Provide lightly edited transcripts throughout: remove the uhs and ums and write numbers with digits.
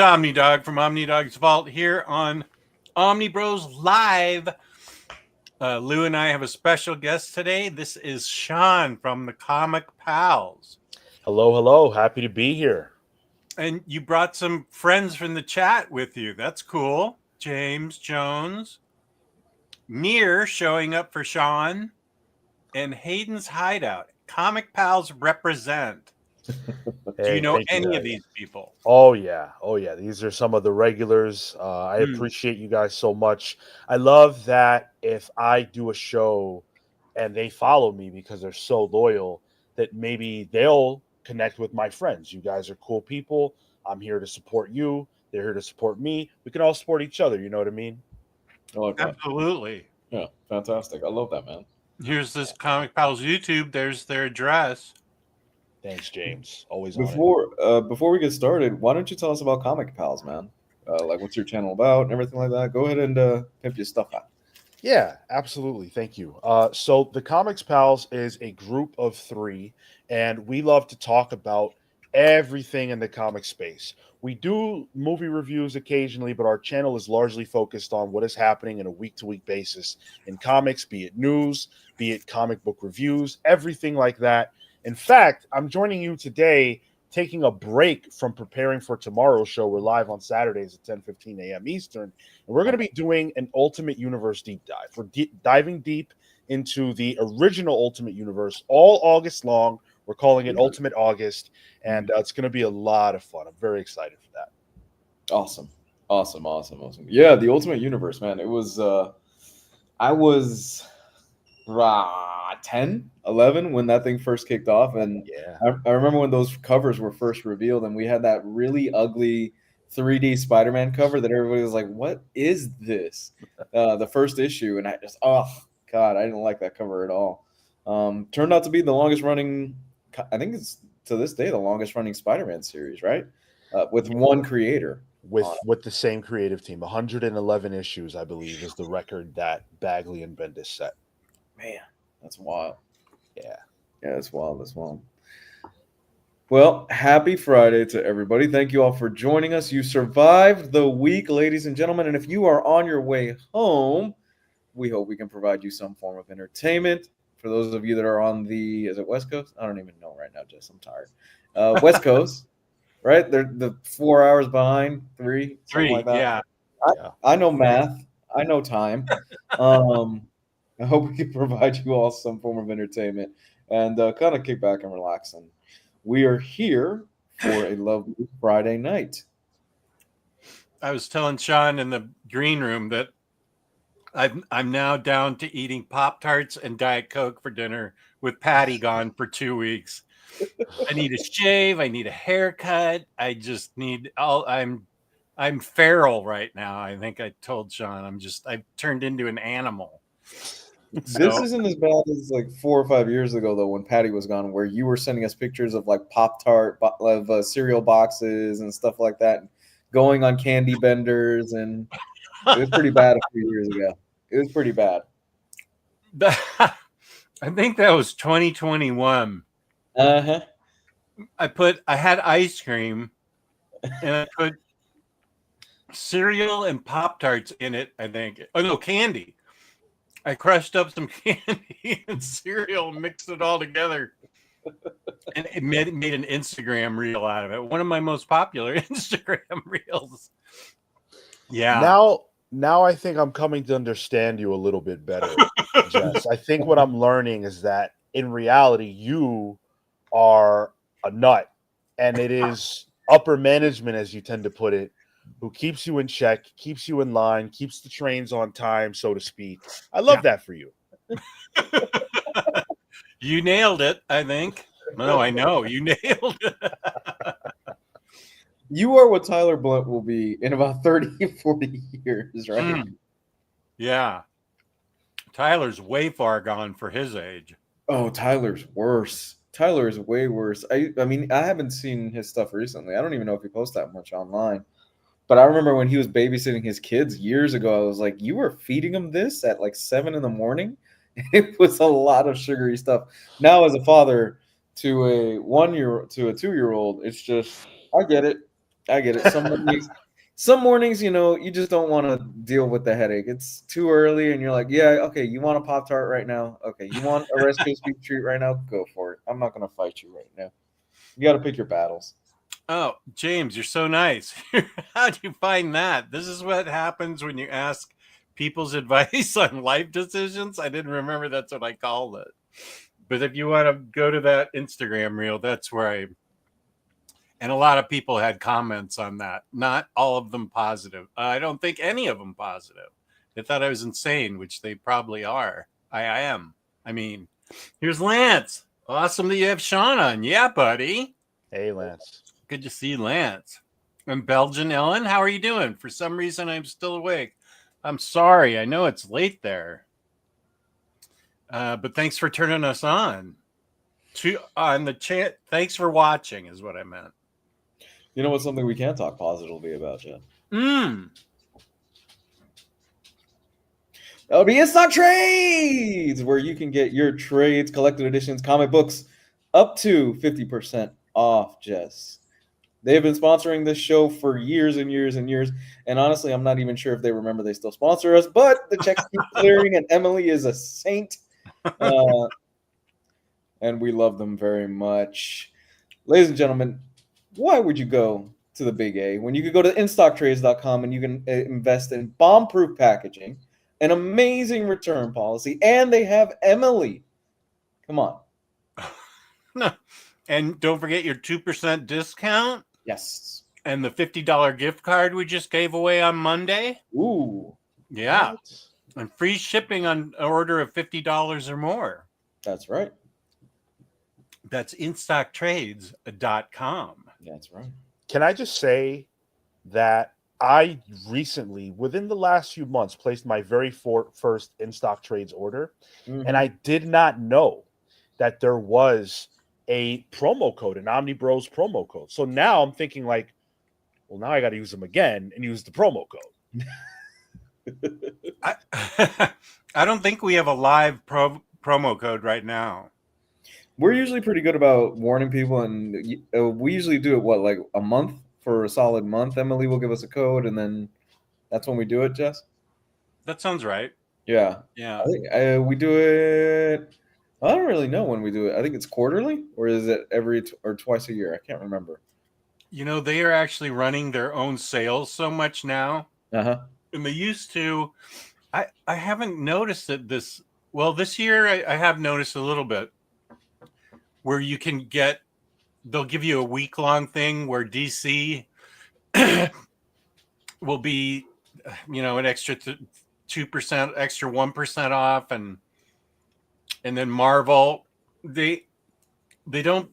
OmniDog from OmniDog's Vault here on OmniBros Live. Lou and I have a special guest today. This is Sean from the Comic Pals. Hello, hello. Happy to be here. And you brought some friends from the chat with you. That's cool. James Jones, Near showing up for Sean, and Hayden's Hideout. Comic Pals represent. Do you know any of these people? Oh yeah. These are some of the regulars. I appreciate you guys so much. I love that if I do a show and they follow me because they're so loyal, that maybe they'll connect with my friends. You guys are cool people. I'm here to support you. They're here to support me. We can all support each other. You know what I mean? I like that. Absolutely. Yeah, fantastic. I love that, man. Here's this Comic Pals YouTube. There's their address. Thanks, James. Always before we get started, why don't you tell us about Comic Pals, man? Like, what's your channel about and everything like that? Go ahead and pimp your stuff out. Yeah, absolutely. Thank you. So the Comics Pals is a group of 3, and we love to talk about everything in the comic space. We do movie reviews occasionally, but our channel is largely focused on what is happening in a week-to-week basis in comics, be it news, be it comic book reviews, everything like that. In fact, I'm joining you today, taking a break from preparing for tomorrow's show. We're live on Saturdays at 10:15 a.m. Eastern, and we're going to be doing an Ultimate Universe deep dive. We're diving deep into the original Ultimate Universe all August long. We're calling it Ultimate August, and it's going to be a lot of fun. I'm very excited for that. Awesome. Yeah, the Ultimate Universe, man. It was, I was 10, 11 when that thing first kicked off, and yeah, I remember when those covers were first revealed, and we had that really ugly 3D Spider-Man cover that everybody was like, "What is this?" The first issue, and I just, oh god, I didn't like that cover at all. Turned out to be the longest running. I think it's to this day the longest running Spider-Man series, right? With one creator. With the same creative team, 111 issues, I believe, is the record that Bagley and Bendis set. Man, that's wild. Yeah, that's wild. That's wild. Well, happy Friday to everybody. Thank you all for joining us. You survived the week, ladies and gentlemen. And if you are on your way home, we hope we can provide you some form of entertainment. For those of you that are on is it West Coast? I don't even know right now, Jess. I'm tired. West Coast, right? They're the 4 hours behind, three like that. Yeah. I know math. I know time. I hope we can provide you all some form of entertainment and kind of kick back and relax. And we are here for a lovely Friday night. I was telling Sean in the green room that I'm now down to eating Pop-Tarts and Diet Coke for dinner with Patty gone for 2 weeks. I need a shave. I need a haircut. I just need I'm feral right now. I think I told Sean I've turned into an animal. This isn't as bad as like 4 or 5 years ago, though, when Patty was gone, where you were sending us pictures of like Pop-Tart, of cereal boxes and stuff like that, going on candy benders, and it was pretty bad a few years ago. It was pretty bad. I think that was 2021. Uh-huh. I had ice cream and I put cereal and Pop-Tarts in it, I think. Oh, no, candy. I crushed up some candy and cereal and mixed it all together. And it made an Instagram reel out of it. One of my most popular Instagram reels. Yeah. Now I think I'm coming to understand you a little bit better, Jess. I think what I'm learning is that in reality, you are a nut, and it is upper management, as you tend to put it, who keeps you in check, keeps you in line, keeps the trains on time, so to speak. I love that for you. You nailed it, I think. No, I know. You nailed it. You are what Tyler Blunt will be in about 30, 40 years, right? Yeah. Tyler's way far gone for his age. Oh, Tyler's worse. Tyler is way worse. I mean, I haven't seen his stuff recently. I don't even know if he posts that much online. But I remember when he was babysitting his kids years ago, I was like, you were feeding him this at like 7 a.m? It was a lot of sugary stuff. Now, as a father to a 2-year-old, it's just, I get it. I get it. Some mornings, you just don't want to deal with the headache. It's too early, and you're like, yeah, okay, you want a Pop-Tart right now? Okay, you want a Rice Krispie treat right now? Go for it. I'm not going to fight you right now. You got to pick your battles. Oh, James, you're so nice. How do you find that? This is what happens when you ask people's advice on life decisions. I didn't remember that's what I called it. But if you want to go to that Instagram reel, that's where and a lot of people had comments on that. Not all of them positive. I don't think any of them positive. They thought I was insane, which they probably are. I am. I mean, here's Lance. Awesome that you have Sean on. Yeah, buddy. Hey, Lance. Good to see Lance. And Belgian Ellen, how are you doing? For some reason, I'm still awake. I'm sorry. I know it's late there. But thanks for turning us on. On the chat. Thanks for watching is what I meant. You know what's something we can talk positively about, Jeff? That'll be In Stock Trades, where you can get your trades, collected editions, comic books up to 50% off, Jess. They've been sponsoring this show for years and years and years. And honestly, I'm not even sure if they remember they still sponsor us, but the checks keep clearing, and Emily is a saint. And we love them very much. Ladies and gentlemen, why would you go to the Big A when you could go to instocktrades.com and you can invest in bomb-proof packaging, an amazing return policy, and they have Emily. Come on. And don't forget your 2% discount. Yes. And the $50 gift card we just gave away on Monday. Ooh. Yeah. What? And free shipping on an order of $50 or more. That's right. That's instocktrades.com. That's right. Can I just say that I recently, within the last few months, placed my very first in-stock trades order, and I did not know that there was a promo code, an OmniBros promo code. So now I'm thinking like, well, now I got to use them again and use the promo code. I don't think we have a live promo code right now. We're usually pretty good about warning people, and we usually do it, like a month for a solid month. Emily will give us a code, and then that's when we do it, Jess? That sounds right. Yeah. Yeah. I think we do it. I don't really know when we do it. I think it's quarterly, or is it every or twice a year? I can't remember. They are actually running their own sales so much now. Uh-huh. And they used to. I haven't noticed that this year I have noticed a little bit where you can they'll give you a week-long thing where DC will be, an extra 2%, extra 1% off, and then Marvel, they don't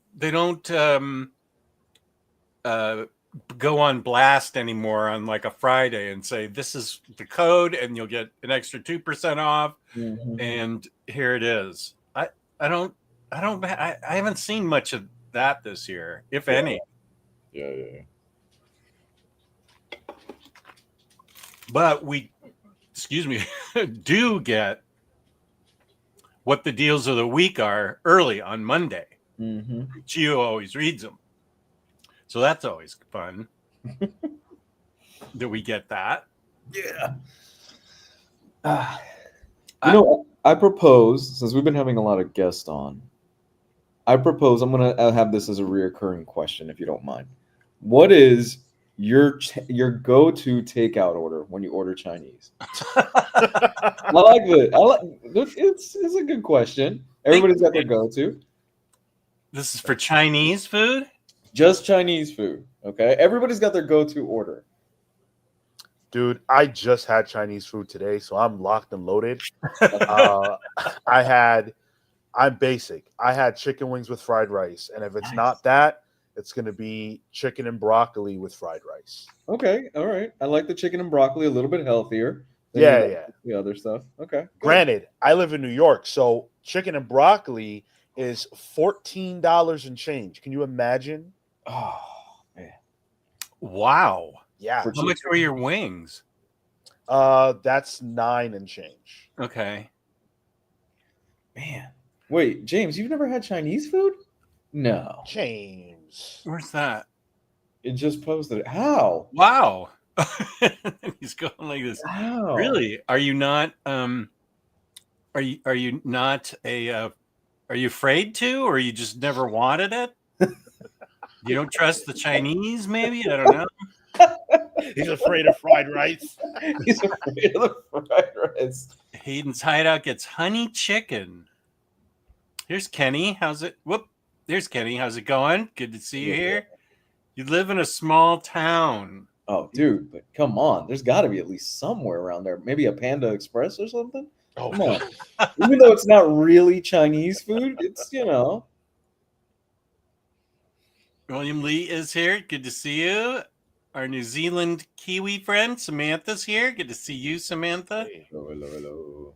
go on blast anymore on like a Friday and say this is the code and you'll get an extra 2% off, and here it is. I haven't seen much of that this year, if any. Yeah. But we, do get what the deals of the week are early on Monday. Gio always reads them. So that's always fun that we get that. Yeah. I propose, since we've been having a lot of guests on, I'm going to have this as a reoccurring question, if you don't mind. What is your go-to takeout order when you order Chinese? I like that. It's a good question. Everybody's got their go-to. This is for Chinese food? Just Chinese food, okay? Everybody's got their go-to order. Dude, I just had Chinese food today, so I'm locked and loaded. I'm basic. I had chicken wings with fried rice, and if it's not that, it's going to be chicken and broccoli with fried rice. Okay, all right. I like the chicken and broccoli, a little bit healthier than the other stuff. Okay. Good. Granted, I live in New York, so chicken and broccoli is $14 and change. Can you imagine? Oh, man. Wow. Yeah. How much were your wings? That's $9 and change. Okay. Man. Wait, James, you've never had Chinese food? No. James. Where's that? It just posted it. How? Wow. He's going like this. How? Really? Are you not are you not a are you afraid to, or you just never wanted it? You don't trust the Chinese, maybe? I don't know. He's afraid of fried rice. He's afraid of the fried rice. Hayden's Hideout gets honey chicken. Here's Kenny. How's it? Whoop. There's Kenny. How's it going? Good to see you here. You live in a small town. Oh, dude, but come on. There's got to be at least somewhere around there. Maybe a Panda Express or something? Oh, Come on. Even though it's not really Chinese food, it's, William Lee is here. Good to see you. Our New Zealand Kiwi friend, Samantha's here. Good to see you, Samantha. Hello.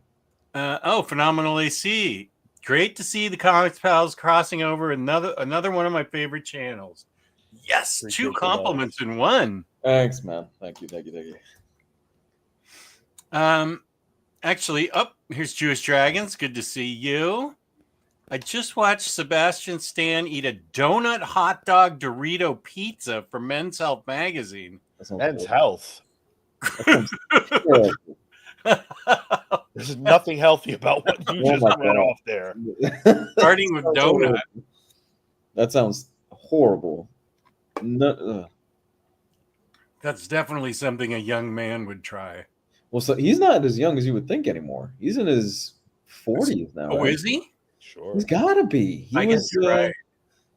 Phenomenal AC. Great to see the Comics Pals crossing over another one of my favorite channels. Yes, Appreciate 2 compliments in one. Thanks, man. Thank you. Actually, here's Jewish Dragons. Good to see you. I just watched Sebastian Stan eat a donut hot dog Dorito pizza for Men's Health magazine. Men's Health. Terrible. There's nothing healthy about what you just my read God. off there. Starting with donut. That sounds horrible. No, That's definitely something a young man would try. well, so he's not as young as you would think anymore. He's in his 40s now. Oh, right? is he? Sure. He's got to be. I guess you're right.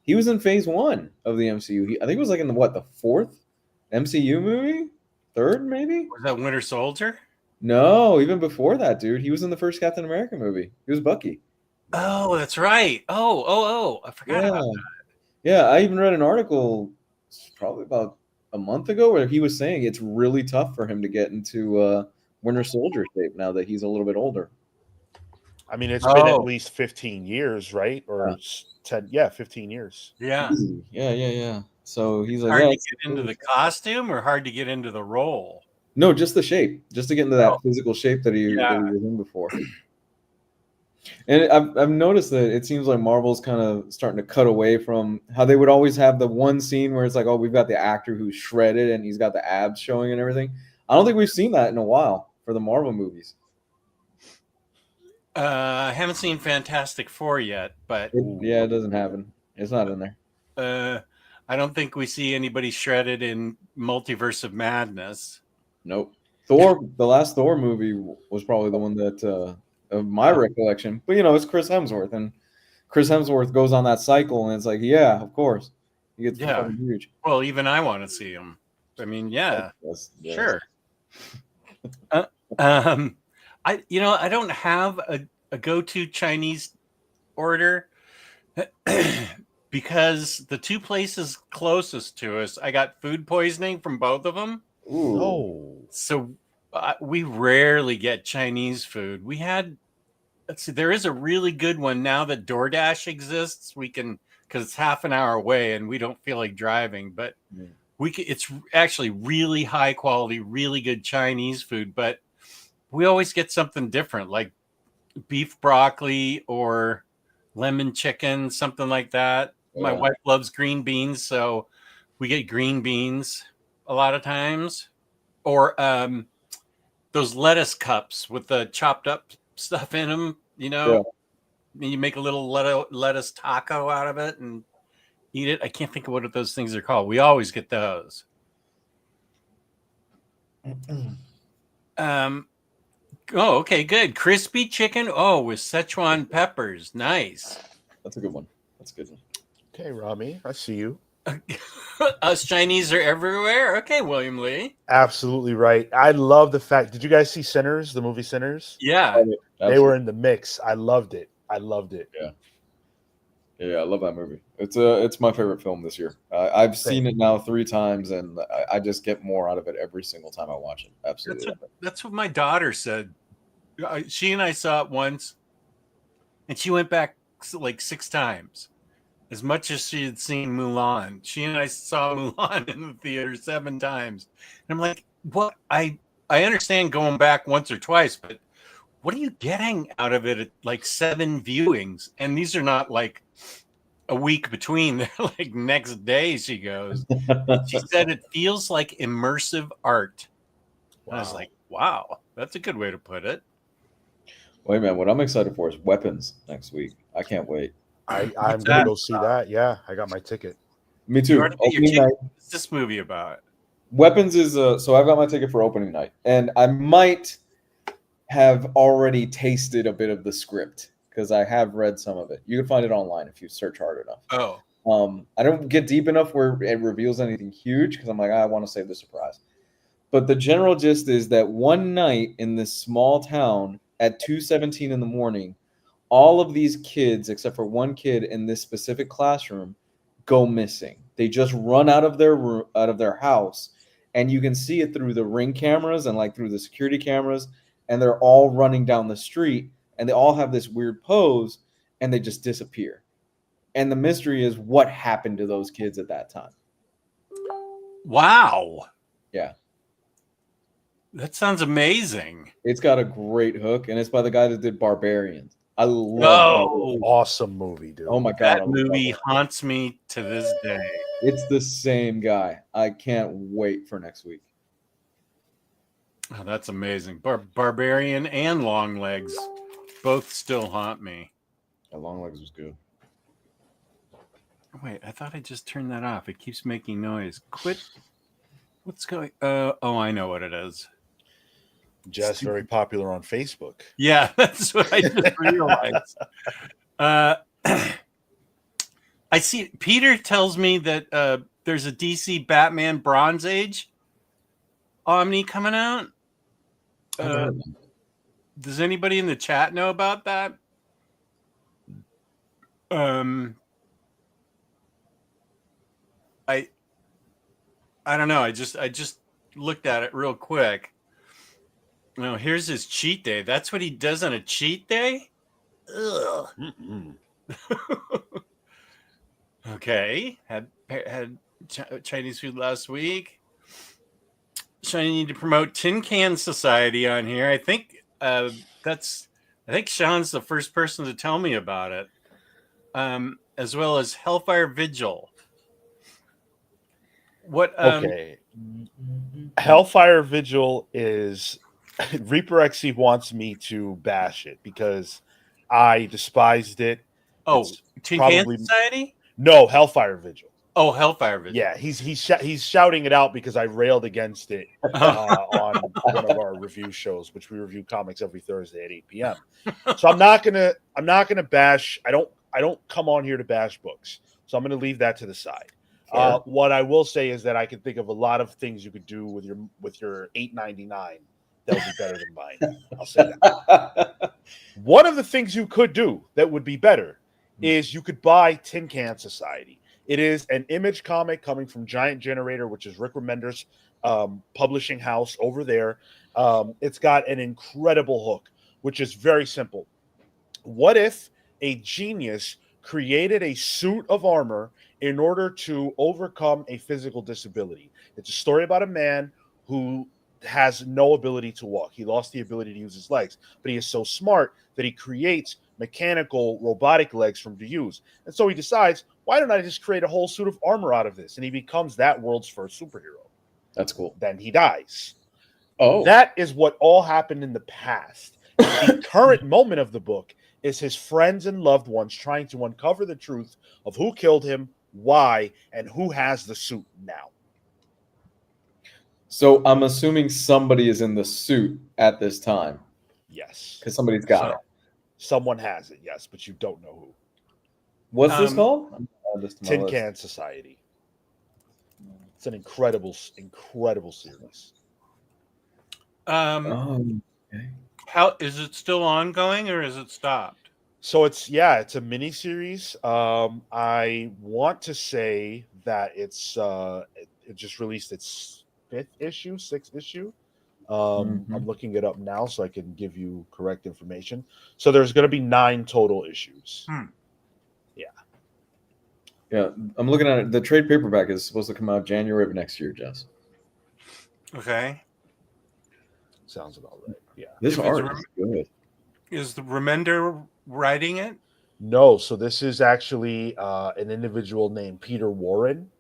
He was in phase 1 of the MCU. I think it was like in the 4th MCU movie? 3rd, maybe? Was that Winter Soldier? No, even before that, dude. He was in the first Captain America movie. He was Bucky. Oh, that's right. Oh, I forgot about that. Yeah, I even read an article probably about a month ago where he was saying it's really tough for him to get into Winter Soldier shape now that he's a little bit older. I mean, it's been at Oh. least 15 years, right? Or 10, yeah, 15 years. Yeah. Easy. Yeah. So he's like, Hard yeah, to it's- get into the costume or hard to get into the role? no, just the shape, just to get into that Oh. physical shape that he Yeah. was in before. And I've noticed that it seems like Marvel's kind of starting to cut away from how they would always have the one scene where it's like, oh, we've got the actor who's shredded and he's got the abs showing and everything. I don't think we've seen that in a while for the Marvel movies. I haven't seen Fantastic Four yet, but It doesn't happen. It's not in there. I don't think we see anybody shredded in Multiverse of Madness. Nope. Thor, the last Thor movie was probably the one that, of my recollection. But it's Chris Hemsworth, and Chris Hemsworth goes on that cycle, and it's like, yeah, of course, he gets fucking huge. Well, even I want to see him. I mean, yeah, Yes. sure. I don't have a go-to Chinese order because the 2 places closest to us, I got food poisoning from both of them. Ooh. Oh, So we rarely get Chinese food. We had, let's see, there is a really good one now that DoorDash exists. We can, because it's half an hour away and we don't feel like driving, but it's actually really high quality, really good Chinese food. But we always get something different, like beef broccoli or lemon chicken, something like that. My wife loves green beans, so we get green beans a lot of times, or those lettuce cups with the chopped up stuff in them. You make a little lettuce taco out of it and eat it. I can't think of what those things are called. We always get those. Oh, okay, good. Crispy chicken. Oh, with Szechuan peppers. Nice. That's a good one. okay, Rami, I see you. Us Chinese are everywhere. Okay, William Lee. Absolutely right. I love the fact. Did you guys see Sinners, the movie Sinners? Yeah. They were in the mix. I loved it. Yeah, I love that movie. It's my favorite film this year. I've seen it now 3 times, and I just get more out of it every single time I watch it. Absolutely. That's what my daughter said. She and I saw it once, and she went back like 6 times, as much as she had seen Mulan. She and I saw Mulan in the theater 7 times, and I'm like, "What? I understand going back once or twice, but what are you getting out of it at like 7 viewings?" And these are not like a week between. They're like next day, she goes. And she said it feels like immersive art. And I was like, wow, that's a good way to put it. Wait, man, what I'm excited for is Weapons next week. I can't wait. I'm What's gonna that? go see that. Yeah, I got my ticket. Me You too. already got your Opening night. ticket? What's this movie about? Weapons is so I've got my ticket for opening night, and I might have already tasted a bit of the script because I have read some of it. You can find it online if you search hard enough. Oh, I don't get deep enough where it reveals anything huge because I'm like, I want to save the surprise. But the general gist is that one night in this small town at 2:17 in the morning, all of these kids, except for one kid in this specific classroom, go missing. They just run out of their room, out of their house, and you can see it through the ring cameras and like through the security cameras, and they're all running down the street, and they all have this weird pose, and they just disappear. And the mystery is what happened to those kids at that time. wow. Yeah. That sounds amazing. It's got a great hook, and it's by the guy that did Barbarians. I love Oh, Awesome movie, dude. Oh my god, I that love movie it. haunts me to this day. It's the same guy. I can't wait for next week. Oh, that's amazing. Barbarian and Long Legs both still haunt me. Yeah, Long Legs was good. Wait, I thought I just turned that off. It keeps making noise. Quit. What's going? Oh, I know what it is. Jess, very popular on Facebook. Yeah, that's what I just realized. I see. Peter tells me that there's a DC Batman Bronze Age Omni coming out. Does anybody in the chat know about that? I don't know. I just looked at it real quick. No, here's his cheat day. That's what he does on a cheat day? Ugh. Okay. Had Chinese food last week. Shiny need to promote Tin Can Society on here. I think I think Sean's the first person to tell me about it. As well as Hellfire Vigil. What Okay. Hellfire Vigil is Reaper XC wants me to bash it because I despised it. Oh, It's Tin Can probably- Society? No, Hellfire Vigil. Oh, Hellfire Vigil. Yeah, he's shouting it out because I railed against it on one of our review shows, which we review comics every Thursday at 8 p.m. So I'm not gonna bash. I don't come on here to bash books, so I'm gonna leave that to the side. What I will say is that I can think of a lot of things you could do with your $8.99 that would be better than mine. I'll say that. One of the things you could do that would be better is you could buy Tin Can Society. It is an Image comic coming from Giant Generator, which is Rick Remender's publishing house over there. It's got an incredible hook, which is very simple. What if a genius created a suit of armor in order to overcome a physical disability? It's a story about a man who has no ability to walk. He lost the ability to use his legs, but he is so smart that he creates mechanical robotic legs for him to use. And so he decides, why don't I just create a whole suit of armor out of this? And he becomes that world's first superhero. That's cool. Then he dies. Oh, That is what all happened in the past. The current moment of the book is his friends and loved ones trying to uncover the truth of who killed him, why, and who has the suit now. so I'm assuming somebody is in the suit at this time Yes. because somebody's got it. Someone has it, yes, but you don't know who. What's this called? I'm gonna add this to my Tin list. Can Society. It's an incredible series. Okay. How is it still ongoing or is it stopped? So it's a mini series. I want to say that it just released its sixth issue. I'm looking it up now so I can give you correct information. So there's going to be 9 total issues. Yeah, I'm looking at it. The trade paperback is supposed to come out January of next year, Jess. Okay. Sounds about right. Yeah. This If it's art is good. Is the Remender writing it? No, so this is actually an individual named Peter Warren,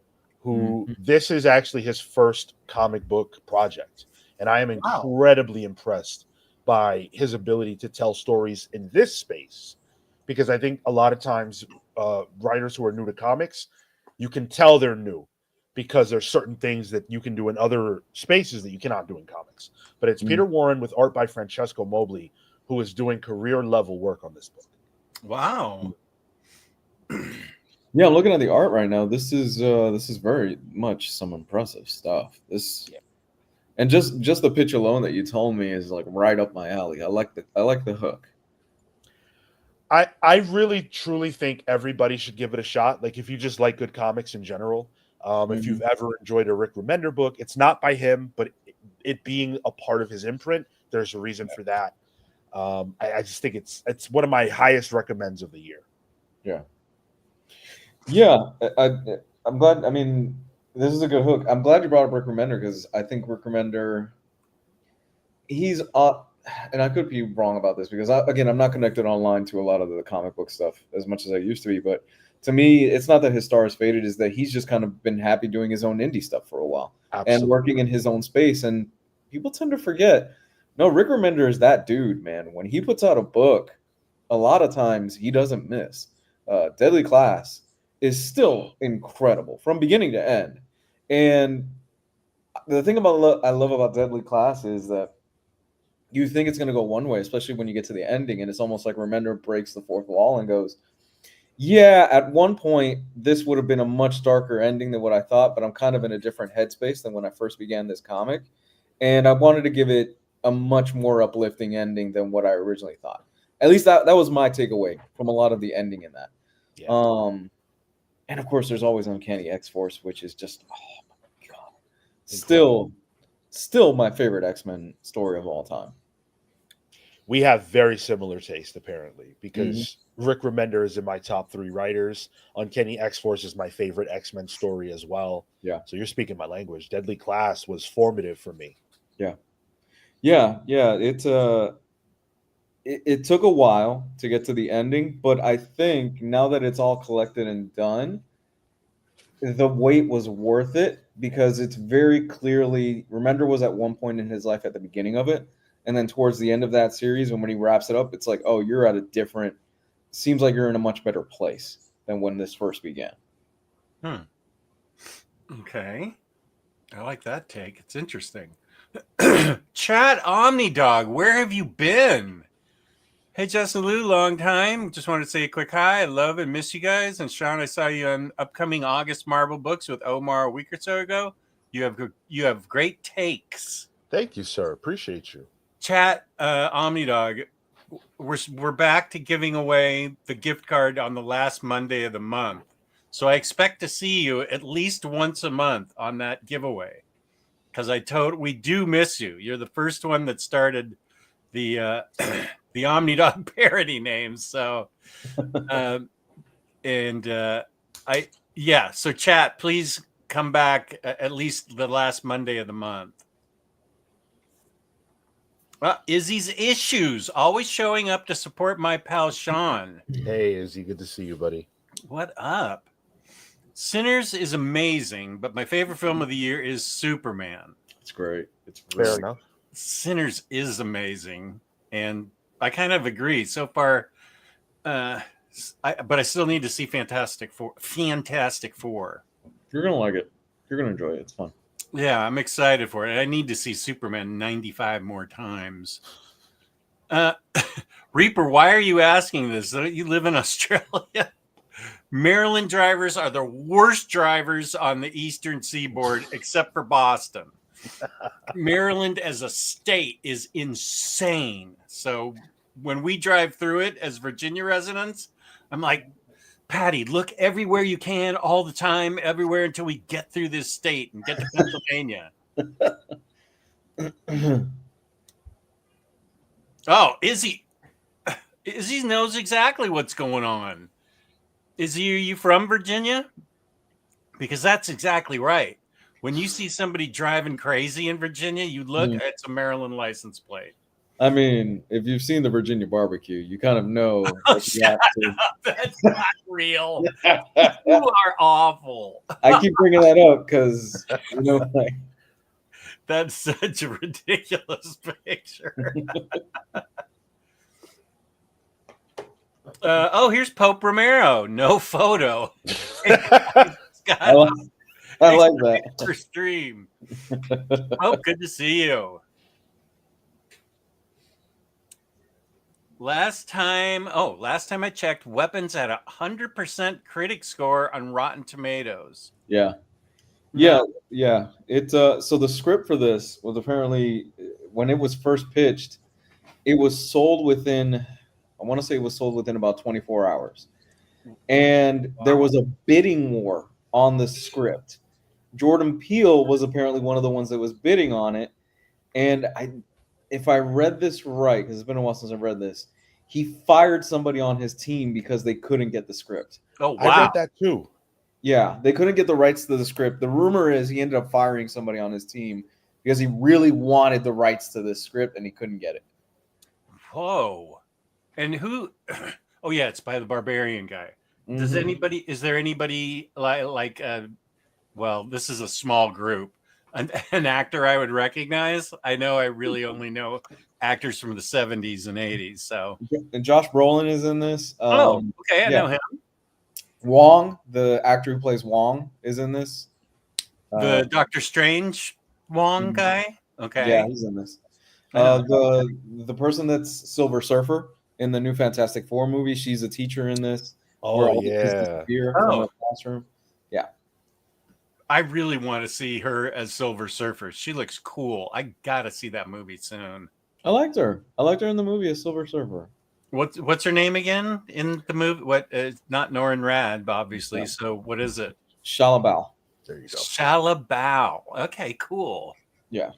who Mhm. this is actually his first comic book project. And I am Wow. incredibly impressed by his ability to tell stories in this space. Because I think a lot of times writers who are new to comics, you can tell they're new because there's certain things that you can do in other spaces that you cannot do in comics. But it's Mm. Peter Warren with art by Francesco Mobley, who is doing career level work on this book. Wow. Yeah, I'm looking at the art right now. This is very much some impressive stuff. This Yeah. and just the pitch alone that you told me is like right up my alley. I like the hook. I really truly think everybody should give it a shot. Like if you just like good comics in general, if Mhm. you've ever enjoyed a Rick Remender book, it's not by him, but it being a part of his imprint, there's a reason for that. I just think it's one of my highest recommends of the year. Yeah. Yeah, I'm glad. I mean, this is a good hook. I'm glad you brought up Rick Remender because I think Rick Remender, he's and I could be wrong about this because again, I'm not connected online to a lot of the comic book stuff as much as I used to be. But to me, it's not that his star is faded; is that he's just kind of been happy doing his own indie stuff for a while and Absolutely. working in his own space. And people tend to forget. No, Rick Remender is that dude, man. When he puts out a book, a lot of times he doesn't miss. Deadly Class is still incredible from beginning to end. And the thing about I love about Deadly Class is that you think it's going to go one way, especially when you get to the ending, and it's almost like Remender breaks the fourth wall and goes, "Yeah, at one point this would have been a much darker ending than what I thought, but I'm kind of in a different headspace than when I first began this comic, and I wanted to give it a much more uplifting ending than what I originally thought." At least that was my takeaway from a lot of the ending in that. Yeah. And of course, there's always Uncanny X Force, which is just oh my god, Incredible. still my favorite X-Men story of all time. We have very similar taste, apparently, Mhm. because Rick Remender is in my top 3 writers. Uncanny X Force is my favorite X-Men story as well. Yeah, So you're speaking my language. Deadly Class was formative for me. yeah, yeah. It took a while to get to the ending, but I think now that it's all collected and done, the wait was worth it because it's very clearly Remender was at one point in his life at the beginning of it, and then towards the end of that series, when he wraps it up, it's like, oh, you're at a different. Seems like you're in a much better place than when this first began. Okay. I like that take. It's interesting. Chat OmniDog, where have you been? Hey, Justin Lou, long time. Just wanted to say a quick hi. I love and miss you guys. And Sean, I saw you on upcoming August Marvel books with Omar a week or so ago. You have great takes. Thank you, sir. Appreciate you. Chat OmniDog, we're back to giving away the gift card on the last Monday of the month. So I expect to see you at least once a month on that giveaway. Because we do miss you. You're the first one that started the the OmniDog parody names. So so chat, please come back at least the last Monday of the month. Izzy's issues always showing up to support my pal Sean. Hey, Izzy, good to see you, buddy. What up? Sinners is amazing, but my favorite film of the year is Superman. It's great. It's Fair really enough. Sinners is amazing, and I kind of agree so far. But I still need to see Fantastic Four. You're gonna like it. You're gonna enjoy it. It's fun. Yeah, I'm excited for it. I need to see Superman 95 more times. Reaper, why are you asking this? You live in Australia. Maryland drivers are the worst drivers on the Eastern Seaboard, except for Boston. Maryland as a state is insane. So when we drive through it as Virginia residents, I'm like, Patty, look everywhere you can, all the time, everywhere until we get through this state and get to Pennsylvania. Oh, Izzy knows exactly what's going on. Izzy, are you from Virginia? Because that's exactly right. When you see somebody driving crazy in Virginia, you look, it's a Maryland license plate. I mean, if you've seen the Virginia barbecue, you kind of know Oh, that you shut have to. up. That's not real. You are awful. I keep bringing that up because like That's such a ridiculous picture. Here's Pope Romero. No photo. I like, I like that. For stream. Pope, good to see you. Last time I checked, Weapons had 100% critic score on Rotten Tomatoes. Yeah. No. Yeah. It's so the script for this was apparently when it was first pitched, it was sold within I want to say it was sold within about 24 hours. And there was a bidding war on the script. Jordan Peele was apparently one of the ones that was bidding on it. And if I read this right, because it's been a while since I've read this, he fired somebody on his team because they couldn't get the script. Oh, wow. I read that too. Yeah, they couldn't get the rights to the script. The rumor is he ended up firing somebody on his team because he really wanted the rights to this script and he couldn't get it. Whoa. And who? Oh, yeah, it's by the Barbarian guy. Is there anybody like well, this is a small group, an actor I would recognize? I know I really only know actors from the 70s and 80s. So, And Josh Brolin is in this. Okay, I know him. Wong, the actor who plays Wong, is in this. The Doctor Strange Wong guy. Okay, yeah, he's in this. The person that's Silver Surfer in the new Fantastic Four movie, she's a teacher in this. Oh yeah. From the classroom. Yeah. I really want to see her as Silver Surfer. She looks cool. I gotta see that movie soon. I liked her. I liked her in the movie as Silver Surfer. What's her name again in the movie? What? Not Norin Rad, obviously. Yeah. So what is it? Shalabal. There you go. Shalabao. Okay, cool. Yeah.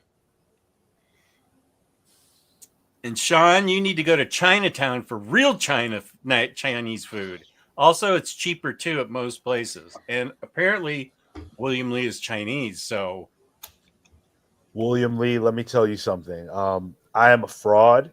And Sean, you need to go to Chinatown for real Chinese food. Also, it's cheaper too at most places. And apparently, William Lee is Chinese. So, William Lee, let me tell you something. I am a fraud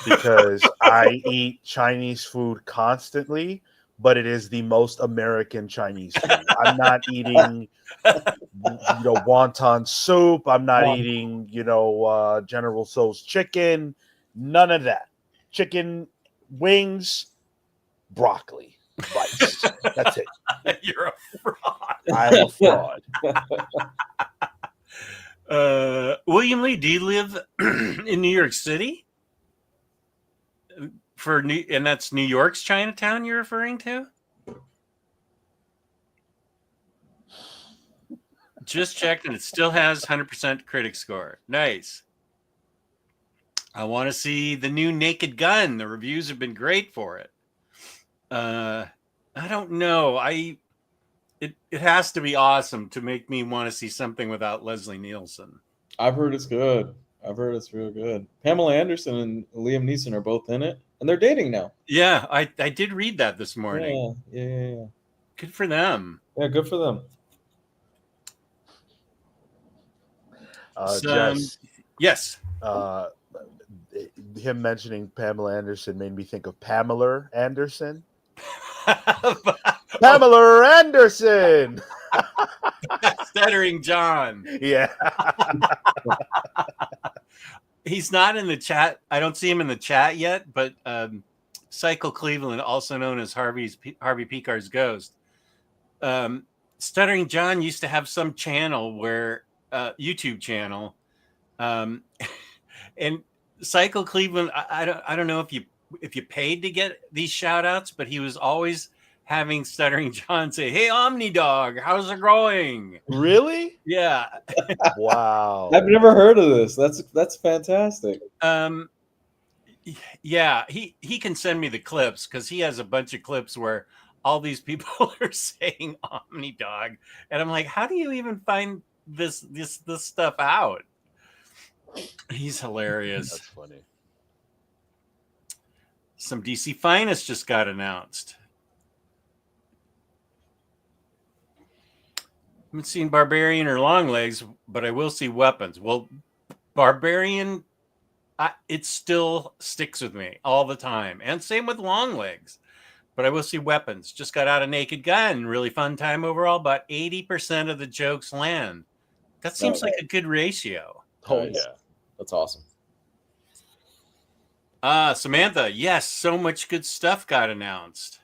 because I eat Chinese food constantly, but it is the most American Chinese food. I'm not eating, wonton soup. I'm not eating, General Tso's chicken. None of that. Chicken wings, broccoli, rice. That's it. You're a fraud. I'm a fraud. William Lee, do you live in New York City? And that's New York's Chinatown you're referring to? Just checked and it still has 100% critic score. Nice. I want to see the new Naked Gun. The reviews have been great for it. I don't know. It has to be awesome to make me want to see something without Leslie Nielsen. I've heard it's good. I've heard it's real good. Pamela Anderson and Liam Neeson are both in it, and they're dating now. Yeah, I did read that this morning. Yeah. Good for them. Yeah, good for them. Jess, yes. Him mentioning Pamela Anderson made me think of Pamela Anderson. Pamela Anderson. Stuttering John. Yeah. He's not in the chat. I don't see him in the chat yet, but Cycle Cleveland, also known as Harvey Picar's Ghost. Stuttering John used to have some channel where YouTube channel. And Cycle Cleveland, I don't know if you paid to get these shout outs, but he was always having Stuttering John say, "Hey, Omni Dog, how's it going?" Really? Yeah. Wow. I've never heard of this. That's fantastic. Yeah, he can send me the clips because he has a bunch of clips where all these people are saying Omni Dog, and I'm like, how do you even find this stuff out? He's hilarious. That's funny. Some DC Finest just got announced. I haven't seen Barbarian or Longlegs, but I will see Weapons. Well, Barbarian it still sticks with me all the time. And same with Long Legs. But I will see Weapons. Just got out of Naked Gun. Really fun time overall. About 80% of the jokes land. That seems like a good ratio. Oh Nice. yeah. That's awesome. Samantha, yes, so much good stuff got announced.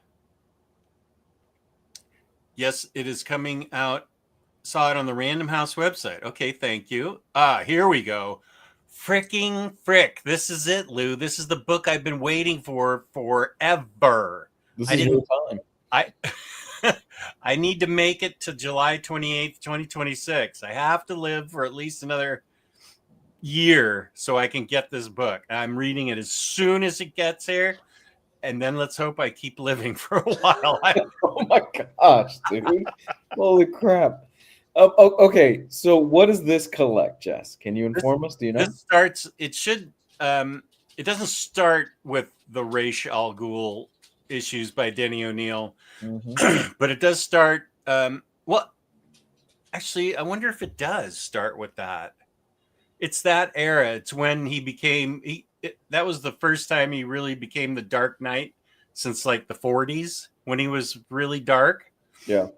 Yes, it is coming out. Saw it on the Random House website. Okay, thank you. Here we go. Fricking frick. This is it, Lou. This is the book I've been waiting for forever. This I is didn't your time. I I need to make it to July 28th, 2026. I have to live for at least another year so I can get this book. I'm reading it as soon as it gets here, and then let's hope I keep living for a while. Oh my gosh, dude. Holy crap. Okay, so what does this collect, Jess? Can you inform us? Do you know? This starts, it should, it doesn't start with the Ra's al Ghul issues by Denny O'Neil, but it does start, well, actually, I wonder if it does start with that. It's that era. It's when he became, that was the first time he really became the Dark Knight since like the 40s when he was really dark. Yeah.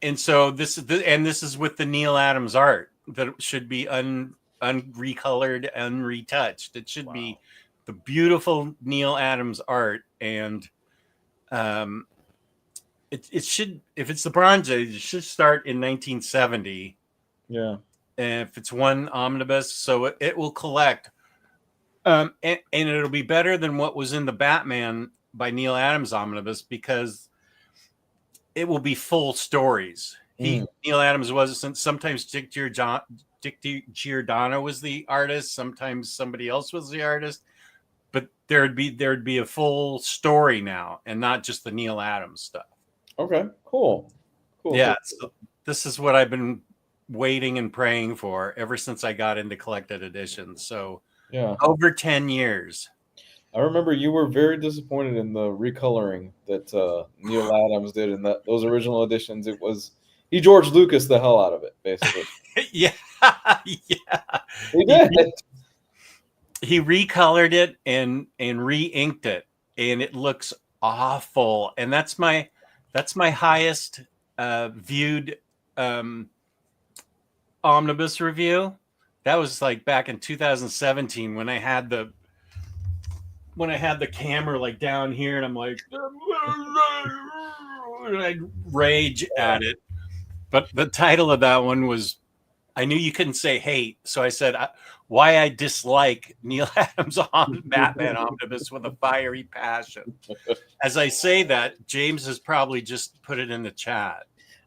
And so this is with the Neil Adams art that should be unrecolored, unretouched. It should be the beautiful Neil Adams art, and it should, if it's the Bronze Age, it should start in 1970. Yeah. And if it's one omnibus, so it will collect, and it'll be better than what was in the Batman by Neil Adams omnibus because it will be full stories. Neil Adams was, sometimes Dick Giordano was the artist, sometimes somebody else was the artist, but there'd be a full story now and not just the Neil Adams stuff. Okay, cool. Yeah, Cool. so this is what I've been waiting and praying for ever since I got into collected editions. So yeah, over 10 years. I remember you were very disappointed in the recoloring that Neil Adams did in those original editions. It was he George Lucas the hell out of it, basically. Yeah, yeah. He did. He recolored it and re-inked it, and it looks awful. And that's my highest viewed omnibus review. That was like back in 2017 when I had the camera like down here, and I'm like, and I'd rage at it. But the title of that one was, I knew you couldn't say hate, so I said why I dislike Neil Adams on Batman Omnibus with a fiery passion. As I say that, James has probably just put it in the chat.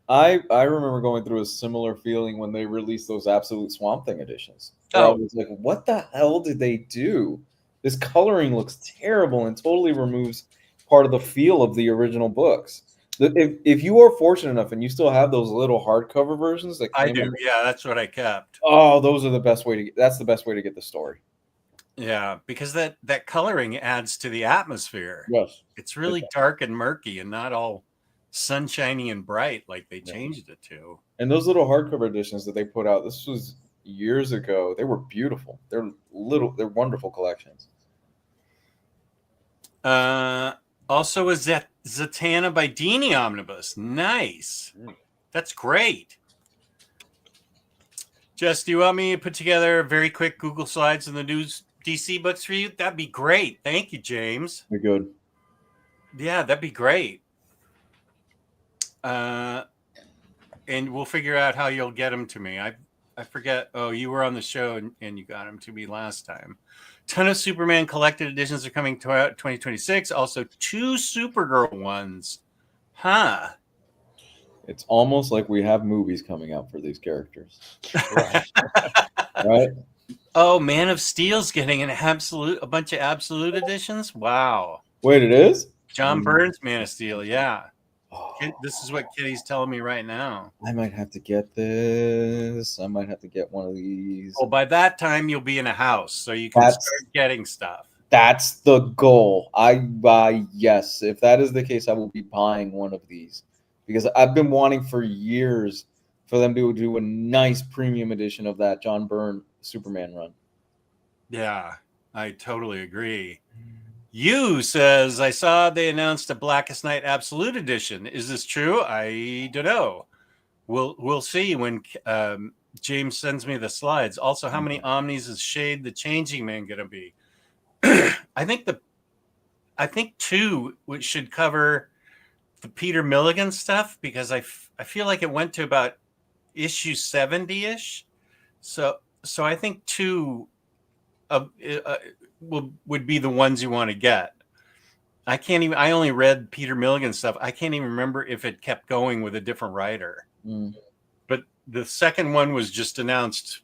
I remember going through a similar feeling when they released those Absolute Swamp Thing editions. I was like, what the hell did they do? This coloring looks terrible and totally removes part of the feel of the original books. If you are fortunate enough and you still have those little hardcover versions that I do, yeah, that's what I kept. Oh, those are the best way to get. That's the best way to get the story. Yeah, because that coloring adds to the atmosphere. Yes, it's really dark and murky and not all sunshiny and bright like they changed it to. And those little hardcover editions that they put out, this was years ago. They were beautiful. They're wonderful collections. Also a Zatanna by Dini omnibus. Nice. That's great. Jess, do you want me to put together very quick Google Slides and the news DC books for you? That'd be great. Thank you, James. You're good. Yeah, that'd be great. And we'll figure out how you'll get them to me. I forget. Oh, you were on the show and you got them to me last time. Ton of Superman collected editions are coming to 2026. Also, 2 Supergirl ones. Huh. It's almost like we have movies coming out for these characters. Right? Oh, Man of Steel's getting a bunch of absolute editions. Wow. Wait, it is? John Byrne's Man of Steel, yeah. Oh, This is what Kitty's telling me right now. I might have to get this. I might have to get one of these. Well, by that time, you'll be in a house, so you can start getting stuff. That's the goal. Yes. If that is the case, I will be buying one of these because I've been wanting for years for them to do a nice premium edition of that John Byrne Superman run. Yeah, I totally agree. You says, I saw they announced a Blackest Night Absolute Edition. Is this true? I don't know. We'll see when James sends me the slides. Also, how many Omnis is Shade the Changing Man going to be? I think 2 should cover the Peter Milligan stuff, because I feel like it went to about issue 70-ish. So I think 2 would be the ones you want to get. I only read Peter Milligan stuff. I can't even remember if it kept going with a different writer. But the second one was just announced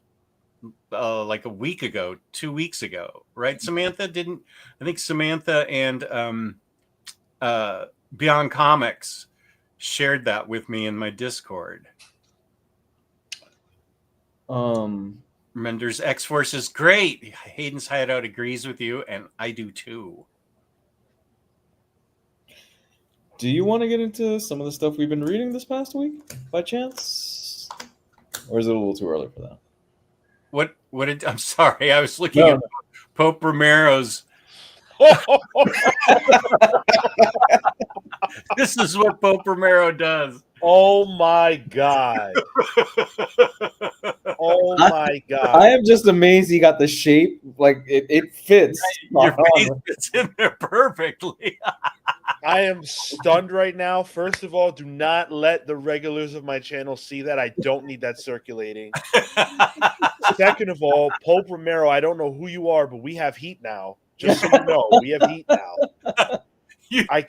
like a week ago, 2 weeks ago, right? Samantha didn't. I think Samantha and Beyond Comics shared that with me in my Discord. Remender's X-Force is great. Hayden's Hideout agrees with you, and I do too. Do you want to get into some of the stuff we've been reading this past week, by chance? Or is it a little too early for that? I'm sorry, I was looking at Pope Romero's. This is what Pope Romero does. Oh my God. Oh my God. I am just amazed he got the shape. Like, it fits. Your face fits in there perfectly. I am stunned right now. First of all, do not let the regulars of my channel see that. I don't need that circulating. Second of all, Pope Romero, I don't know who you are, but we have heat now. Just so you know, we have heat now. I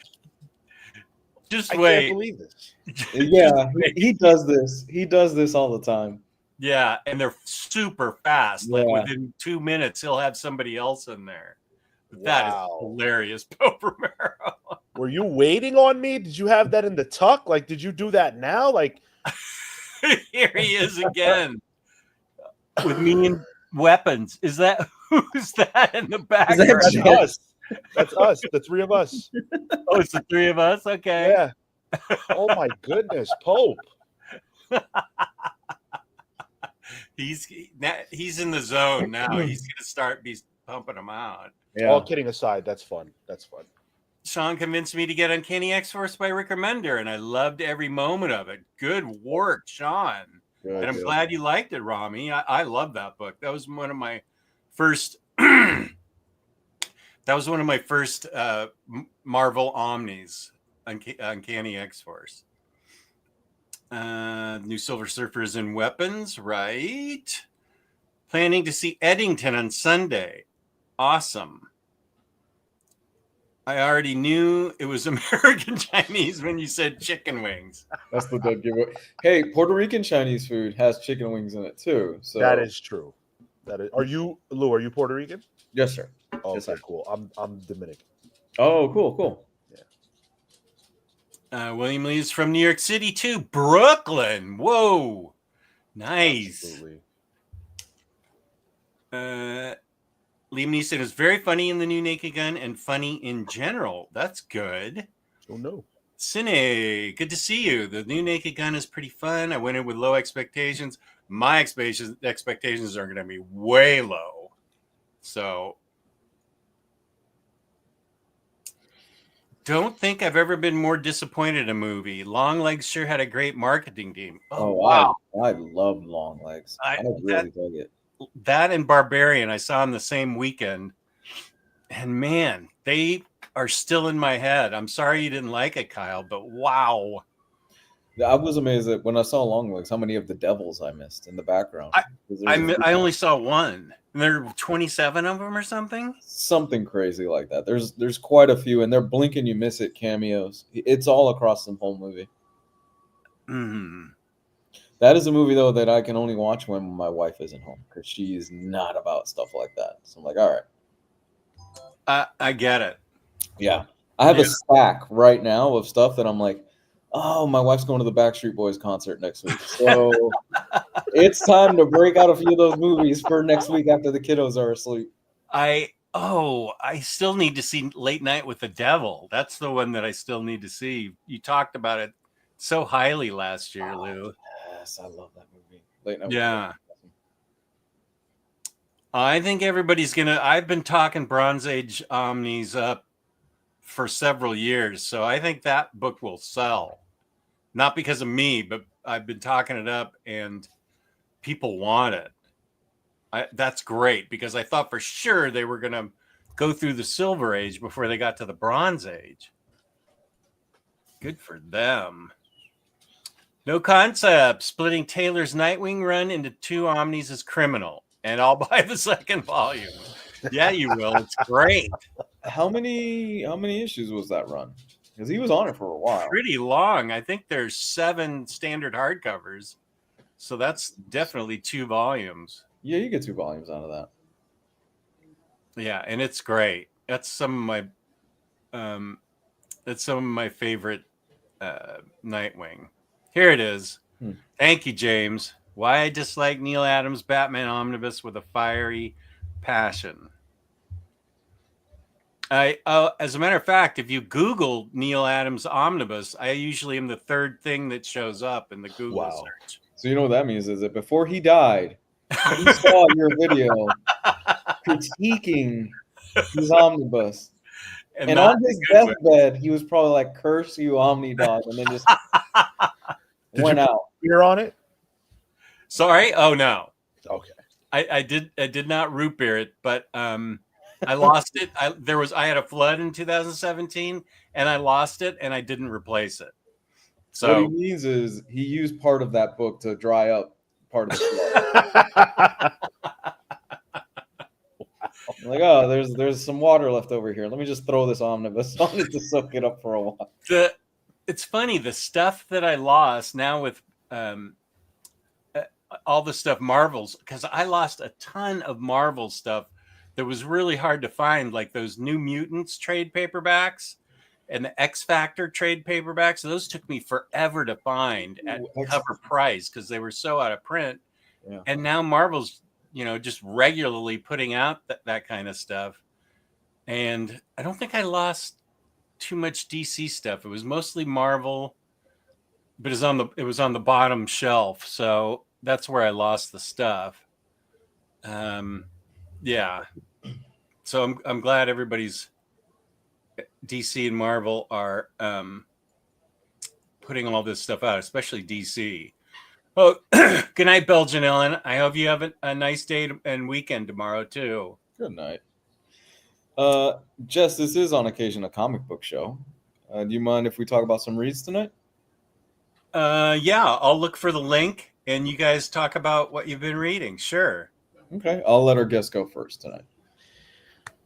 can't believe this. Yeah, he does this. He does this all the time. Yeah, and they're super fast. Yeah. Like within 2 minutes, he'll have somebody else in there. That is hilarious, Pope Romero. Were you waiting on me? Did you have that in the tuck? Like, did you do that now? Like, here he is again with me and weapons. Is that who's that in the back? That's us. That's us. The 3 of us. Oh, it's the 3 of us. Okay. Yeah. Oh my goodness, Pope. He's in the zone now. He's gonna start pumping them out. Yeah. All kidding aside, that's fun. That's fun. Sean convinced me to get Uncanny X-Force by Rick Remender, and I loved every moment of it. Good work, Sean. And I'm glad you liked it, Rami. I love that book. That was one of my first. That was one of my first Marvel Omnis, Uncanny X-Force. New Silver Surfers and Weapons, right? Planning to see Eddington on Sunday. Awesome. I already knew it was American Chinese when you said chicken wings. That's the dead giveaway. Hey, Puerto Rican Chinese food has chicken wings in it too. So that is true. That is. Are you, Lou? Are you Puerto Rican? Yes, sir. Oh, yes, okay, sir. cool. I'm Dominican. Oh, cool. Yeah. William Lee's from New York City too. Brooklyn. Whoa, nice. Absolutely. Liam Neeson is very funny in the new Naked Gun and funny in general. That's good. Oh no. Cine, good to see you. The new Naked Gun is pretty fun. I went in with low expectations. My expectations are going to be way low. So, don't think I've ever been more disappointed in a movie. Longlegs sure had a great marketing team. Oh wow. I love Longlegs. I really dug it. That and Barbarian I saw in the same weekend. And man, they are still in my head. I'm sorry you didn't like it, Kyle, but wow. I was amazed that when I saw Longlegs, how many of the devils I missed in the background. I only saw one. And there are 27 of them or something? Something crazy like that. There's quite a few, and they're blink and you miss it cameos. It's all across the whole movie. That is a movie, though, that I can only watch when my wife isn't home because she is not about stuff like that. So I'm like, all right. I get it. Yeah. I have a stack right now of stuff that I'm like, oh, my wife's going to the Backstreet Boys concert next week. So it's time to break out a few of those movies for next week after the kiddos are asleep. I still need to see Late Night with the Devil. That's the one that I still need to see. You talked about it so highly last year, Lou. Yes, I love that movie. Late Night. Yeah. I think everybody's gonna. I've been talking Bronze Age Omnis up for several years, so I think that book will sell. Not because of me, but I've been talking it up, and people want it. That's great because I thought for sure they were gonna go through the Silver Age before they got to the Bronze Age. Good for them. No concept. Splitting Taylor's Nightwing run into 2 Omnis is criminal, and I'll buy the second volume. Yeah, you will. It's great. How many issues was that run? Because he was on it for a while. Pretty long. I think there's 7 standard hardcovers, so that's definitely 2 volumes. Yeah, you get 2 volumes out of that. Yeah, and it's great. That's some of my favorite Nightwing. Here it is. Thank you, James. Why I dislike Neil Adams' Batman Omnibus with a fiery passion. As a matter of fact, if you Google Neil Adams Omnibus, I usually am the 3rd thing that shows up in the Google search. So you know what that means is that before he died, he saw your video critiquing his Omnibus. And on his deathbed, he was probably like, "Curse you, Omnidog," and then just went out. Beer on it? Sorry? Oh no. Okay. I did not root beer it, but I lost it. I had a flood in 2017 and I lost it and I didn't replace it. So what he means is he used part of that book to dry up part of the flood. Like, oh, there's some water left over here. Let me just throw this Omnibus on it to soak it up for a while. It's funny, the stuff that I lost now with all the stuff Marvel's, because I lost a ton of Marvel stuff that was really hard to find, like those New Mutants trade paperbacks and the X Factor trade paperbacks. Those took me forever to find at cover price because they were so out of print. Yeah. And now Marvel's, just regularly putting out that kind of stuff. And I don't think I lost too much DC stuff. It was mostly Marvel, but it was on the bottom shelf. So that's where I lost the stuff. Yeah. So I'm glad everybody's DC and Marvel are putting all this stuff out, especially DC. Oh, good night, Belgian Ellen. I hope you have a nice day and weekend tomorrow too. Good night. Jess, this is on occasion a comic book show. Do you mind if we talk about some reads tonight? Yeah, I'll look for the link and you guys talk about what you've been reading. Sure. Okay, I'll let our guest go first tonight.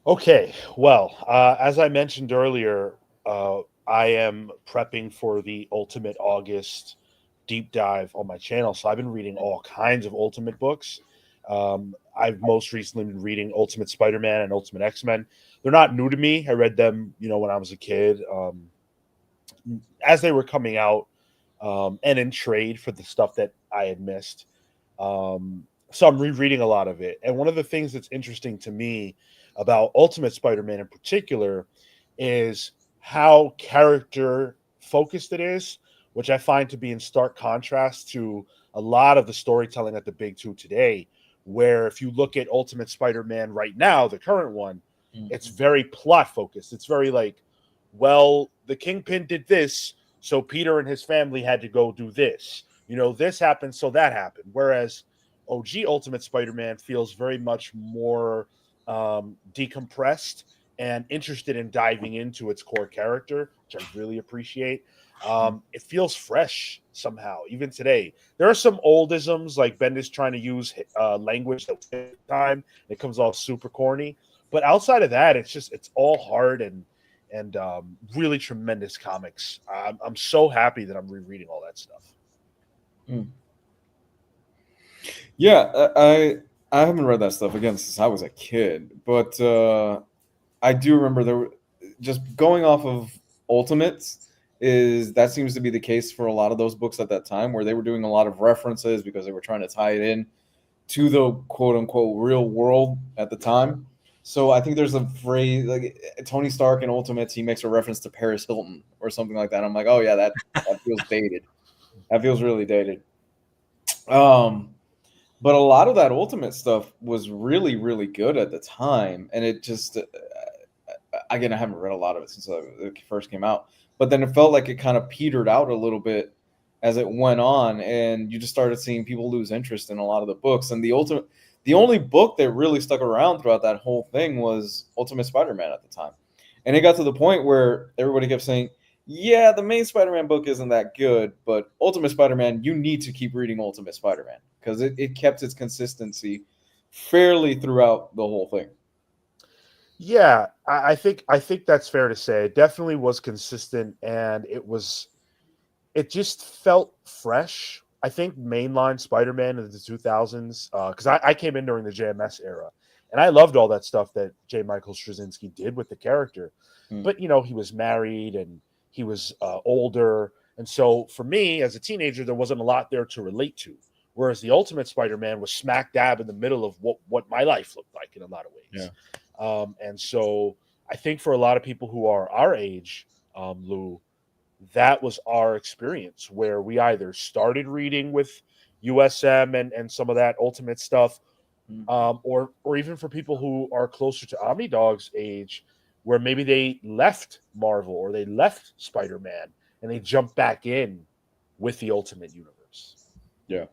Okay, well, as I mentioned earlier, I am prepping for the Ultimate August deep dive on my channel. So I've been reading all kinds of Ultimate books. I've most recently been reading Ultimate Spider-Man and Ultimate X-Men. They're not new to me. I read them, when I was a kid, as they were coming out, and in trade for the stuff that I had missed. So I'm rereading a lot of it. And one of the things that's interesting to me about Ultimate Spider-Man in particular is how character focused it is, which I find to be in stark contrast to a lot of the storytelling at the big two today, where if you look at Ultimate Spider-Man right now, the current one, it's very plot focused. It's very like, well, the Kingpin did this, so Peter and his family had to go do this. This happened, so that happened. Whereas OG Ultimate Spider-Man feels very much more decompressed and interested in diving into its core character, which I really appreciate. It feels fresh somehow, even today. There are some oldisms, like Bendis trying to use language that was time. It comes off super corny. But outside of that, it's all hard and really tremendous comics. I'm so happy that I'm rereading all that stuff. Yeah, I haven't read that stuff again since I was a kid, but I do remember just going off of Ultimates that seems to be the case for a lot of those books at that time, where they were doing a lot of references because they were trying to tie it in to the quote unquote real world at the time. So I think there's a phrase like Tony Stark in Ultimates, he makes a reference to Paris Hilton or something like that. I'm like, oh yeah, that feels dated. That feels really dated. But a lot of that Ultimate stuff was really, really good at the time, and it just again, I haven't read a lot of it since it first came out, but then it felt like it kind of petered out a little bit as it went on, and you just started seeing people lose interest in a lot of the books. And the only book that really stuck around throughout that whole thing was Ultimate Spider-Man at the time, and it got to the point where everybody kept saying, "Yeah, the main Spider-Man book isn't that good, but Ultimate Spider-Man, you need to keep reading Ultimate Spider-Man," because it kept its consistency fairly throughout the whole thing. Yeah, I think that's fair to say. It definitely was consistent, and it just felt fresh. I think mainline Spider-Man in the 2000s, because I came in during the JMS era, and I loved all that stuff that J. Michael Straczynski did with the character. But he was married and he was older, and so for me as a teenager, there wasn't a lot there to relate to. Whereas the Ultimate Spider-Man was smack dab in the middle of what my life looked like in a lot of ways. Yeah. And so I think for a lot of people who are our age, Lou, that was our experience where we either started reading with USM and some of that Ultimate stuff, or even for people who are closer to OmniDog's age, where maybe they left Marvel or they left Spider-Man and they jumped back in with the Ultimate Universe. Yeah.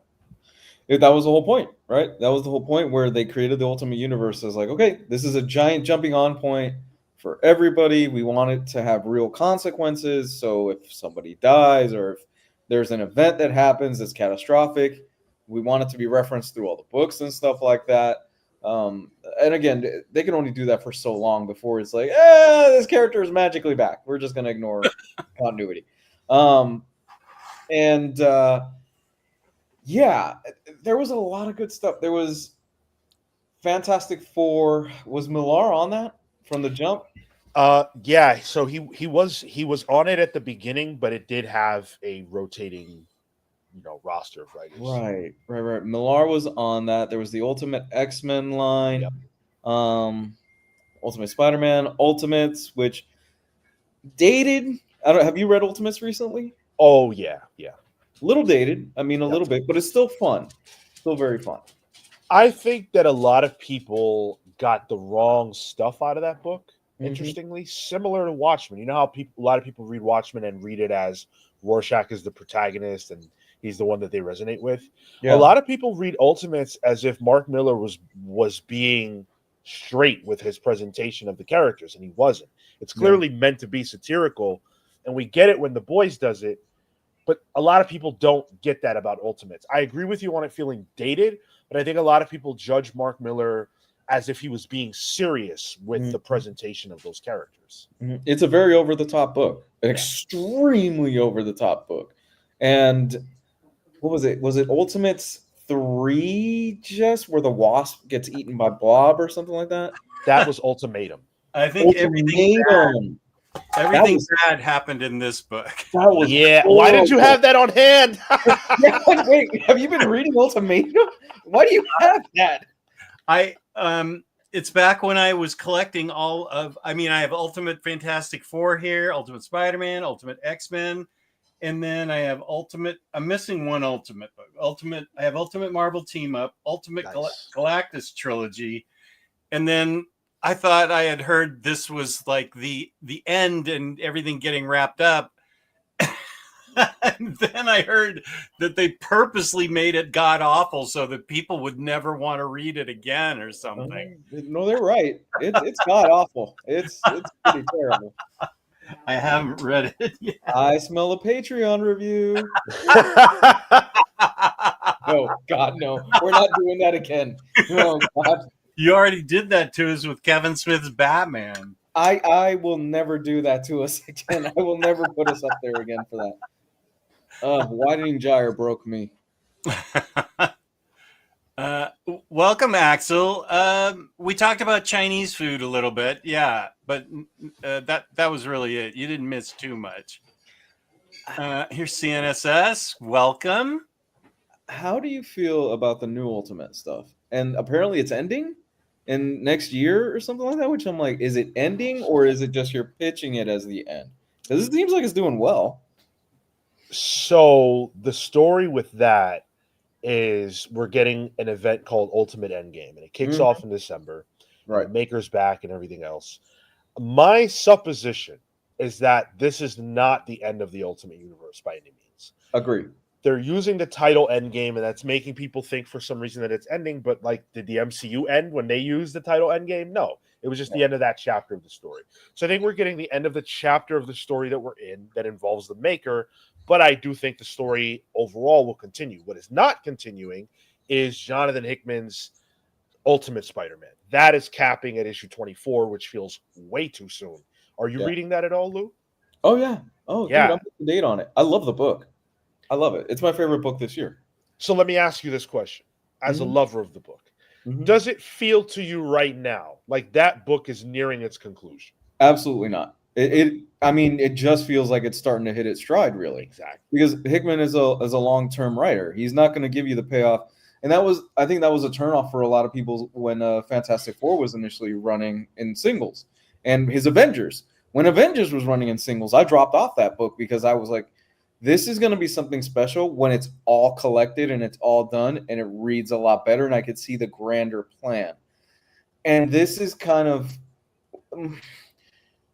That was the whole point, right? That was the whole point where they created the Ultimate Universe as like, okay, this is a giant jumping on point for everybody. We want it to have real consequences. So if somebody dies or if there's an event that happens that's catastrophic, we want it to be referenced through all the books and stuff like that. And again, they can only do that for so long before it's like, this character is magically back. We're just going to ignore continuity. Yeah, there was a lot of good stuff. There was Fantastic Four. Was Millar on that from the jump? Yeah, so he was on it at the beginning, but it did have a rotating, roster of writers. Right. Millar was on that. There was the Ultimate X-Men line, Yep. Ultimate Spider-Man, Ultimates, which dated. Have you read Ultimates recently? Oh yeah. A little dated. I mean, a little bit, but it's still fun. Still very fun. I think that a lot of people got the wrong stuff out of that book. Interestingly, similar to Watchmen. You know how a lot of people read Watchmen and read it as Rorschach is the protagonist and he's the one that they resonate with. Yeah. A lot of people read Ultimates as if Mark Miller was being straight with his presentation of the characters, and he wasn't. It's clearly meant to be satirical, and we get it when The Boys does it. But a lot of people don't get that about Ultimates. I agree with you on it feeling dated, but I think a lot of people judge Mark Miller as if he was being serious with the presentation of those characters. It's a very over-the-top book, an extremely over-the-top book. And what was it? Was it Ultimates 3 just where the Wasp gets eaten by Blob or something like that? That was Ultimatum. I think everything bad happened in this book. Horrible. Why did you have that on hand? Wait, have you been reading Ultimatum? Why do you have that? It's back when I was collecting I have Ultimate Fantastic Four here, Ultimate Spider-Man, Ultimate X-Men, and then I have I'm missing one Ultimate book. I have Ultimate Marvel Team Up, Ultimate Galactus Trilogy, and then I thought I had heard this was like the end and everything getting wrapped up. And then I heard that they purposely made it god awful so that people would never want to read it again or something. No, they're right. It's god awful. It's pretty terrible. I haven't read it yet. I smell a Patreon review. No, God, no. We're not doing that again. No, God. You already did that to us with Kevin Smith's Batman. I will never do that to us again. I will never put us up there again for that. Widening gyre broke me. Welcome, Axel. We talked about Chinese food a little bit, but that was really it. You didn't miss too much. Here's CNSS. Welcome. How do you feel about the new Ultimate stuff? And apparently it's ending in next year or something like that, which I'm like, is it ending or is it just you're pitching it as the end? Because it seems like it's doing well. So the story with that is we're getting an event called Ultimate Endgame, and it kicks Mhm. off in December. And Right. the Maker's back and everything else. My supposition is that this is not the end of the Ultimate Universe by any means. Agree. They're using the title Endgame, and that's making people think for some reason that it's ending. But like, did the MCU end when they used the title Endgame? No, it was just the end of that chapter of the story. So I think we're getting the end of the chapter of the story that we're in that involves the Maker. But I do think the story overall will continue. What is not continuing is Jonathan Hickman's Ultimate Spider-Man. That is capping at issue 24, which feels way too soon. Are you Yeah. reading that at all, Lou? Oh yeah. Oh dude, Yeah. I'm up to date on it. I love the book. I love it. It's my favorite book this year. So let me ask you this question. As a Mhm. lover of the book, Mhm. does it feel to you right now like that book is nearing its conclusion? Absolutely not. I mean, it just feels like it's starting to hit its stride, really. Exactly. Because Hickman is a long-term writer. He's not going to give you the payoff. And I think that was a turnoff for a lot of people when Fantastic Four was initially running in singles, and his Avengers. When Avengers was running in singles, I dropped off that book because I was like, this is going to be something special when it's all collected and it's all done and it reads a lot better, and I could see the grander plan. And this is kind of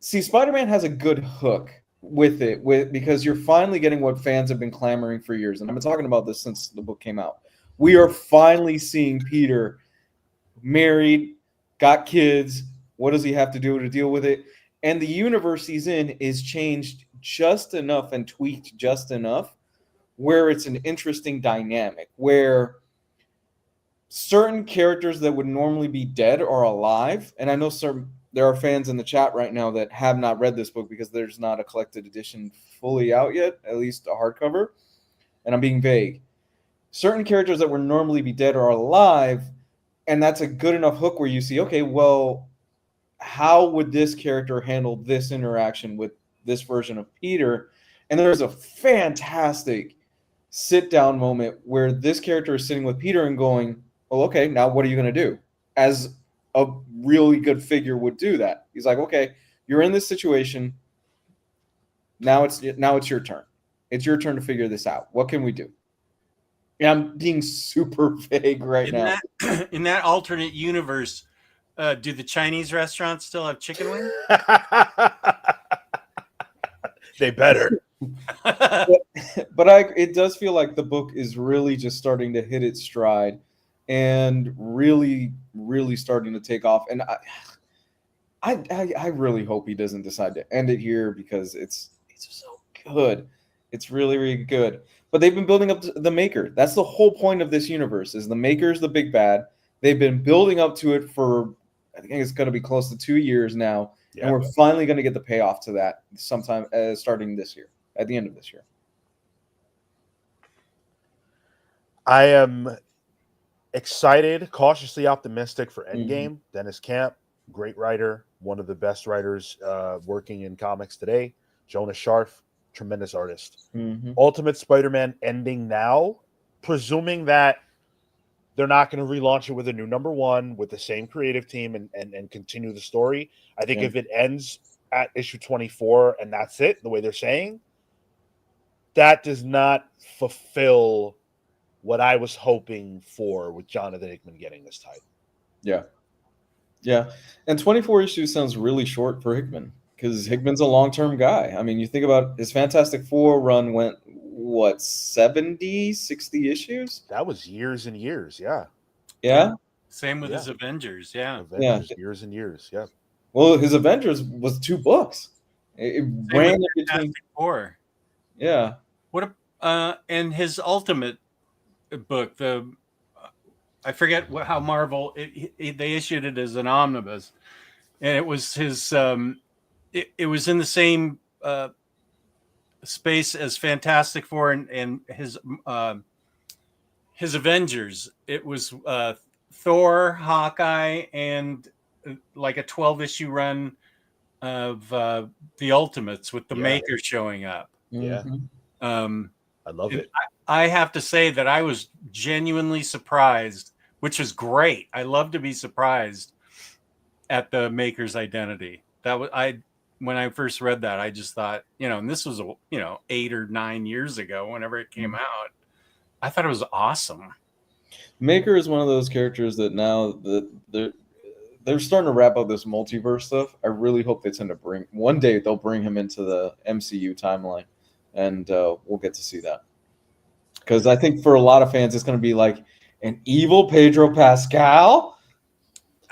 see, Spider-Man has a good hook with it, because you're finally getting what fans have been clamoring for years, and I've been talking about this since the book came out. We are finally seeing Peter married, got kids. What does he have to do to deal with it? And the universe he's in is changed just enough and tweaked just enough where it's an interesting dynamic where certain characters that would normally be dead are alive. And I know there are fans in the chat right now that have not read this book because there's not a collected edition fully out yet, at least a hardcover. And I'm being vague. Certain characters that would normally be dead are alive, and that's a good enough hook where you see, okay, well, how would this character handle this interaction with this version of Peter? And there's a fantastic sit down moment where this character is sitting with Peter and going, well, okay, now what are you going to do? As a really good figure would do that. He's like, okay, you're in this situation. Now it's your turn. It's your turn to figure this out. What can we do? And I'm being super vague right now. In that alternate universe, do the Chinese restaurants still have chicken wings? They better. But it does feel like the book is really just starting to hit its stride and really, really starting to take off. And I really hope he doesn't decide to end it here because it's so good. It's really, really good. But they've been building up the Maker. That's the whole point of this universe. Is the Maker's the big bad. They've been building up to it for, I think it's going to be close to 2 years now, and we're finally going to get the payoff to that sometime starting this year, at the end of this year. I am excited, cautiously optimistic for Endgame. Dennis Camp, great writer, one of the best writers working in comics today. Jonah Sharf, tremendous artist. Ultimate Spider-Man ending now, presuming that they're not going to relaunch it with a new number one with the same creative team and continue the story. I think if it ends at issue 24 and that's it, the way they're saying, that does not fulfill what I was hoping for with Jonathan Hickman getting this title. Yeah. And 24 issues sounds really short for Hickman because Hickman's a long-term guy. I mean, you think about his Fantastic Four run went, 70, 60 issues? That was years and years, yeah. Yeah? Same with his Avengers, Avengers, years and years, yeah. Well, his Avengers was 2 books. It ran in between. Four. Yeah. What and his Ultimate book, I forget how Marvel they issued it as an omnibus, and it was his. It was in the same space as Fantastic Four and his Avengers. It was Thor, Hawkeye, and like a 12-issue run of the Ultimates with the Maker showing up. Yeah. I love it. I have to say that I was genuinely surprised, which was great. I love to be surprised at the Maker's identity. When I first read that, I just thought, and this was 8 or 9 years ago, whenever it came out. I thought it was awesome. Maker is one of those characters that now that they're starting to wrap up this multiverse stuff. I really hope they tend to bring one day they'll bring him into the MCU timeline, and we'll get to see that. Because I think for a lot of fans, it's going to be like an evil Pedro Pascal.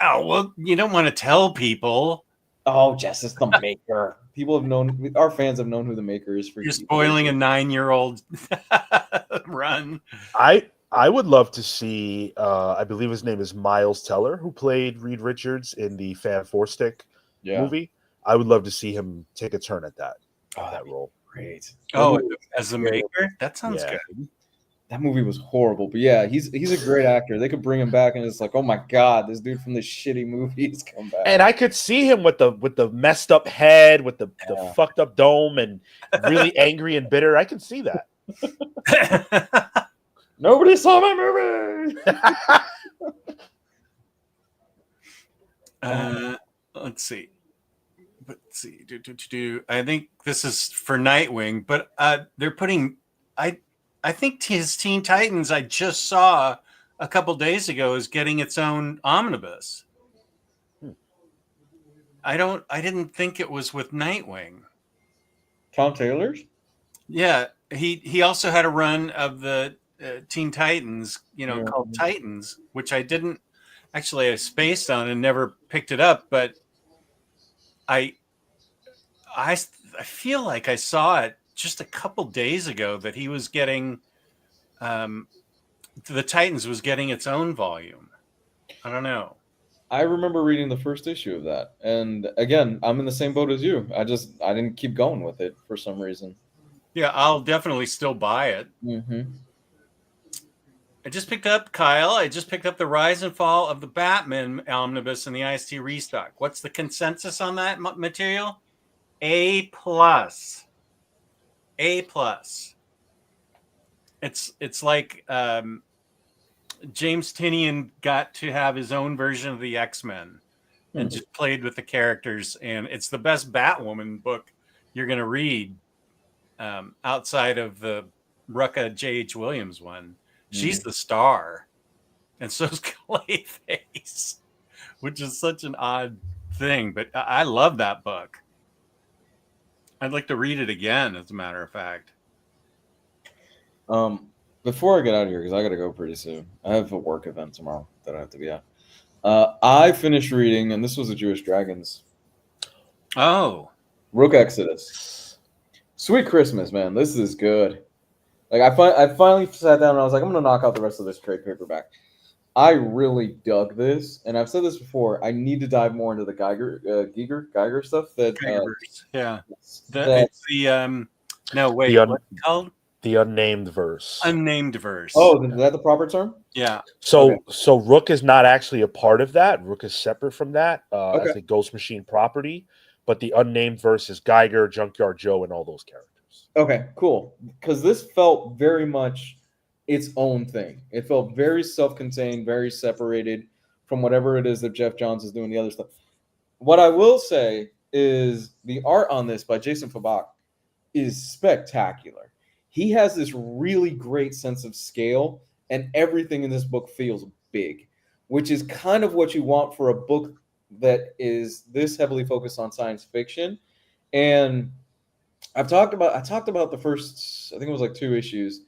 Oh, well, you don't want to tell people. Oh, Jess, it's the Maker. People have known, our fans have known who the Maker is for You're years. spoiling a 9-year-old run. I would love to see. I believe his name is Miles Teller, who played Reed Richards in the Fan Four Stick movie. I would love to see him take a turn at that role. Great. Oh, as the Maker? That sounds good. That movie was horrible, but yeah, he's a great actor. They could bring him back, and it's like, oh my god, this dude from the shitty movies come back. And I could see him with the messed up head, with the fucked up dome, and really angry and bitter. I can see that. Nobody saw my movie. Let's see. I think this is for Nightwing, but they're putting. I think his Teen Titans I just saw a couple days ago is getting its own omnibus. I didn't think it was with Nightwing. Tom Taylor's? Yeah, he also had a run of the Teen Titans, called Titans, which I didn't actually I spaced on and never picked it up, but I feel like I saw it just a couple days ago that he was getting the Titans was getting its own volume. I don't know. I remember reading the first issue of that, and again, I'm in the same boat as you. I didn't keep going with it for some reason. Yeah, I'll definitely still buy it. Mm-hmm. I just picked up the Rise and Fall of the Batman Omnibus and the IST restock. What's the consensus on that material? A+. A+. It's like James Tynion got to have his own version of the X-Men and just played with the characters, and it's the best Batwoman book you're going to read outside of the Rucka J.H. Williams one. She's the star, and so's Clayface, which is such an odd thing, but I love that book. I'd like to read it again, as a matter of fact. Before I get out of here, because I got to go pretty soon. I have a work event tomorrow that I have to be at. I finished reading, and this was a Jewish Dragons. Oh. Rook Exodus. Sweet Christmas, man. This is good. Like I finally sat down and I was like, I'm going to knock out the rest of this trade paperback. I really dug this, and I've said this before. I need to dive more into the Geiger stuff. That yeah, it's the no wait, what's it called? The unnamed verse. Unnamed verse. Oh, is that the proper term? Yeah. So Rook is not actually a part of that. Rook is separate from that as a Ghost Machine property. But the unnamed verse is Geiger, Junkyard Joe, and all those characters. Okay, cool. Because this felt very much its own thing. It felt very self-contained, very separated from whatever it is that Jeff Johns is doing the other stuff. What I will say is the art on this by Jason Fabak is spectacular. He has this really great sense of scale, and everything in this book feels big, which is kind of what you want for a book that is this heavily focused on science fiction. And I talked about the first, I think it was like 2 issues,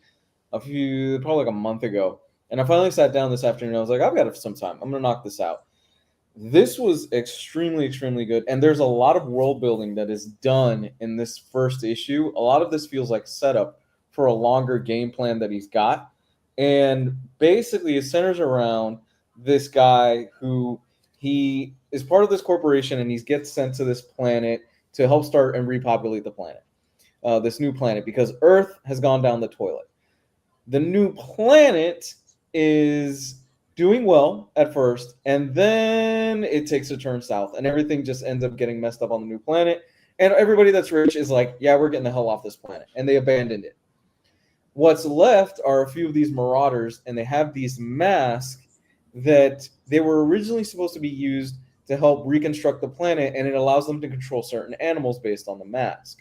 probably like a month ago. And I finally sat down this afternoon. I was like, I've got some time. I'm going to knock this out. This was extremely, extremely good. And there's a lot of world building that is done in this first issue. A lot of this feels like setup for a longer game plan that he's got. And basically it centers around this guy who he is part of this corporation, and he gets sent to this planet to help start and repopulate the planet, this new planet, because Earth has gone down the toilet. The new planet is doing well at first, and then it takes a turn south, and everything just ends up getting messed up on the new planet. And everybody that's rich is like, yeah, we're getting the hell off this planet. And they abandoned it. What's left are a few of these marauders, and they have these masks that they were originally supposed to be used to help reconstruct the planet, and it allows them to control certain animals based on the mask.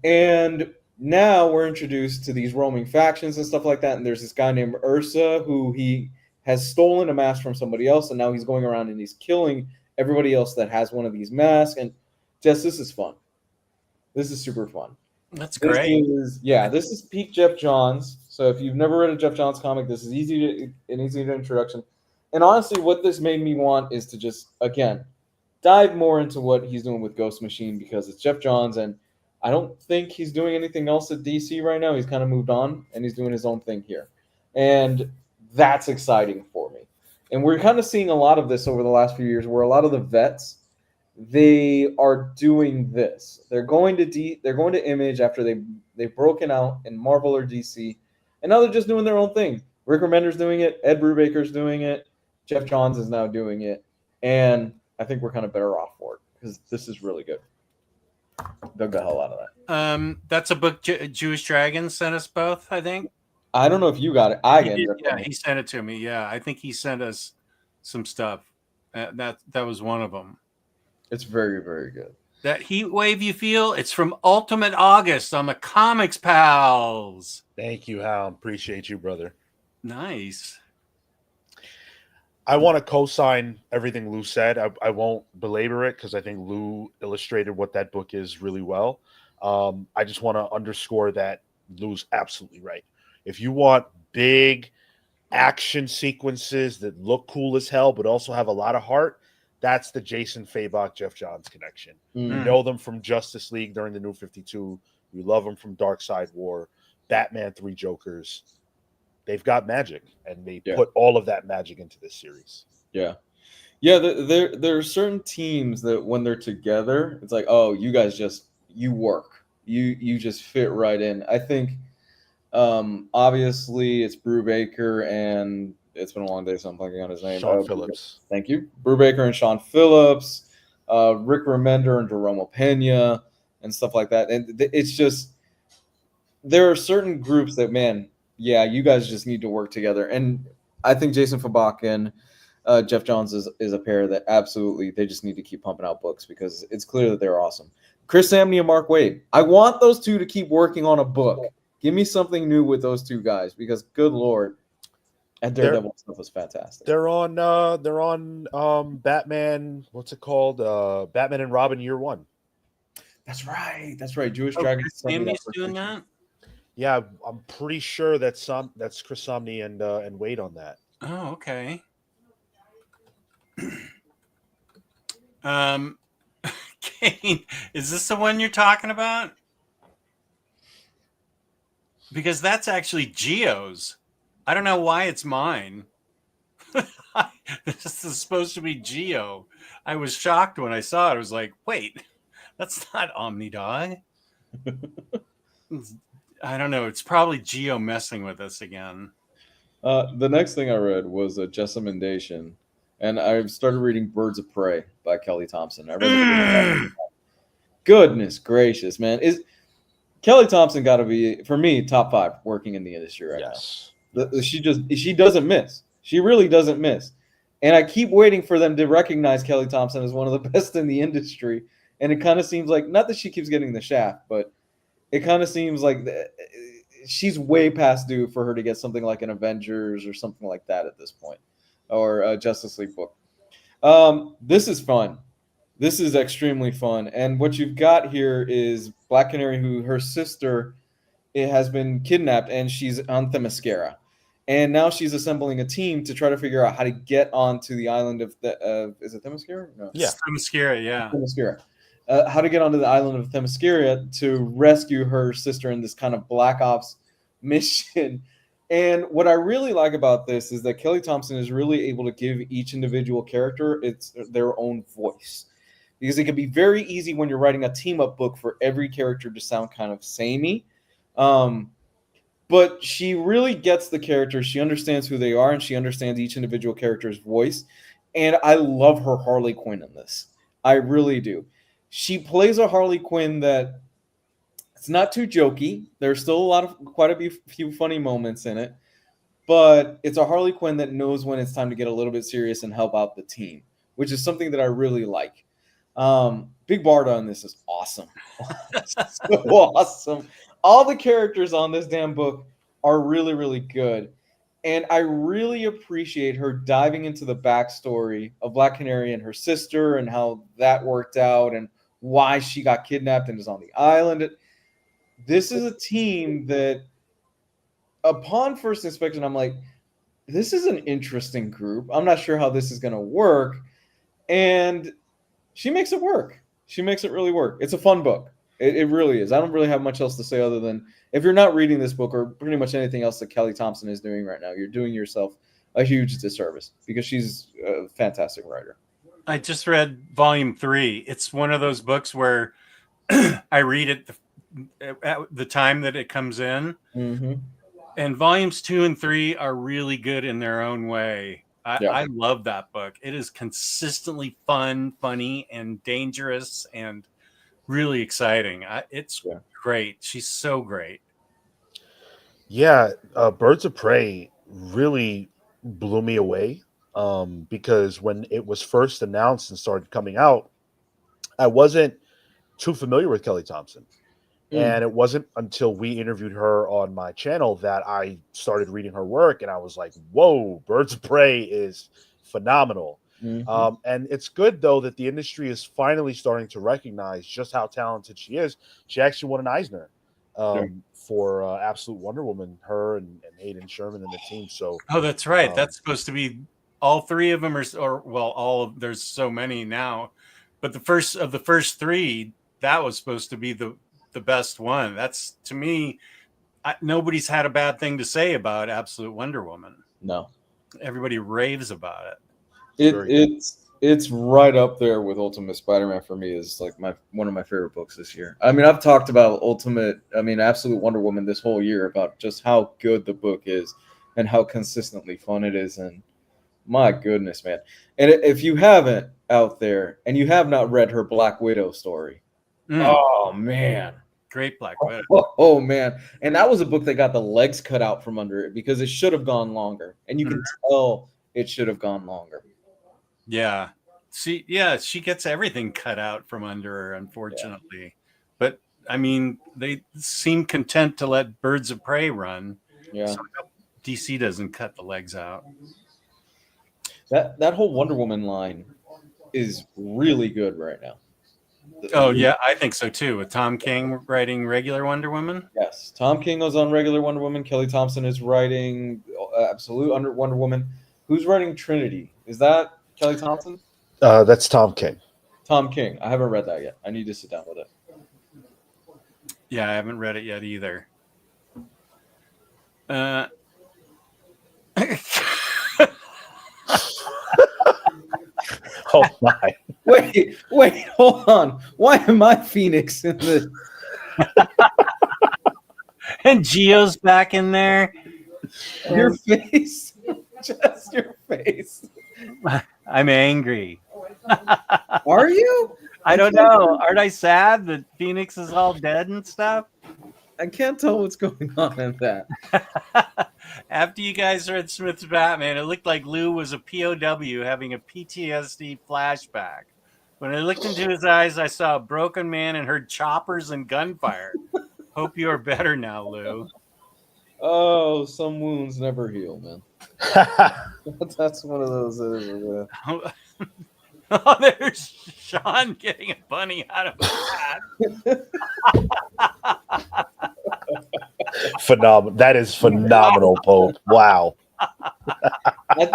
And now we're introduced to these roaming factions and stuff like that. And there's this guy named Ursa who he has stolen a mask from somebody else, and now he's going around and he's killing everybody else that has one of these masks. And Jess, this is fun. This is super fun. That's great. This is peak Jeff Johns. So if you've never read a Jeff Johns comic, this is an easy introduction. And honestly, what this made me want is to just, again, dive more into what he's doing with Ghost Machine, because it's Jeff Johns, and I don't think he's doing anything else at DC right now. He's kind of moved on, and he's doing his own thing here. And that's exciting for me. And we're kind of seeing a lot of this over the last few years, where a lot of the vets, they are doing this. They're going to Image after they've broken out in Marvel or DC, and now they're just doing their own thing. Rick Remender's doing it. Ed Brubaker's doing it. Jeff Johns is now doing it. And I think we're kind of better off for it, because this is really good. Dug the hell out of that. That's a book Jewish Dragon sent us both, I think. I don't know if you got it. He sent it to me. Yeah, I think he sent us some stuff. That was one of them. It's very, very good. That heat wave you feel, it's from Ultimate August on the Comics Pals. Thank you, Hound. Appreciate you, brother. Nice. I want to co-sign everything Lou said. I won't belabor it because I think Lou illustrated what that book is really well. I just want to underscore that Lou's absolutely right. If you want big action sequences that look cool as hell but also have a lot of heart, that's the Jason Fabok, Jeff Johns connection. You know them from Justice League during the New 52. You love them from Dark Side War, Batman 3 Jokers. They've got magic, and they put all of that magic into this series. Yeah. There are certain teams that when they're together, it's like, oh, you guys you work. You just fit right in. I think obviously it's Brubaker, and it's been a long day, so I'm blanking on his name. Sean Phillips. Thank you. Brubaker and Sean Phillips, Rick Remender and Jerome Pena, and stuff like that. And it's just, there are certain groups that, man, yeah, you guys just need to work together. And I think Jason Fabok and Jeff Johns is a pair that absolutely, they just need to keep pumping out books, because it's clear that they're awesome. Chris Samney and Mark Waid. I want those two to keep working on a book. Give me something new with those two guys, because good Lord, and Daredevil stuff was fantastic. They're on Batman, what's it called? Batman and Robin Year One. That's right. Jewish Dragon. Samney's doing that? Yeah, I'm pretty sure that's Chris Samney and Wade on that. Oh, okay. Kane, is this the one you're talking about? Because that's actually Geo's. I don't know why it's mine. This is supposed to be Geo. I was shocked when I saw it. I was like, wait, that's not OmniDog. I don't know. It's probably Geo messing with us again. The next thing I read was a Jessamendation, and I started reading Birds of Prey by Kelly Thompson. Goodness gracious, man. Kelly Thompson got to be, for me, top 5 working in the industry right now. She doesn't miss. She really doesn't miss. And I keep waiting for them to recognize Kelly Thompson as one of the best in the industry. And it kind of seems like, not that she keeps getting the shaft, but it kind of seems like she's way past due for her to get something like an Avengers or something like that at this point, or a Justice League book. This is fun. This is extremely fun. And what you've got here is Black Canary, who her sister has been kidnapped, and she's on Themyscira. And now she's assembling a team to try to figure out how to get onto the island of is it Themyscira? No. Yeah, Themyscira, yeah. Themyscira. How to get onto the island of Themyscira to rescue her sister in this kind of Black Ops mission. And what I really like about this is that Kelly Thompson is really able to give each individual character their own voice. Because it can be very easy when you're writing a team-up book for every character to sound kind of samey. But she really gets the characters. She understands who they are, and she understands each individual character's voice. And I love her Harley Quinn in this. I really do. She plays a Harley Quinn that it's not too jokey. There's still quite a few funny moments in it. But it's a Harley Quinn that knows when it's time to get a little bit serious and help out the team, which is something that I really like. Big Barda on this is awesome. So awesome. all the characters on this damn book are really, really good. And I really appreciate her diving into the backstory of Black Canary and her sister and how that worked out and why she got kidnapped and is on the island. This is a team that, upon first inspection, I'm like, this is an interesting group. I'm not sure how this is going to work. And she makes it work. She makes it really work. It's a fun book. It really is. I don't really have much else to say other than if you're not reading this book or pretty much anything else that Kelly Thompson is doing right now, you're doing yourself a huge disservice because she's a fantastic writer. I just read volume 3. It's one of those books where I read it at the time that it comes in. Mm-hmm. And volumes 2 and 3 are really good in their own way. I love that book. It is consistently fun, funny, and dangerous, and really exciting. It's great. She's so great. Yeah, Birds of Prey really blew me away because when it was first announced and started coming out, I wasn't too familiar with Kelly Thompson. And it wasn't until we interviewed her on my channel that I started reading her work, and I was like, whoa, Birds of Prey is phenomenal. Mm-hmm. And it's good, though, that the industry is finally starting to recognize just how talented she is. She actually won an Eisner for Absolute Wonder Woman, her and Hayden Sherman and the team. So, oh, that's right. That's supposed to be all 3 of them all of, there's so many now, but the first 3, that was supposed to be the best one. That's, to me, nobody's had a bad thing to say about Absolute Wonder Woman. No, everybody raves about it. It's right up there with Ultimate Spider-Man for me. Is like one of my favorite books this year. I mean, I've talked about Absolute Wonder Woman this whole year about just how good the book is and how consistently fun it is. And my goodness, man! And if you haven't out there and you have not read her Black Widow story, oh man, great Black Widow. Oh man, and that was a book that got the legs cut out from under it because it should have gone longer, and you can tell it should have gone longer. Yeah, she gets everything cut out from under her, unfortunately. But I mean, they seem content to let Birds of Prey run. Yeah, so DC doesn't cut the legs out. That whole Wonder Woman line is really good right now. Oh yeah, I think so too. With Tom King writing regular Wonder Woman. Yes, Tom King was on regular Wonder Woman. Kelly Thompson is writing Absolute Wonder Woman. Who's writing Trinity? Is that Kelly Thompson? That's Tom King. Tom King. I haven't read that yet. I need to sit down with it. Yeah, I haven't read it yet either. Oh my! Wait, hold on. Why am I Phoenix in this? And Geo's back in there. Your face, just your face. I'm angry. Are you? I don't know. Aren't I sad that Phoenix is all dead and stuff? I can't tell what's going on in that. After you guys read Smith's Batman, it looked like Lou was a POW having a PTSD flashback. When I looked into his eyes, I saw a broken man and heard choppers and gunfire. Hope you are better now, Lou. Oh, some wounds never heal, man. That's one of those. Oh, there's Sean getting a bunny out of a hat. Phenomenal. That is phenomenal, Pope. Wow. I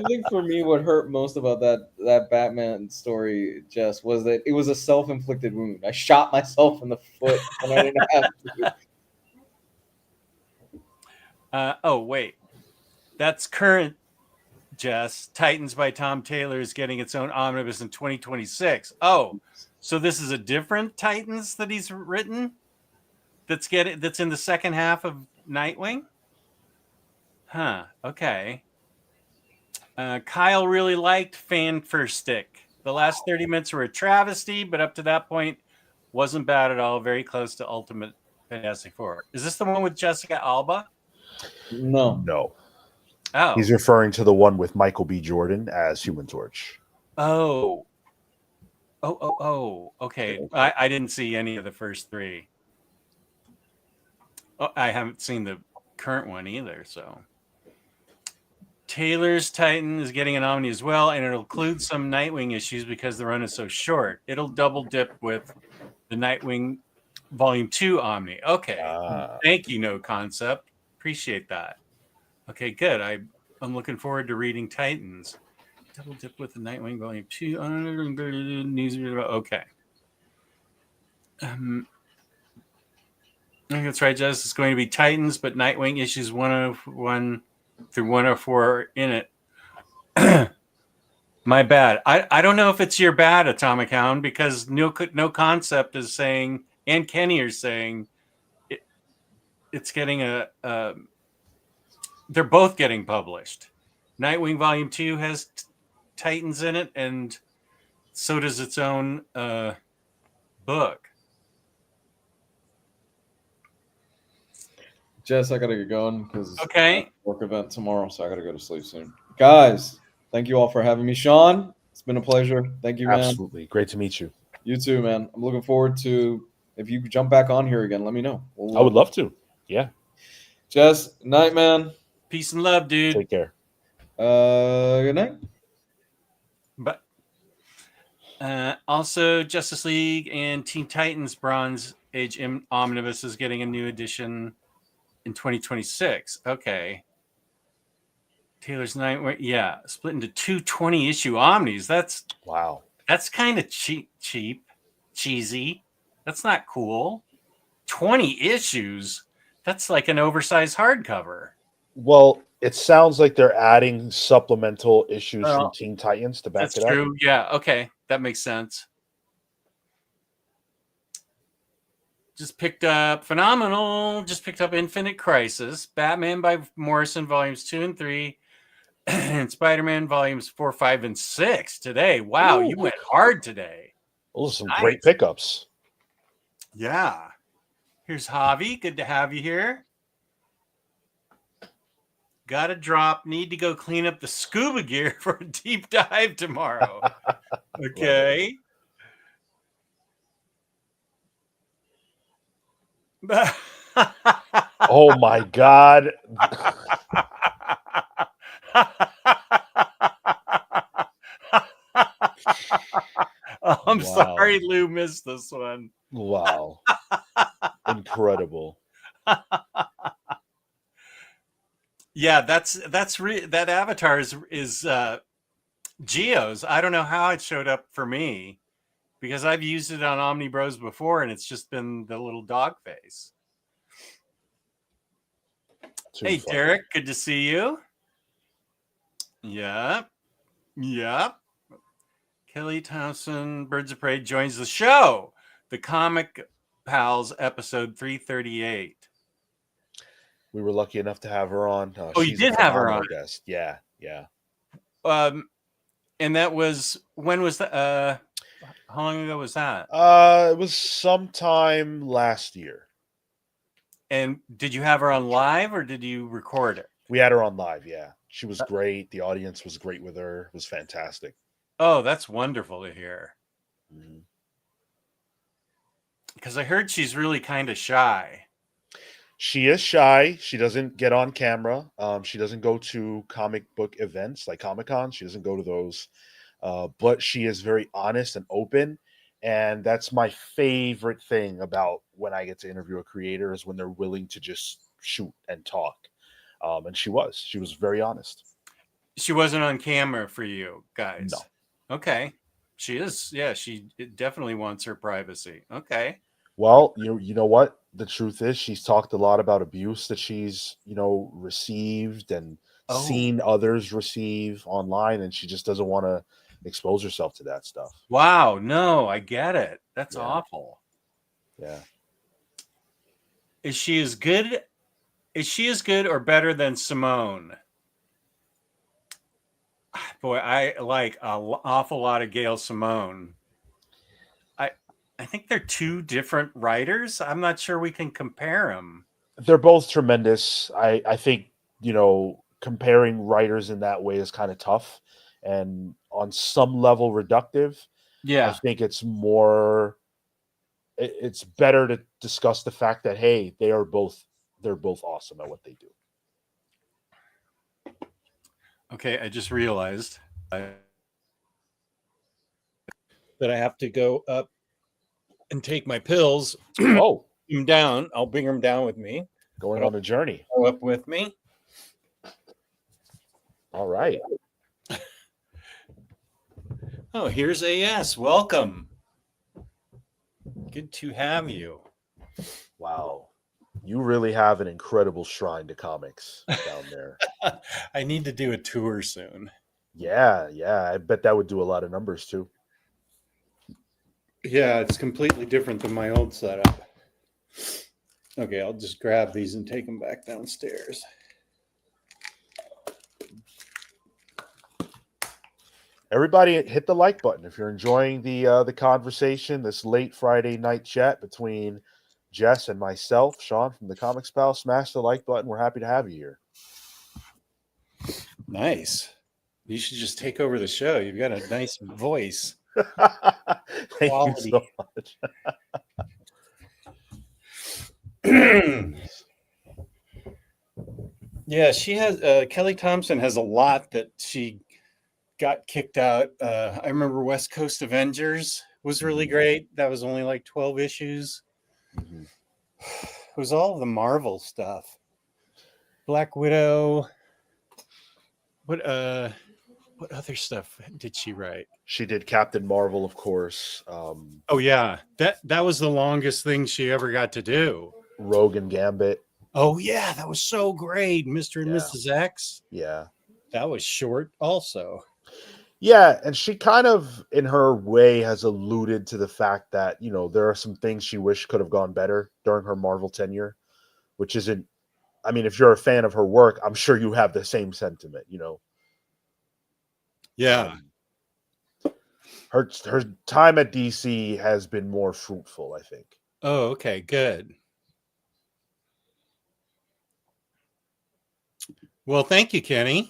think for me, what hurt most about that Batman story, Jess, was that it was a self-inflicted wound. I shot myself in the foot, and I didn't have to. Oh wait, that's current. Jess, Titans by Tom Taylor is getting its own omnibus in 2026. Oh, so this is a different Titans that he's written that's in the second half of Nightwing? Huh, okay. Kyle really liked Fan First Stick. The last 30 minutes were a travesty, but up to that point wasn't bad at all. Very close to Ultimate Fantastic Four. Is this the one with Jessica Alba? No. Oh. He's referring to the one with Michael B. Jordan as Human Torch. Oh. Okay. I didn't see any of the first 3. Oh, I haven't seen the current one either. So Taylor's Titan is getting an Omni as well, and it'll include some Nightwing issues because the run is so short. It'll double dip with the Nightwing Volume 2 Omni. Okay. Thank you, No Concept. Appreciate that. Okay, good. I'm looking forward to reading Titans. Double dip with the Nightwing Volume 2. Okay. I think that's right, Jess. It's going to be Titans, but Nightwing issues 101 through 104 in it. My bad. I don't know if it's your bad, Atomic Hound, because no Concept is saying, and Kenny are saying, it's getting they're both getting published. Nightwing Volume 2 has Titans in it, and so does its own book. Jess, I gotta get going because Okay. work event tomorrow, so I gotta go to sleep soon. Guys, thank you all for having me. Sean, it's been a pleasure. Thank you, man. Absolutely. Great to meet you. You too, man. I'm looking forward to if you jump back on here again, let me know. I would love to. Yeah. Jess, night, man. Peace and love, dude. Take care. Good night. But also, Justice League and Teen Titans Bronze Age Omnibus is getting a new edition in 2026. Okay. Taylor's Night, yeah, split into two 20-issue Omnis. That's wow. That's kind of cheesy. That's not cool. 20 issues. That's like an oversized hardcover. Well, it sounds like they're adding supplemental issues from Teen Titans to back it up. That's true. Yeah. Okay. That makes sense. Just picked up Phenomenal. Just picked up Infinite Crisis. Batman by Morrison, volumes 2 and 3. And Spider-Man volumes 4, 5, and 6 today. Wow. Ooh. You went hard today. Those are some great pickups. Yeah. Here's Javi. Good to have you here. Got a drop. Need to go clean up the scuba gear for a deep dive tomorrow. Okay. Oh my God. I'm sorry Lou missed this one. Wow. Incredible. Yeah, that avatar is Geo's. I don't know how it showed up for me because I've used it on OmniBros before and it's just been the little dog face. Hey, funny. Derek, good to see you. Yeah. Kelly Thompson, Birds of Prey joins the show. The Comic Pals episode 338. We were lucky enough to have her on. You did have her on. Guest. Yeah. And that was, when was that? How long ago was that? It was sometime last year. And did you have her on live or did you record it? We had her on live, yeah. She was great. The audience was great with her. It was fantastic. Oh, that's wonderful to hear. Because I heard she's really kind of shy. She is shy. She doesn't get on camera. She doesn't go to comic book events like Comic-Con. She doesn't go to those. But she is very honest and open. And that's my favorite thing about when I get to interview a creator is when they're willing to just shoot and talk. And she was very honest. She wasn't on camera for you guys. No. Okay. She is. Yeah, she definitely wants her privacy. Okay. Well, you know what? The truth is she's talked a lot about abuse that she's, received and seen others receive online. And she just doesn't want to expose herself to that stuff. Wow. No, I get it. That's awful. Yeah. Is she as good or better than Simone? Boy, I like an awful lot of Gail Simone. I think they're two different writers. I'm not sure we can compare them. They're both tremendous. I think, comparing writers in that way is kind of tough and on some level reductive. Yeah. I think it's better to discuss the fact that, hey, they are both they're both awesome at what they do. Okay, I just realized that I have to go up and take my pills. Oh, Them down. I'll bring them down with me. going on a journey. Go up with me. All right. Oh, here's AS. Welcome. Good to have you. Wow. You really have an incredible shrine to comics down there. I need to do a tour soon. Yeah. I bet that would do a lot of numbers too. Yeah, it's completely different than my old setup. Okay, I'll just grab these and take them back downstairs. Everybody hit the like button if you're enjoying the conversation, this late Friday night chat between Jess and myself, Sean from the Comics Pal. Smash the like button. We're happy to have you here. Nice. You should just take over the show. You've got a nice voice. Thank Quality. you so much. Yeah, she has Kelly Thompson has a lot that she got kicked out. I remember West Coast Avengers was really great. That was only like 12 issues. Mhm. It was all of the Marvel stuff. Black Widow. What other stuff did she write? She did Captain Marvel, of course. Oh yeah, that was the longest thing she ever got to do. Rogue and Gambit. Oh yeah, that was so great, Mr. and Yeah. Mrs. X. Yeah. That was short also. Yeah, and she kind of, in her way, has alluded to the fact that, you know, there are some things she wished could have gone better during her Marvel tenure, which isn't, I mean, if you're a fan of her work, I'm sure you have the same sentiment, you know. Yeah. Her time at DC has been more fruitful, I think. Oh, okay, good. Well, thank you, Kenny.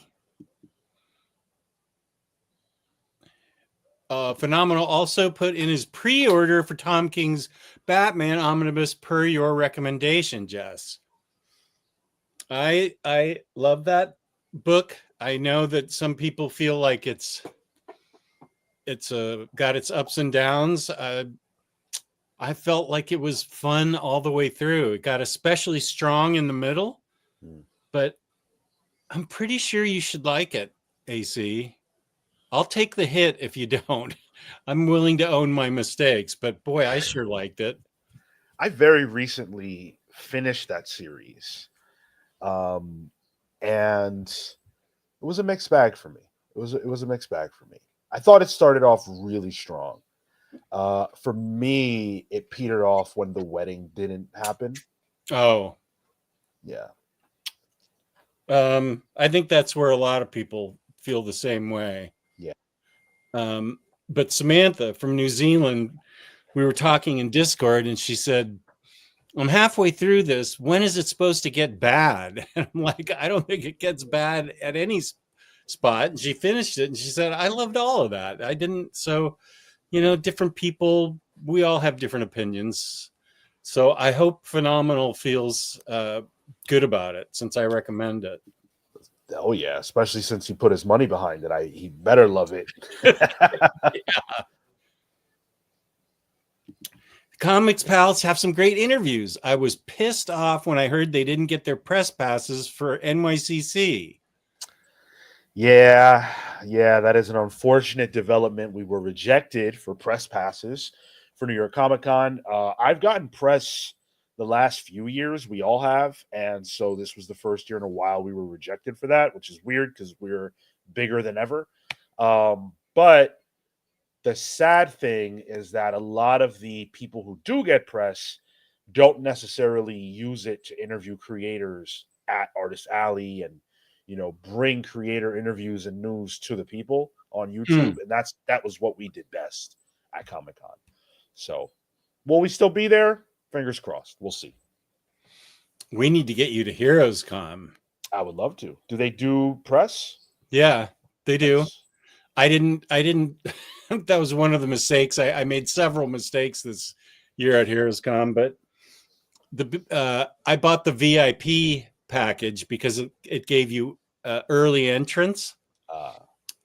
Phenomenal also put in his pre-order for Tom King's Batman Omnibus per your recommendation, Jess. I love that book. I know that some people feel like it's got its ups and downs. I felt like it was fun all the way through. It got especially strong in the middle, but I'm pretty sure you should like it, AC. I'll take the hit if you don't. I'm willing to own my mistakes, but boy, I sure liked it. I very recently finished that series. And it was a mixed bag for me. It was a mixed bag for me. I thought it started off really strong. For me, it petered off when the wedding didn't happen. Oh, yeah. I think that's where a lot of people feel the same way. Yeah. But Samantha from New Zealand, we were talking in Discord, and she said, I'm halfway through this. When is it supposed to get bad? And I'm like, I don't think it gets bad at any spot. And she finished it, and she said, I loved all of that. I didn't. So, you know, different people, we all have different opinions. So I hope Phenomenal feels good about it since I recommend it. Oh yeah, especially since he put his money behind it. He better love it. Yeah. Comics Pals have some great interviews. I was pissed off when I heard they didn't get their press passes for NYCC. Yeah, that is an unfortunate development. We were rejected for press passes for New York Comic Con. I've gotten press the last few years. We all have. And so this was the first year in a while we were rejected for that, which is weird because we're bigger than ever. But the sad thing is that a lot of the people who do get press don't necessarily use it to interview creators at Artist Alley and, you know, bring creator interviews and news to the people on YouTube. And that was what we did best at Comic-Con. So will we still be there? Fingers crossed. We'll see. We need to get you to Heroes Con. I would love to. Do they do press? Yeah, they do. Yes. I didn't that was one of the mistakes. I made several mistakes this year at Heroes Con, but I bought the VIP package because it gave you early entrance.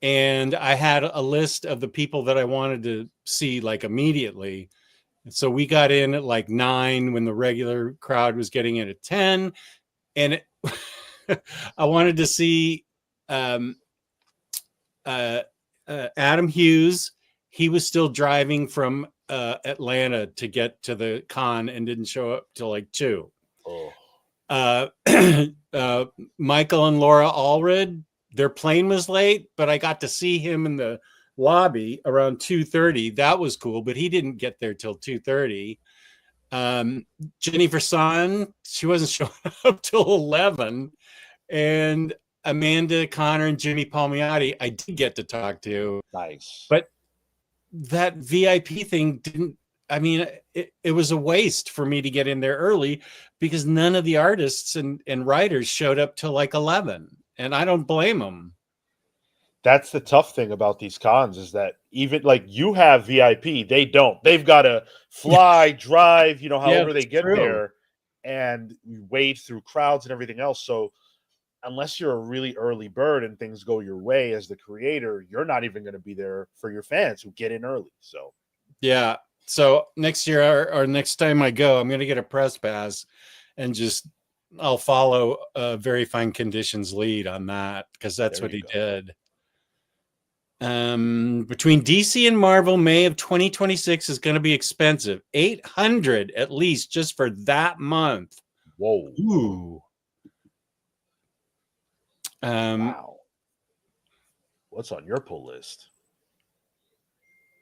And I had a list of the people that I wanted to see like immediately. So we got in at like 9 when the regular crowd was getting in at 10. And I wanted to see Adam Hughes. He was still driving from Atlanta to get to the con and didn't show up till like 2. Michael and Laura Allred, their plane was late, but I got to see him in the lobby around 2:30. That was cool, but he didn't get there till 2:30. Jenny Verson, she wasn't showing up till 11. And Amanda Connor and Jimmy Palmiotti, I did get to talk to. Nice. But that VIP thing didn't, I mean, it was a waste for me to get in there early because none of the artists and writers showed up till like 11. And I don't blame them. That's the tough thing about these cons is that even like you have VIP, they don't. They've got to fly, drive, however they get there and wade through crowds and everything else. So unless you're a really early bird and things go your way as the creator, you're not even going to be there for your fans who get in early. So, yeah. So next year or next time I go, I'm going to get a press pass and I'll follow Very Fine Conditions lead on that because that's what he did. Between DC and Marvel, May of 2026 is going to be expensive. $800 at least just for that month. Whoa. Ooh. Wow. What's on your pull list?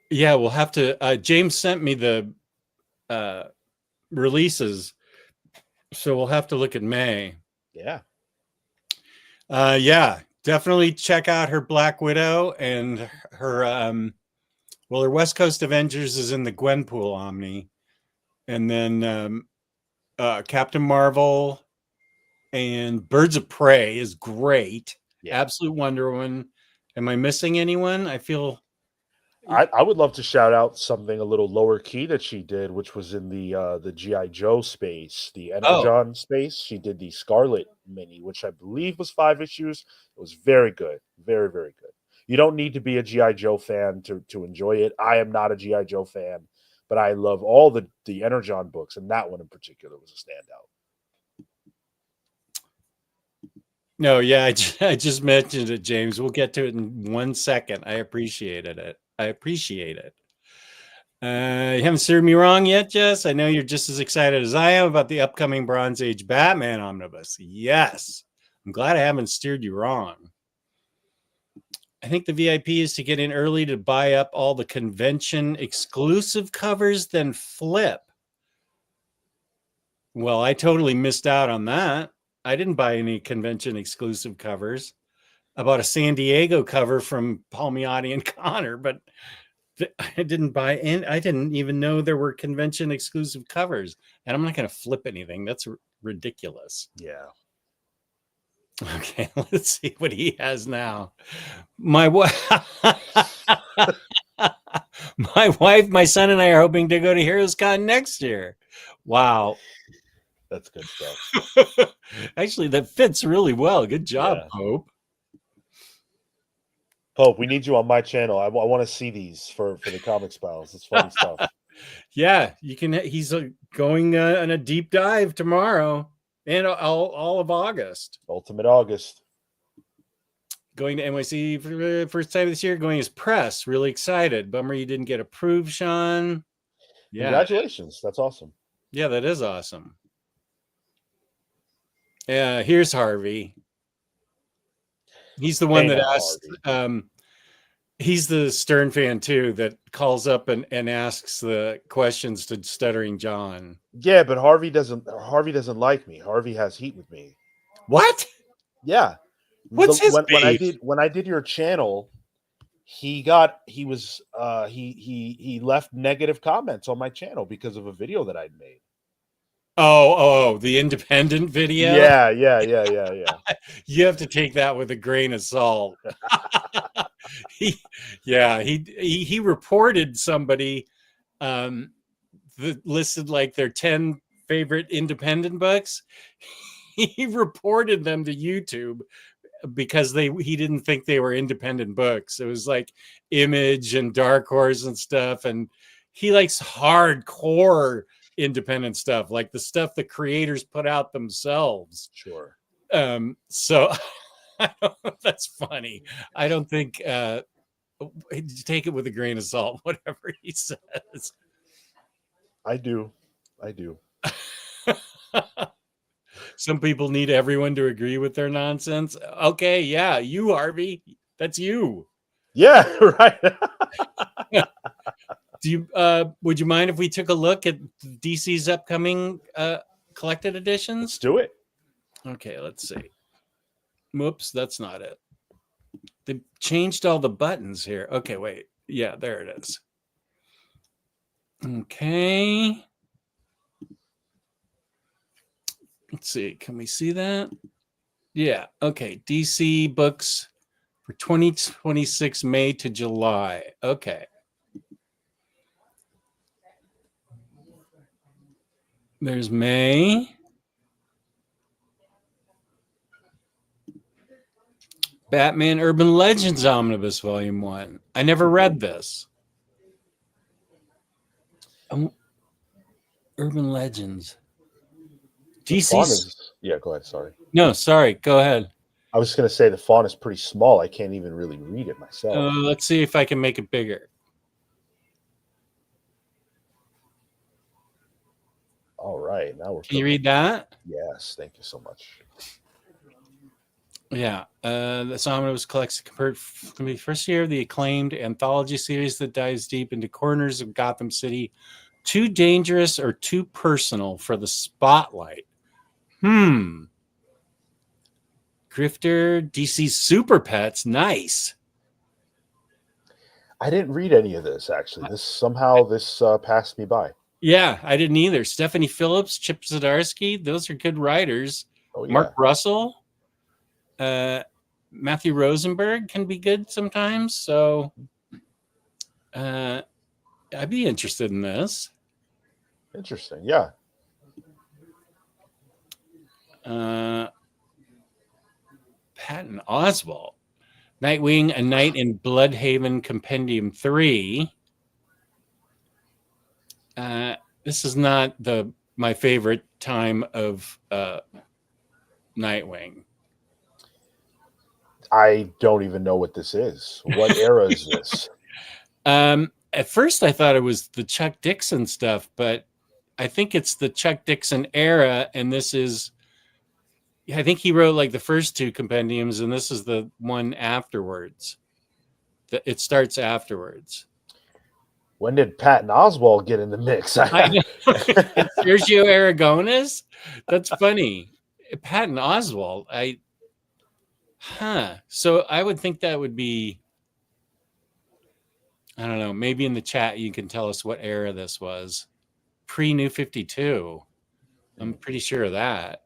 Yeah, we'll have to. James sent me the releases, so we'll have to look at May. Yeah. Yeah, definitely check out her Black Widow and her. Her West Coast Avengers is in the Gwenpool Omni, and then Captain Marvel and Birds of Prey is great. Yeah. Absolute Wonder Woman. Am I missing anyone? I feel. I would love to shout out something a little lower key that she did, which was in the G.I. Joe space, the Energon space. She did the Scarlet mini, which I believe was 5 issues. It was very good. Very, very good. You don't need to be a G.I. Joe fan to enjoy it. I am not a G.I. Joe fan, but I love all the Energon books, and that one in particular was a standout. No, yeah, I just mentioned it, James. We'll get to it in 1 second. I appreciated it. You haven't steered me wrong yet, Jess. I know you're just as excited as I am about the upcoming Bronze Age Batman Omnibus. Yes. I'm glad I haven't steered you wrong. I think the VIP is to get in early to buy up all the convention exclusive covers, then flip. Well, I totally missed out on that. I didn't buy any convention exclusive covers. I bought a San Diego cover from Palmiotti and Connor, but I didn't buy in. I didn't even know there were convention exclusive covers, and I'm not going to flip anything. That's ridiculous. Yeah. Okay, let's see what he has now. My wife, my son, and I are hoping to go to Heroes Con next year. Wow. That's good stuff. Actually, that fits really well. Good job, yeah. Pope. Pope, we need you on my channel. I want to see these for the Comics Pals. It's funny stuff. Yeah, you can. He's going on a deep dive tomorrow and all of August. Ultimate August. Going to NYC for the first time this year. Going as press. Really excited. Bummer you didn't get approved, Sean. Yeah. Congratulations. That's awesome. Yeah, that is awesome. Yeah, here's Harvey. He's the one that asked. He's the Stern fan too that calls up and asks the questions to Stuttering John. Yeah, but Harvey doesn't like me. Harvey has heat with me. What? Yeah. What's his beef? When I did your channel, he left negative comments on my channel because of a video that I'd made. Oh, the independent video? Yeah. You have to take that with a grain of salt. He reported somebody that listed like their 10 favorite independent books, he reported them to YouTube because he didn't think they were independent books. It was like Image and Dark Horse and stuff, and he likes hardcore independent stuff, like the stuff the creators put out themselves. Sure. So that's funny. I don't think take it with a grain of salt, whatever he says. I do. Some people need everyone to agree with their nonsense. Okay, yeah, you, Harvey. That's you. Yeah, right. Do you would you mind if we took a look at DC's upcoming collected editions? Let's do it. Okay, let's see. Whoops, that's not it. They changed all the buttons here. Okay, wait. Yeah, there it is. Okay. Let's see. Can we see that? Yeah. Okay. DC books for 2026 May to July. Okay. There's May. Batman Urban Legends Omnibus Volume 1. I never read this. Urban Legends. DC's. Yeah, go ahead. Sorry. No, sorry. Go ahead. I was going to say the font is pretty small. I can't even really read it myself. Let's see if I can make it bigger. All right. Now we're. Can you read that? Yes. Thank you so much. Yeah. This omnibus collects can be first year of the acclaimed anthology series that dives deep into corners of Gotham City. Too dangerous or too personal for the spotlight. Grifter, DC Super Pets. Nice. I didn't read any of this, actually. This passed me by. Yeah, I didn't either. Stephanie Phillips, Chip Zdarsky, those are good writers. Oh, yeah. Mark Russell, Matthew Rosenberg can be good sometimes. So I'd be interested in this. Interesting, yeah. Patton Oswalt, Nightwing, A Night in Bloodhaven Compendium 3. This is not my favorite time of Nightwing. I don't even know what this is. What era is this? At first, I thought it was the Chuck Dixon stuff, but I think it's the Chuck Dixon era, and this is. I think he wrote like the first two compendiums, and this is the one afterwards. It starts afterwards. When did Patton Oswalt get in the mix? I know. Sergio Aragones? That's funny. Patton Oswalt. So I would think that would be, I don't know, maybe in the chat you can tell us what era this was. Pre-New 52. I'm pretty sure of that.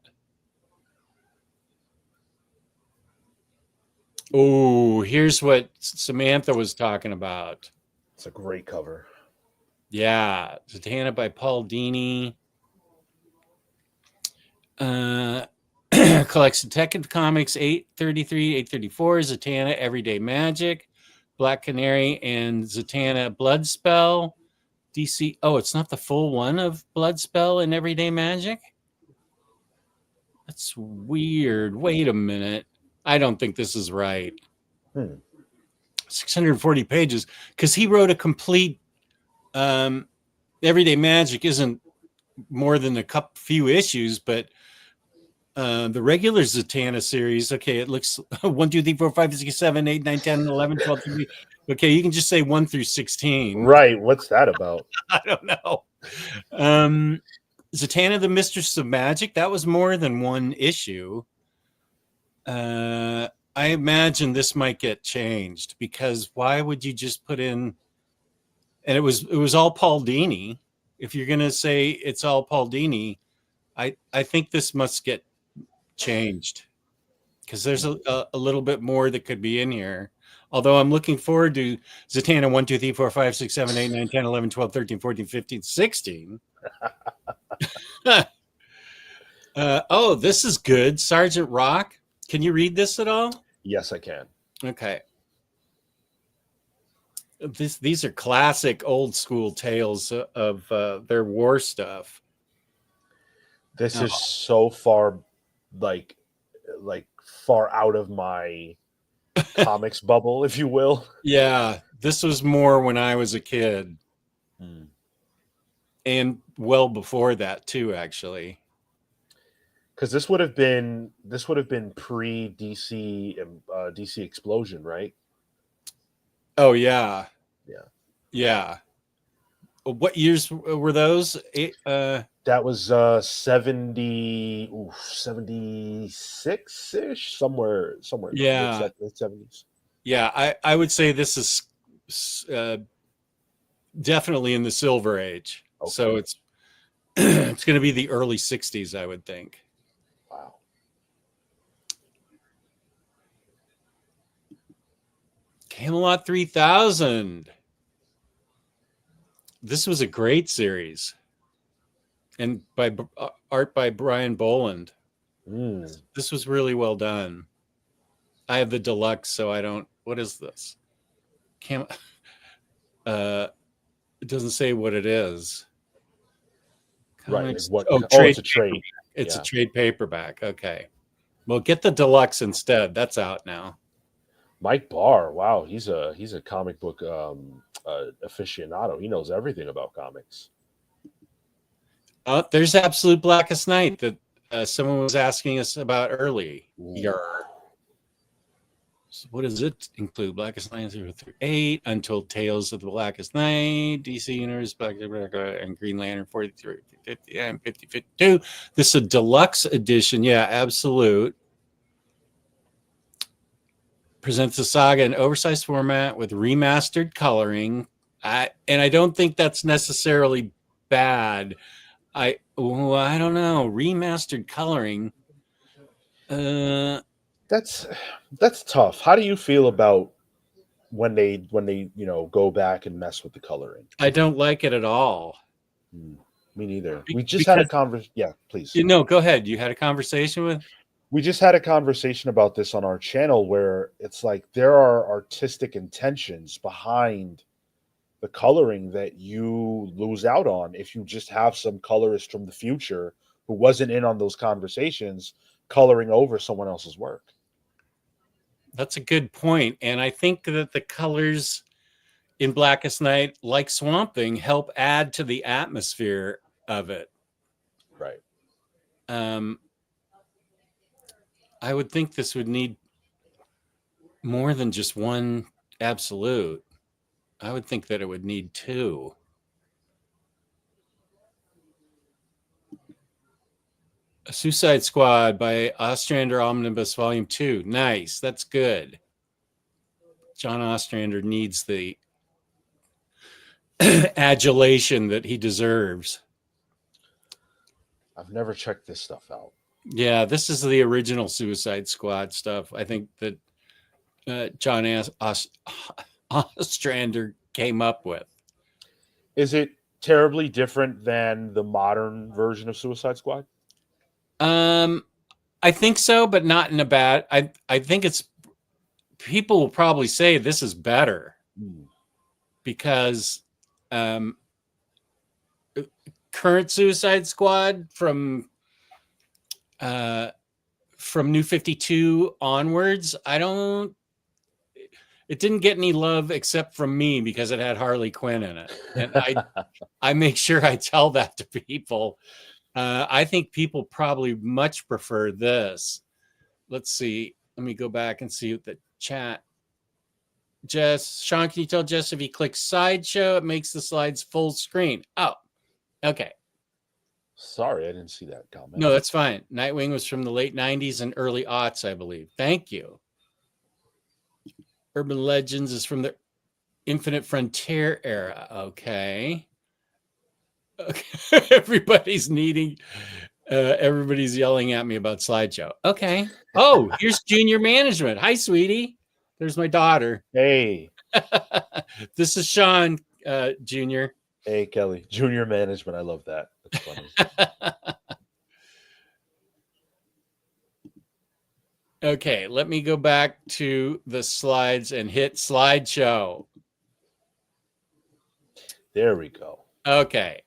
Oh, here's what Samantha was talking about. It's a great cover. Yeah. Zatanna by Paul Dini. Collects Detective Comics 833, 834, Zatanna Everyday Magic, Black Canary, and Zatanna Bloodspell. DC. Oh, it's not the full one of Bloodspell and Everyday Magic? That's weird. Wait a minute. I don't think this is right. 640 pages, because he wrote a complete Everyday Magic isn't more than a few issues, but the regular Zatanna series, okay, it looks 1, 2, 3, 4, 5, 6, 7, 8, 9, 10, 11, 12, 13. Okay, you can just say 1 through 16. Right. What's that about? I don't know. Zatanna, the Mistress of Magic, that was more than one issue. I imagine this might get changed, because why would you just put in, and it was all Paul Dini. If you're going to say it's all Paul Dini, I think this must get changed, because there's a little bit more that could be in here. Although I'm looking forward to Zatanna 1, 2, 3, 4, 5, 6, 7, 8, 9, 10, 11, 12, 13, 14, 15, 16. Oh, this is good. Sergeant Rock. Can you read this at all? Yes, I can. Okay. These are classic old school tales of their war stuff. This Oh. is so far, like far out of my comics bubble, if you will. Yeah, this was more when I was a kid, and well before that too, actually. Because this would have been pre DC DC Explosion, right? Oh yeah, Yeah. yeah. What years were those? That was 76 ish, somewhere in the Yeah, mid 70s. yeah. I would say this is definitely in the Silver Age. Okay. So it's it's going to be the early 60s, I would think. Wow. Camelot 3000. This was a great series, and by art by Brian Boland. This was really well done. I have the deluxe, so I don't. What is this? It doesn't say what it is. Right. Trade it's a trade. Paperback. It's a trade paperback. Okay. Well, get the deluxe instead. That's out now. Mike Barr, wow, he's a comic book aficionado. He knows everything about comics. There's Absolute Blackest Night that someone was asking us about early. So what does it include? Blackest Night 038, Untold Tales of the Blackest Night, DC Universe, Black and Green Lantern 43, 50, and 50, 52. This is a deluxe edition. Yeah, Absolute. Presents the saga in oversized format with remastered coloring. And I don't think that's necessarily bad. I don't know. Remastered coloring. That's tough. How do you feel about when they go back and mess with the coloring? I don't like it at all. Me neither. We just had a conversation. Yeah, please. Go ahead. You had a conversation with. We just had a conversation about this on our channel where it's like there are artistic intentions behind the coloring that you lose out on if you just have some colorist from the future who wasn't in on those conversations coloring over someone else's work. That's a good point. And I think that the colors in Blackest Night, like Swamp Thing, help add to the atmosphere of it. Right. I would think this would need more than just one Absolute. I would think that it would need two. A Suicide Squad by Ostrander Omnibus Volume 2. Nice. That's good. John Ostrander needs the adulation that he deserves. I've never checked this stuff out. Yeah, this is the original Suicide Squad stuff. I think that John Ostrander came up with. Is it terribly different than the modern version of Suicide Squad? I think so, but not in a bad. I think it's people will probably say this is better because current Suicide Squad from New 52 onwards, it didn't get any love except from me because it had Harley Quinn in it. And I make sure I tell that to people. I think people probably much prefer this. Let's see. Let me go back and see the chat. Sean, can you tell Jess if he clicks Sideshow, it makes the slides full screen? Oh, okay. Sorry, I didn't see that comment. No, that's fine. Nightwing was from the late 90s and early aughts, I believe. Thank you. Urban Legends is from the Infinite Frontier era. Okay. Everybody's yelling at me about Slideshow. Okay. Oh, here's Junior Management. Hi, sweetie. There's my daughter. Hey. This is Sean, Junior. Hey, Kelly, junior management. I love that. That's funny. Okay, let me go back to the slides and hit slideshow. There we go. Okay.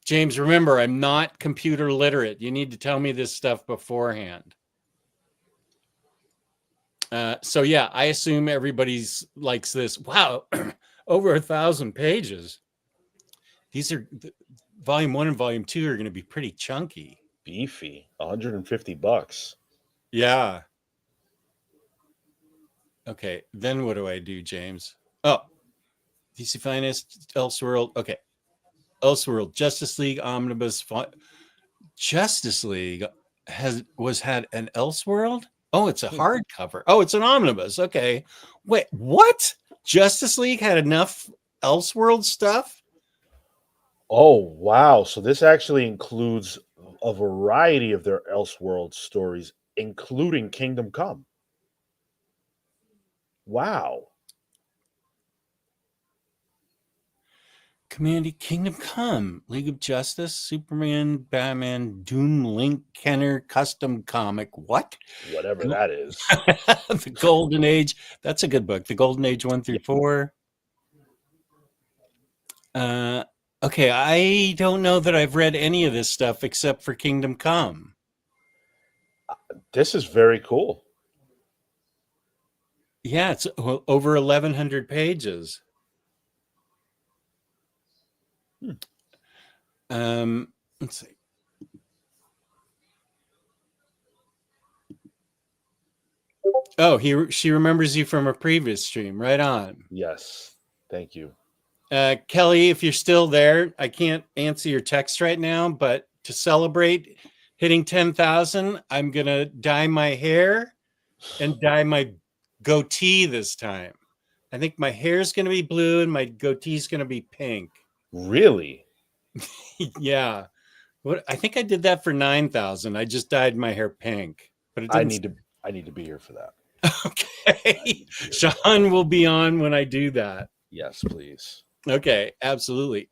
James, remember, I'm not computer literate. You need to tell me this stuff beforehand. So yeah, I assume everybody's likes this. Wow, over 1,000 pages. These are volume 1 and volume 2 are going to be pretty chunky. Beefy, $150. Yeah. Okay, then what do I do, James? Oh, DC Finest, Elseworld. Okay, Elseworld, Justice League, Omnibus. Justice League had an Elseworld. Oh, it's a hardcover. Oh, it's an omnibus. Okay. Wait, what? Justice League had enough Elseworld stuff? Oh, wow. So this actually includes a variety of their Elseworld stories, including Kingdom Come. Wow. Community Kingdom Come, League of Justice, Superman, Batman, Doom, Link, Kenner, custom comic. What? Whatever that is. The Golden Age. That's a good book. The Golden Age 1 through 4. Okay, I don't know that I've read any of this stuff except for Kingdom Come. This is very cool. Yeah, it's over 1,100 pages. Let's see. Oh, she remembers you from a previous stream. Right on. Yes. Thank you. Kelly, if you're still there, I can't answer your text right now, but to celebrate hitting 10,000, I'm going to dye my hair and dye my goatee this time. I think my hair is going to be blue and my goatee is going to be pink. Really? Yeah. What I think I did that for 9,000. I just dyed my hair pink, but it I didn't. need to be here for that. Okay. Sean will be on when I do that. Yes, please. Okay, absolutely.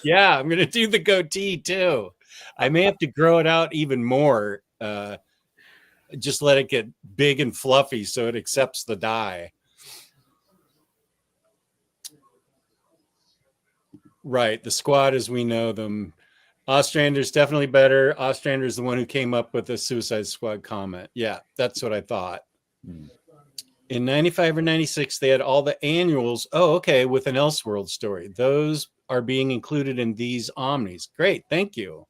Yeah, I'm going to do the goatee too. I may have to grow it out even more. Just let it get big and fluffy so it accepts the dye. Right. The squad as we know them. Ostrander's definitely better. Ostrander's the one who came up with the Suicide Squad comment. Yeah, that's what I thought. In 95 or 96, they had all the annuals. Oh, okay, with an Elseworld story. Those are being included in these Omnis. Great, thank you.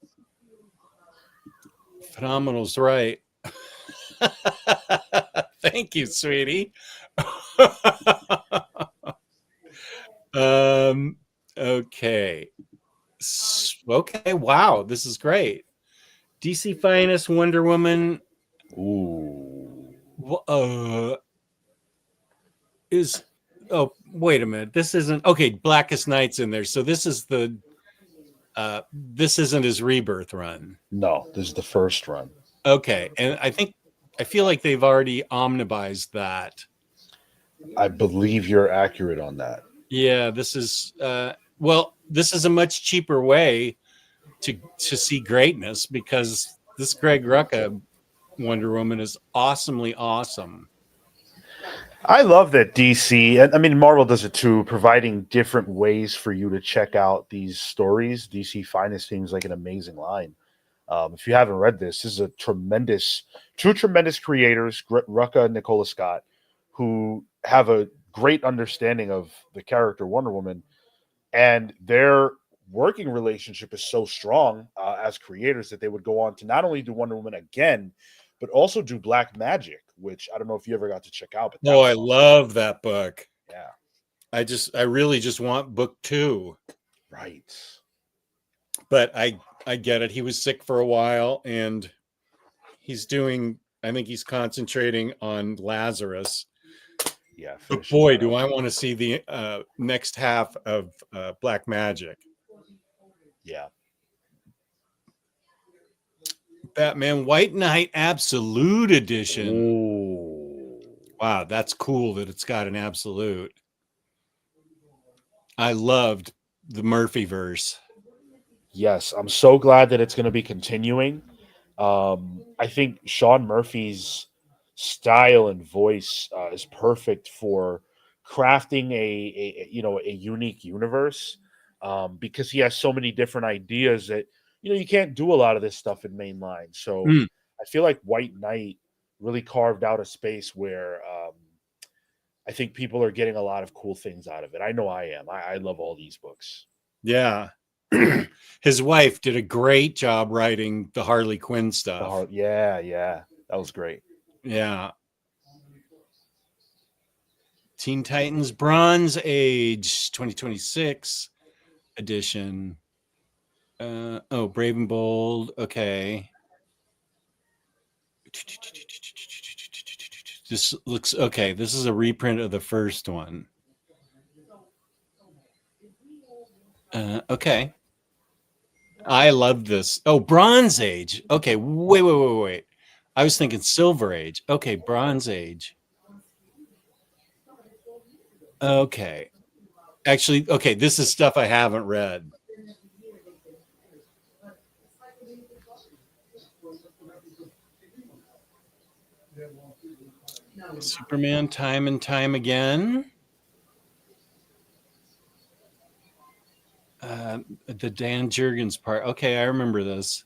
Phenomenal's right. Thank you, sweetie. Okay. Okay, wow, this is great. DC Finest, Wonder Woman. Ooh. Wait a minute. This isn't okay. Blackest Night's in there. So this is this isn't his rebirth run. No, this is the first run. Okay. And I feel like they've already omnibized that. I believe you're accurate on that. Yeah, this is this is a much cheaper way to see greatness because this Greg Rucka Wonder Woman is awesomely awesome. I love that DC, and I mean Marvel does it too, providing different ways for you to check out these stories. DC Finest seems like an amazing line. If you haven't read this is a two tremendous creators, Rucka and Nicola Scott, who have a great understanding of the character Wonder Woman, and their working relationship is so strong as creators that they would go on to not only do Wonder Woman again, but also do Black Magic, which I don't know if you ever got to check out. But I love that book. Yeah. I really just want book 2. Right. But I get it. He was sick for a while and I think he's concentrating on Lazarus. Yeah. But boy, do I want to see the next half of Black Magic. Yeah. Batman White Knight Absolute Edition. Ooh. Wow, that's cool that it's got an absolute. I loved the Murphy verse. Yes, I'm so glad that it's going to be continuing. I think Sean Murphy's style and voice is perfect for crafting a unique universe, because he has so many different ideas that you can't do a lot of this stuff in mainline. So Mm, I feel like White Knight really carved out a space where I think people are getting a lot of cool things out of it. I know I am. I love all these books. yeah. His wife did a great job writing the Harley Quinn stuff. Yeah, that was great. Yeah. Teen Titans Bronze Age 2026 edition. Brave and Bold. Okay. This looks okay. This is a reprint of the first one. Okay. I love this. Oh, Bronze Age. Okay. Wait. I was thinking Silver Age. Okay. Bronze Age. Okay. Actually, okay. This is stuff I haven't read. Superman Time and Time Again. The Dan Jurgens part. Okay, I remember this.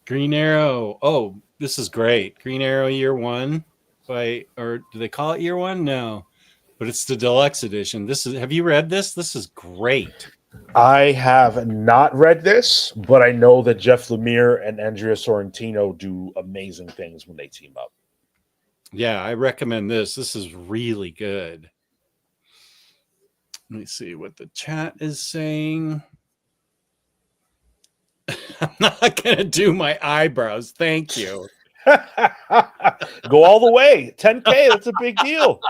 Green Arrow. Oh, this is great. Green Arrow Year One or do they call it Year One? No, but it's the deluxe edition. Have you read this? This is great. I have not read this, but I know that Jeff Lemire and Andrea Sorrentino do amazing things when they team up. Yeah, I recommend this. This is really good. Let me see what the chat is saying. I'm not going to do my eyebrows. Thank you. Go all the way. 10K, that's a big deal.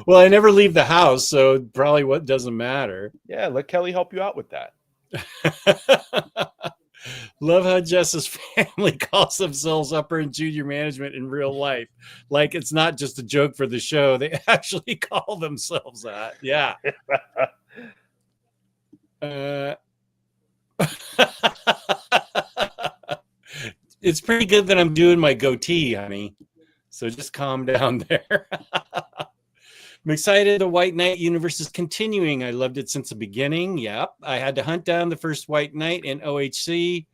Well, I never leave the house, so probably what doesn't matter. Yeah, let Kelly help you out with that. Love how Jess's family calls themselves upper and junior management in real life. Like it's not just a joke for the show. They actually call themselves that. Yeah. It's pretty good that I'm doing my goatee, honey. So just calm down there. I'm excited the White Knight universe is continuing. I loved it since the beginning. Yep. I had to hunt down the first White Knight in OHC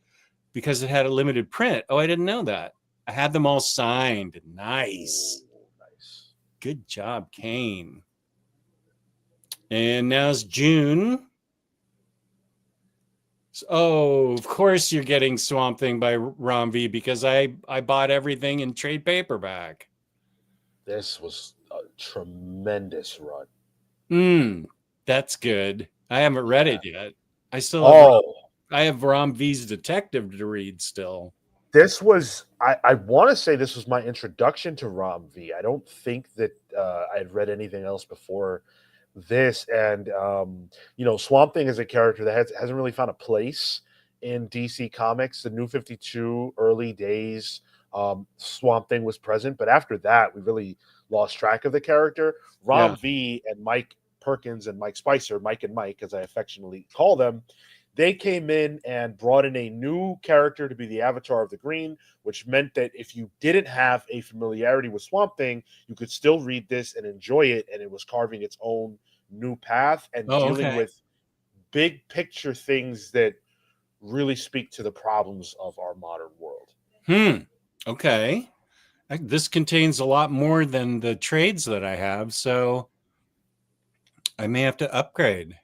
because it had a limited print. Oh, I didn't know that. I had them all signed. Nice. Nice. Good job, Kane. And now's June. Oh, of course you're getting Swamp Thing by Rom V because I bought everything in trade paperback. This was a tremendous run. That's good. I haven't read it yet. I still have Rom V's Detective to read still. This was I want to say this was my introduction to Rom V. I don't think that I had read anything else before this, and Swamp Thing is a character that hasn't really found a place in DC Comics. The New 52 early days, Swamp Thing was present, but after that, we really lost track of the character. Rom V and Mike Perkins and Mike Spicer, Mike and Mike, as I affectionately call them, they came in and brought in a new character to be the avatar of the Green, which meant that if you didn't have a familiarity with Swamp Thing, you could still read this and enjoy it, and it was carving its own new path and dealing with big picture things that really speak to the problems of our modern world. Okay. This contains a lot more than the trades that I have, so I may have to upgrade.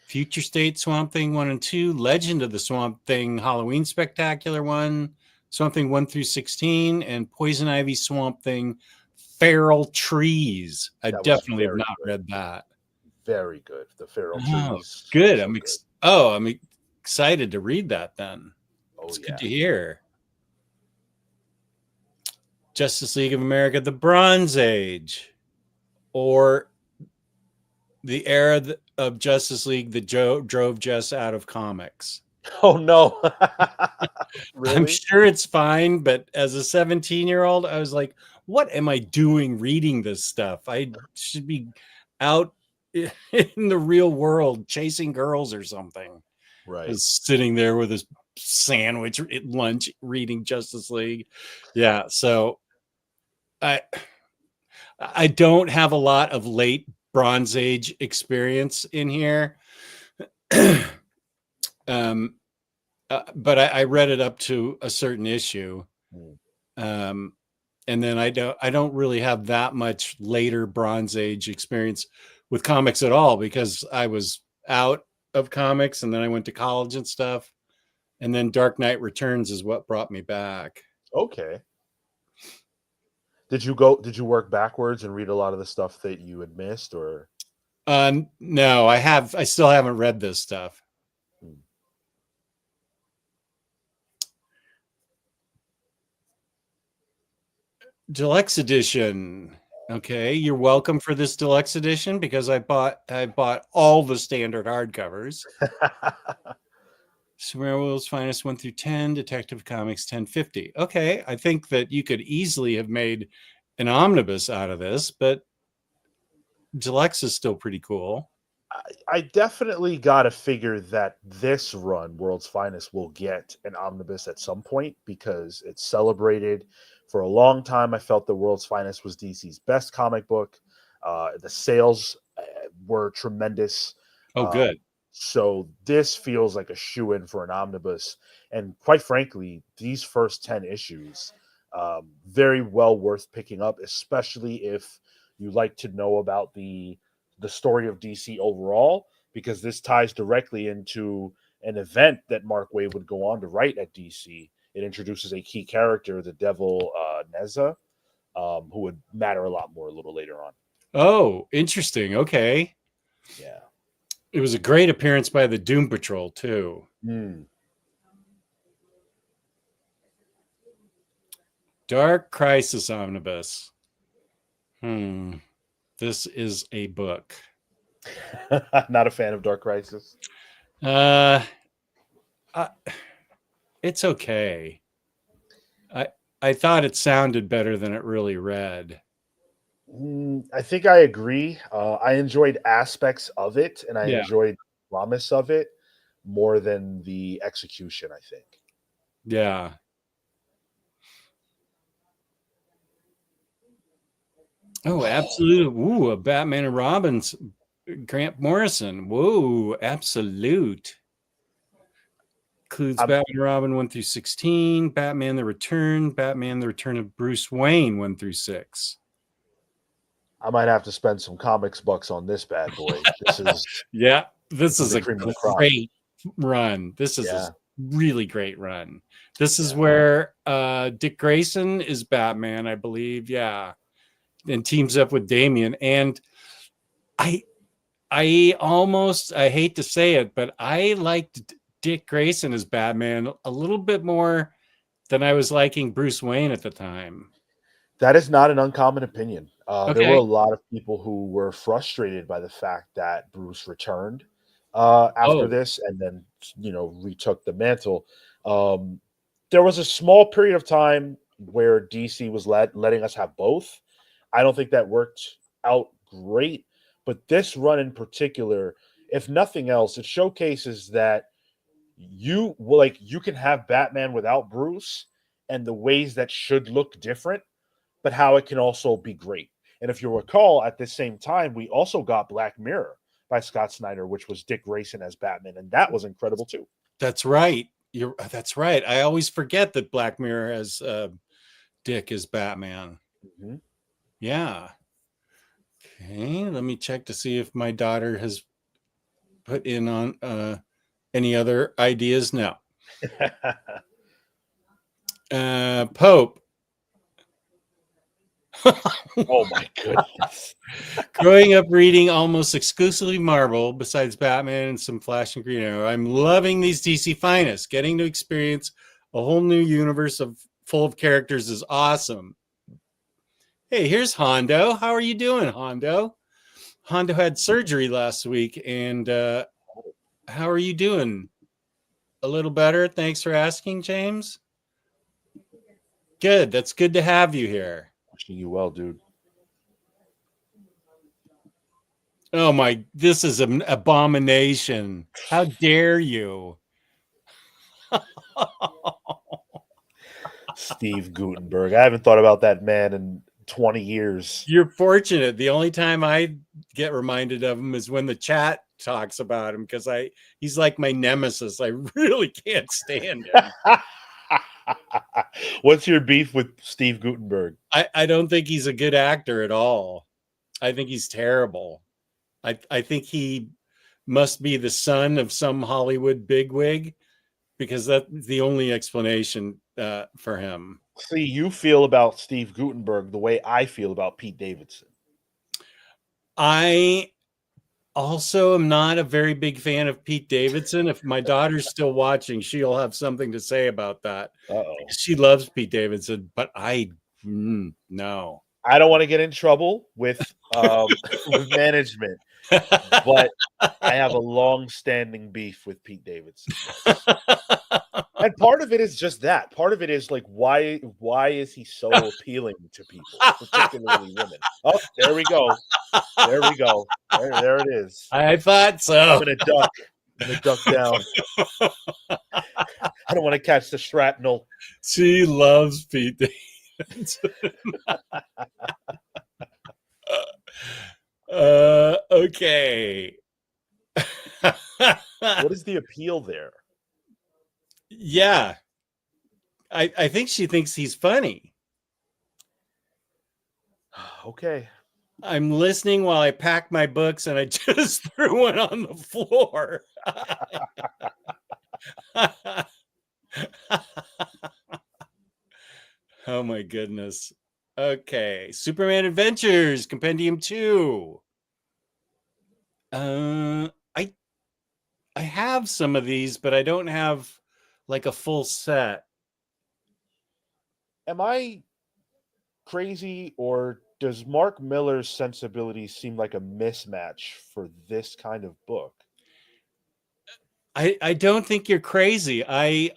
Future State Swamp Thing 1 and 2, Legend of the Swamp Thing Halloween Spectacular 1, Swamp Thing 1 through 16, and Poison Ivy Swamp Thing Feral Trees. I definitely have not read that. Very good. The Feral Trees. Good. I'm excited to read that then. It's good to hear. Justice League of America, the Bronze Age, or the era of Justice League that drove Jess out of comics. Oh no. I'm Really? sure it's fine, but as a 17-year-old, I was like, what am I doing reading this stuff? I should be out in the real world chasing girls or something. I Right. was sitting there with his sandwich at lunch reading Justice League. Yeah, so I I don't have a lot of late Bronze Age experience in here. um, but I read it up to a certain issue. Mm. Um, and then I don't really have that much later Bronze Age experience with comics at all because I was out of comics and then I went to college and stuff. And then Dark Knight Returns is what brought me back. Okay. Did you work backwards and read a lot of the stuff that you had missed, or? No, I still haven't read this stuff. Hmm. Deluxe edition. Okay, you're welcome for this deluxe edition because I bought all the standard hardcovers. Superman Finest 1 through 10, Detective Comics 1050. Okay, I think that you could easily have made an omnibus out of this, but deluxe is still pretty cool. I definitely got to figure that this run, World's Finest, will get an omnibus at some point because it's celebrated. For a long time, I felt the World's Finest was DC's best comic book. The sales were tremendous. Oh, Um, good. so this feels like a shoe-in for an omnibus. And quite frankly, these first 10 issues, very well worth picking up, especially if you like to know about the story of DC overall, because this ties directly into an event that Mark Waid would go on to write at DC. It introduces a key character, the Devil Neza, who would matter a lot more a little later on. Oh, interesting. Okay. Yeah. It was a great appearance by the Doom Patrol, too. Mm. Dark Crisis Omnibus. This is a book. Not a fan of Dark Crisis. Uh, it's okay. I thought it sounded better than it really read. I think I agree. I enjoyed aspects of it, and I Yeah. enjoyed the promise of it more than the execution, I think. Yeah. Oh, absolute. Ooh, a Batman and Robin's Grant Morrison. Whoa, absolute. Includes I'm, Batman and Robin 1 through 16, Batman the Return of Bruce Wayne 1 through 6. I might have to spend some comics bucks on this bad boy. This is Yeah, this is the a cream of the crop. great run. This is Yeah. a really great run. This is Yeah. where Dick Grayson is Batman, I believe. Yeah. And teams up with Damian. And I hate to say it, but I liked Dick Grayson as Batman a little bit more than I was liking Bruce Wayne at the time. That is not an uncommon opinion. There were Okay. a lot of people who were frustrated by the fact that Bruce returned after Oh, this and then, retook the mantle. There was a small period of time where DC was letting us have both. I don't think that worked out great, but this run in particular, if nothing else, it showcases that you can have Batman without Bruce and the ways that should look different, but how it can also be great. And if you recall, at the same time, we also got Black Mirror by Scott Snyder, which was Dick Grayson as Batman, and that was incredible too. that's right. That's right. I always forget that Black Mirror has Dick as Batman. Mm-hmm. Yeah. Okay, let me check to see if my daughter has put in on any other ideas. No. Pope. Oh my goodness. Growing up reading almost exclusively Marvel, besides Batman and some Flash and Green Arrow, I'm loving these DC finest. Getting to experience a whole new universe full of characters is awesome. Hey, here's Hondo. How are you doing, Hondo? Hondo had surgery last week, and how are you doing, A little better. Thanks for asking, James. Good. That's good to have you here. Wishing you well, dude. Oh my, this is an abomination. How dare you? Steve Gutenberg. I haven't thought about that man in 20 years. You're fortunate. The only time I get reminded of him is when the chat talks about him, because he's like my nemesis. I really can't stand him. What's your beef with Steve Gutenberg? I don't think he's a good actor at all. I think he's terrible. I think he must be the son of some Hollywood bigwig, because that's the only explanation for him. See, you feel about Steve Gutenberg the way I feel about Pete Davidson. I also am not a very big fan of Pete Davidson. If my daughter's still watching, she'll have something to say about that. Uh-oh. She loves Pete Davidson, but no. I don't want to get in trouble with with management, but I have a long-standing beef with Pete Davidson. And part of it is just that. Part of it is like, why is he so appealing to people, particularly women? Oh, there we go. There we go. There it is. I thought so. I'm gonna duck. I'm gonna duck down. I don't want to catch the shrapnel. She loves Pete Davidson. Okay. What is the appeal there? Yeah. I think she thinks he's funny. Okay. I'm listening while I pack my books, and I just threw one on the floor. Oh my goodness. Okay. Superman Adventures Compendium 2. I have some of these, but I don't have like a full set. Am I crazy, or does Mark Miller's sensibilities seem like a mismatch for this kind of book? I don't think you're crazy. I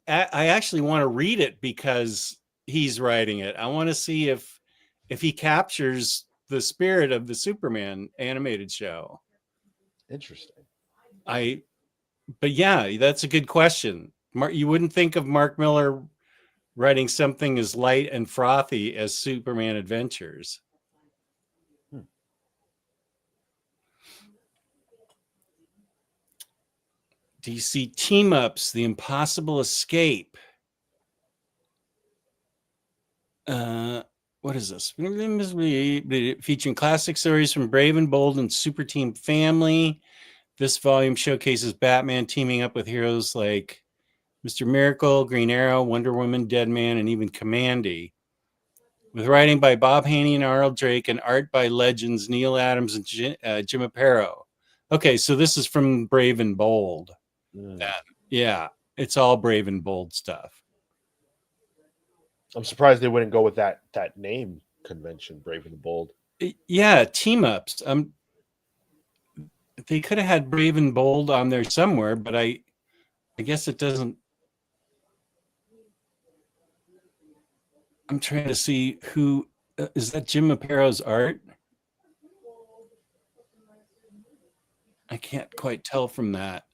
actually want to read it because he's writing it. I want to see if he captures the spirit of the Superman animated show. Interesting. But yeah, that's a good question. You wouldn't think of Mark Miller writing something as light and frothy as Superman Adventures. DC Team Ups, The Impossible Escape. What is this? Featuring classic stories from Brave and Bold and Super Team Family. This volume showcases Batman teaming up with heroes like Mr. Miracle, Green Arrow, Wonder Woman, Deadman, and even Commandy. With writing by Bob Haney and Arnold Drake and art by legends Neil Adams and Jim Aparo. Okay, so this is from Brave and Bold. Yeah, it's all Brave and Bold stuff. I'm surprised they wouldn't go with that name convention, Brave and Bold. Yeah, team ups. They could have had Brave and Bold on there somewhere, but I guess it doesn't. I'm trying to see who is that. Jim Aparo's art. I can't quite tell from that.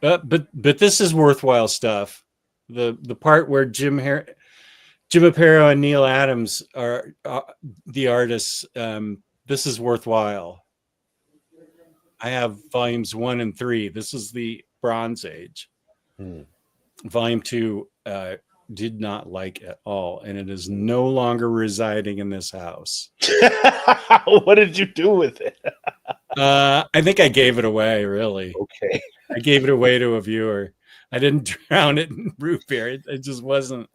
But this is worthwhile stuff. The part where Jim Aparo and Neil Adams are the artists. This is worthwhile. I have volumes 1 and 3. This is the Bronze Age. Volume 2 did not like at all, and it is no longer residing in this house. What did you do with it? I think I gave it away, really. Okay. I gave it away to a viewer. I didn't drown it in root beer. It just wasn't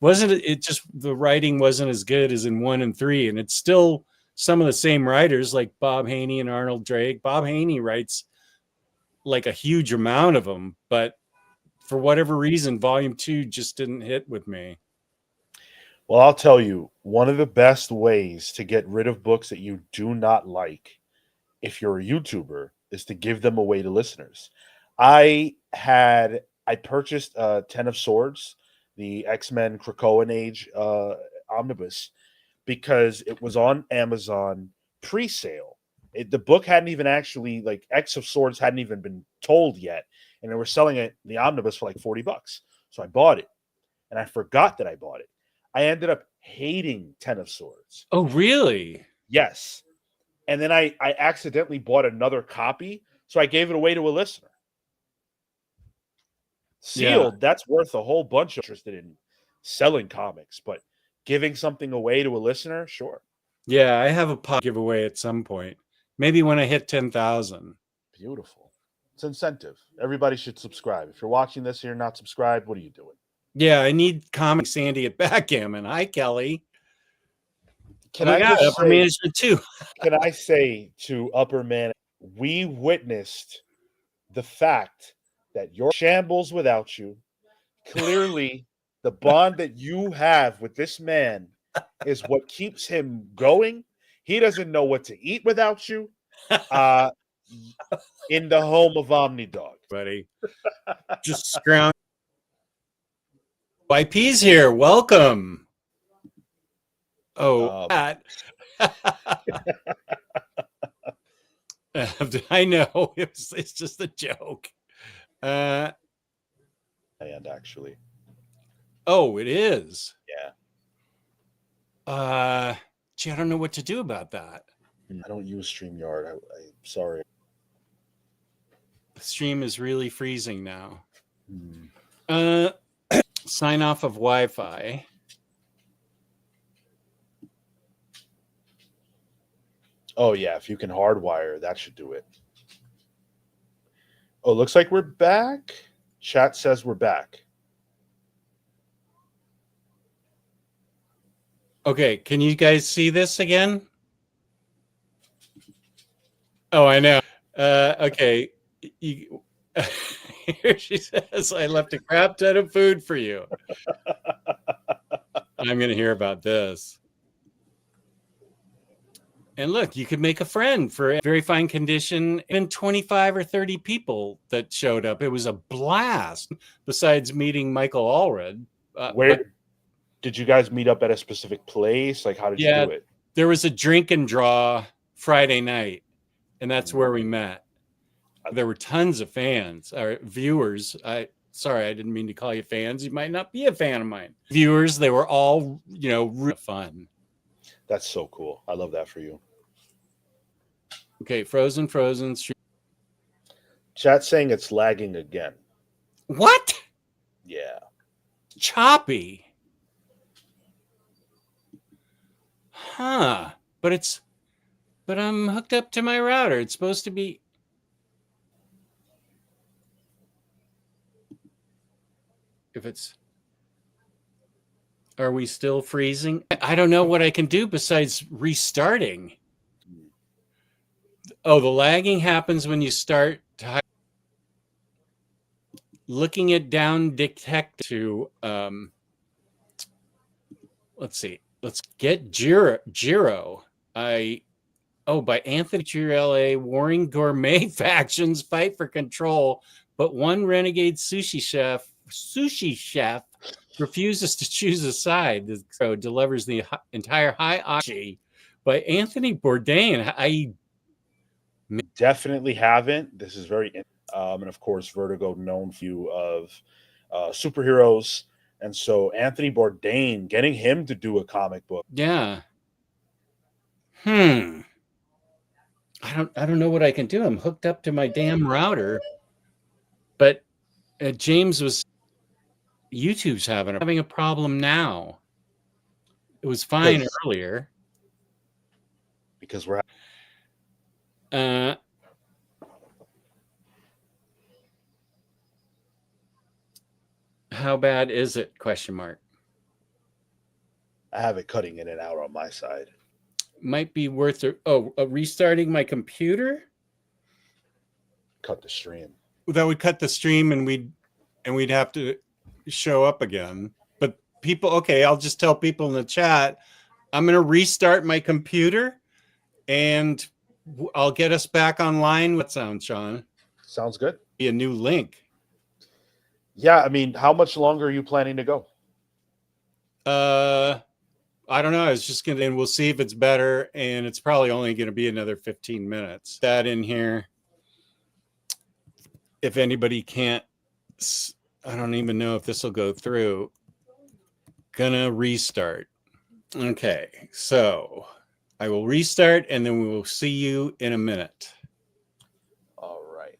it just the writing wasn't as good as in 1 and 3, and it's still some of the same writers like Bob Haney and Arnold Drake. Bob Haney writes like a huge amount of them, but for whatever reason, volume 2 just didn't hit with me. Well, I'll tell you, one of the best ways to get rid of books that you do not like, if you're a YouTuber, is to give them away to listeners. I purchased 10 of Swords, the X-Men Krakoan Age omnibus, because it was on Amazon pre-sale. The book hadn't even actually, like, X of Swords hadn't even been told yet, and they were selling it, the omnibus, for like $40. So I bought it, and I forgot that I bought it. I ended up hating 10 of Swords. Oh, really? Yes. And then I accidentally bought another copy, so I gave it away to a listener. Sealed, that's worth a whole bunch of interested in selling comics, but giving something away to a listener, sure. Yeah, I have a pop giveaway at some point. Maybe when I hit 10,000. Beautiful. It's incentive. Everybody should subscribe. If you're watching this and you're not subscribed, what are you doing? Yeah, I need Comic Sandy at Backgammon. Hi, Kelly. Can I just Upper management too? Can I say to upper man, we witnessed the fact that your shambles without you. Clearly, the bond that you have with this man is what keeps him going. He doesn't know what to eat without you. In the home of OmniDog, buddy. Just scrounge. YP's here. Welcome. Oh, Pat. I know. It's just a joke. And actually. Oh, it is. Yeah. Gee, I don't know what to do about that. I don't use StreamYard. I'm sorry. The stream is really freezing now. Sign off of Wi-Fi. Oh, yeah. If you can hardwire, that should do it. Oh, looks like we're back. Chat says we're back. Okay, can you guys see this again? Oh, I know. Okay. Here she says, I left a crap ton of food for you. I'm going to hear about this. And look, you could make a friend for a very fine condition. Even 25 or 30 people that showed up. It was a blast. Besides meeting Michael Allred. Where did you guys meet up at a specific place? Like, how did you do it? There was a drink and draw Friday night, and that's where we met. There were tons of fans or viewers. Sorry, I didn't mean to call you fans. You might not be a fan of mine. Viewers, they were all, really fun. That's so cool. I love that for you. Okay, Frozen. Chat's saying it's lagging again. What? Yeah. Choppy. Huh. But I'm hooked up to my router. It's supposed to be. Are we still freezing? I don't know what I can do besides restarting. Oh, the lagging happens when you start looking at down detect to let's see. Let's get Jiro. By Anthony Chiarella, warring gourmet factions fight for control, but one renegade sushi chef refuses to choose a side. So delivers the entire Hiachi by Anthony Bourdain. I definitely haven't. This is very and of course Vertigo, known few of superheroes, and so Anthony Bourdain, getting him to do a comic book. Yeah. I don't know what I can do. I'm hooked up to my damn router. But James was YouTube's having a problem now. It was fine earlier. Because we're how bad is it? Question mark. I have it cutting in and out on my side. Might be worth restarting my computer. Cut the stream. That would cut the stream, and we'd have to show up again. But people, okay, I'll just tell people in the chat, I'm going to restart my computer, and I'll get us back online. What sound, Sean? Sounds good. be a new link. Yeah, I mean, how much longer are you planning to go? I don't know. I was just gonna, and we'll see if it's better. And it's probably only going to be another 15 minutes. That in here. If anybody can't, I don't even know if this will go through. Gonna restart. Okay, so I will restart, and then we will see you in a minute. All right.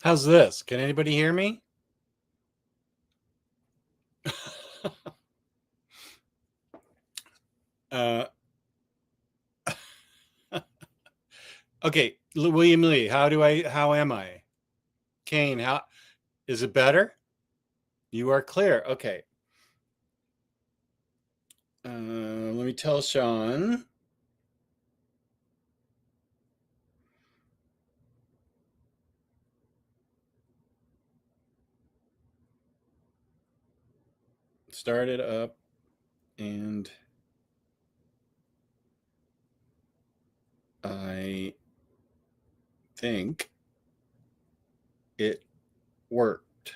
How's this? Can anybody hear me? uh, okay, William Lee. How am I? Kane, how is it better? You are clear. Okay. Let me tell Sean. Start it up, and I think it worked.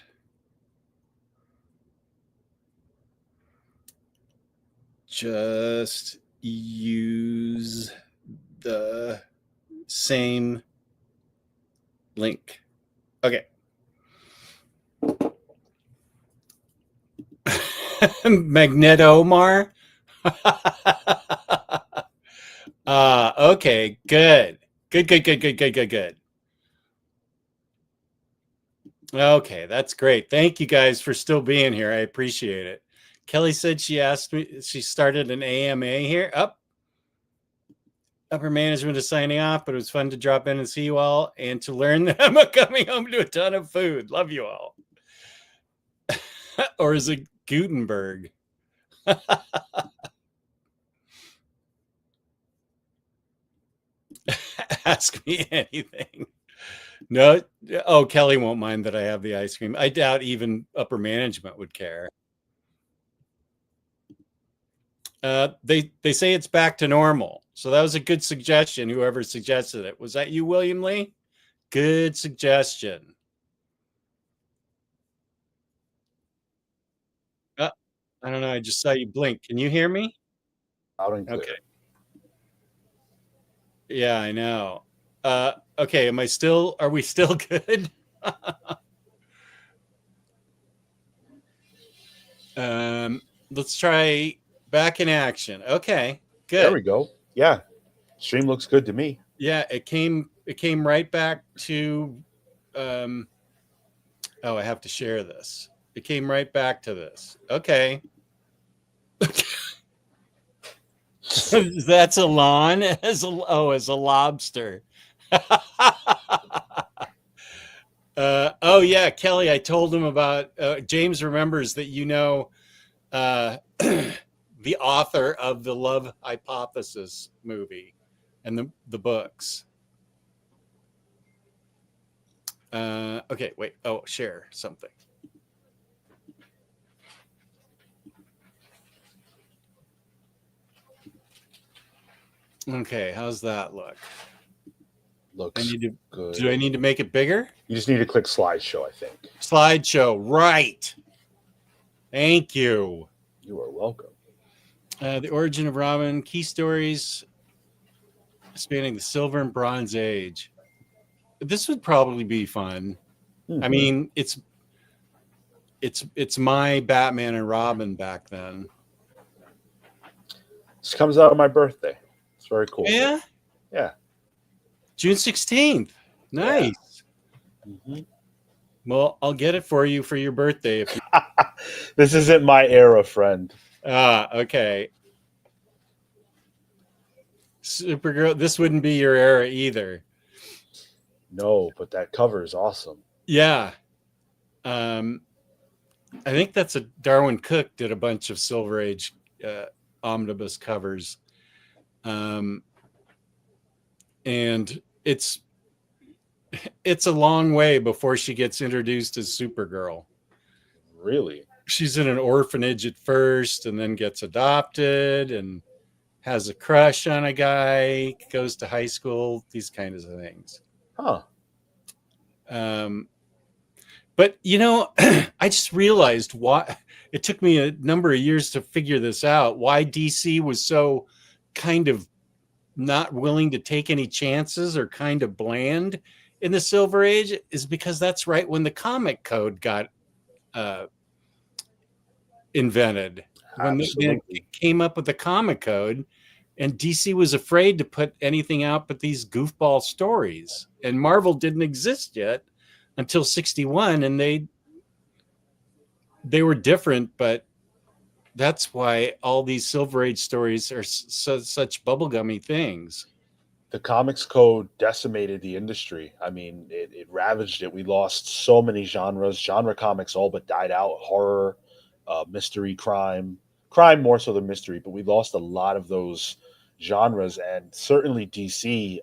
Just use the same link. Okay. Magnetomar. Okay, good. Good. Okay, that's great. Thank you guys for still being here. I appreciate it. Kelly said she asked me, she started an AMA here. Upper management is signing off, but it was fun to drop in and see you all and to learn that I'm coming home to a ton of food. Love you all. Or is it Gutenberg? Ask me anything. No. Oh, Kelly won't mind that I have the ice cream. I doubt even upper management would care. They say it's back to normal. So that was a good suggestion. Whoever suggested it. Was that you, William Lee? Good suggestion. I don't know. I just saw you blink. Can you hear me? Loud and clear. Okay. Yeah, I know. Okay. Are we still good? Let's try back in action. Okay, good. There we go. Yeah. Stream looks good to me. Yeah, it came right back to oh, I have to share this. It came right back to this. Okay. That's a lawn as a lobster. Oh yeah, Kelly, I told him about James remembers that the author of the Love Hypothesis movie and the books. Okay, wait. Oh, share something. Okay, how's that look? Looks good. Do I need to make it bigger? You just need to click slideshow, I think. Slideshow, right. Thank you. You are welcome. The origin of ramen, key stories spanning the Silver and Bronze Age. This would probably be fun. Mm-hmm. I mean, it's my Batman and Robin back then. This comes out on my birthday. It's very cool. Yeah? Yeah. June 16th. Nice. Yeah. Mm-hmm. Well, I'll get it for you for your birthday. If you... This isn't my era, friend. Okay. Supergirl, this wouldn't be your era either. No, but that cover is awesome. Yeah. I think that's a Darwin Cook did a bunch of Silver Age omnibus covers. And it's a long way before she gets introduced as Supergirl. Really? She's in an orphanage at first and then gets adopted and has a crush on a guy, goes to high school, these kinds of things. Huh. But, you know, I just realized why it took me a number of years to figure this out, why DC was so kind of not willing to take any chances or kind of bland in the Silver Age is because that's right when the comic code got invented. When they came up with the comic code, and DC was afraid to put anything out but these goofball stories. And Marvel didn't exist yet until 61, and they were different, but that's why all these Silver Age stories are such bubblegummy things. The comics code decimated the industry. I mean, it ravaged it. We lost so many genres. Genre comics all but died out. Horror, mystery, crime more so than mystery, but we lost a lot of those genres. And certainly DC,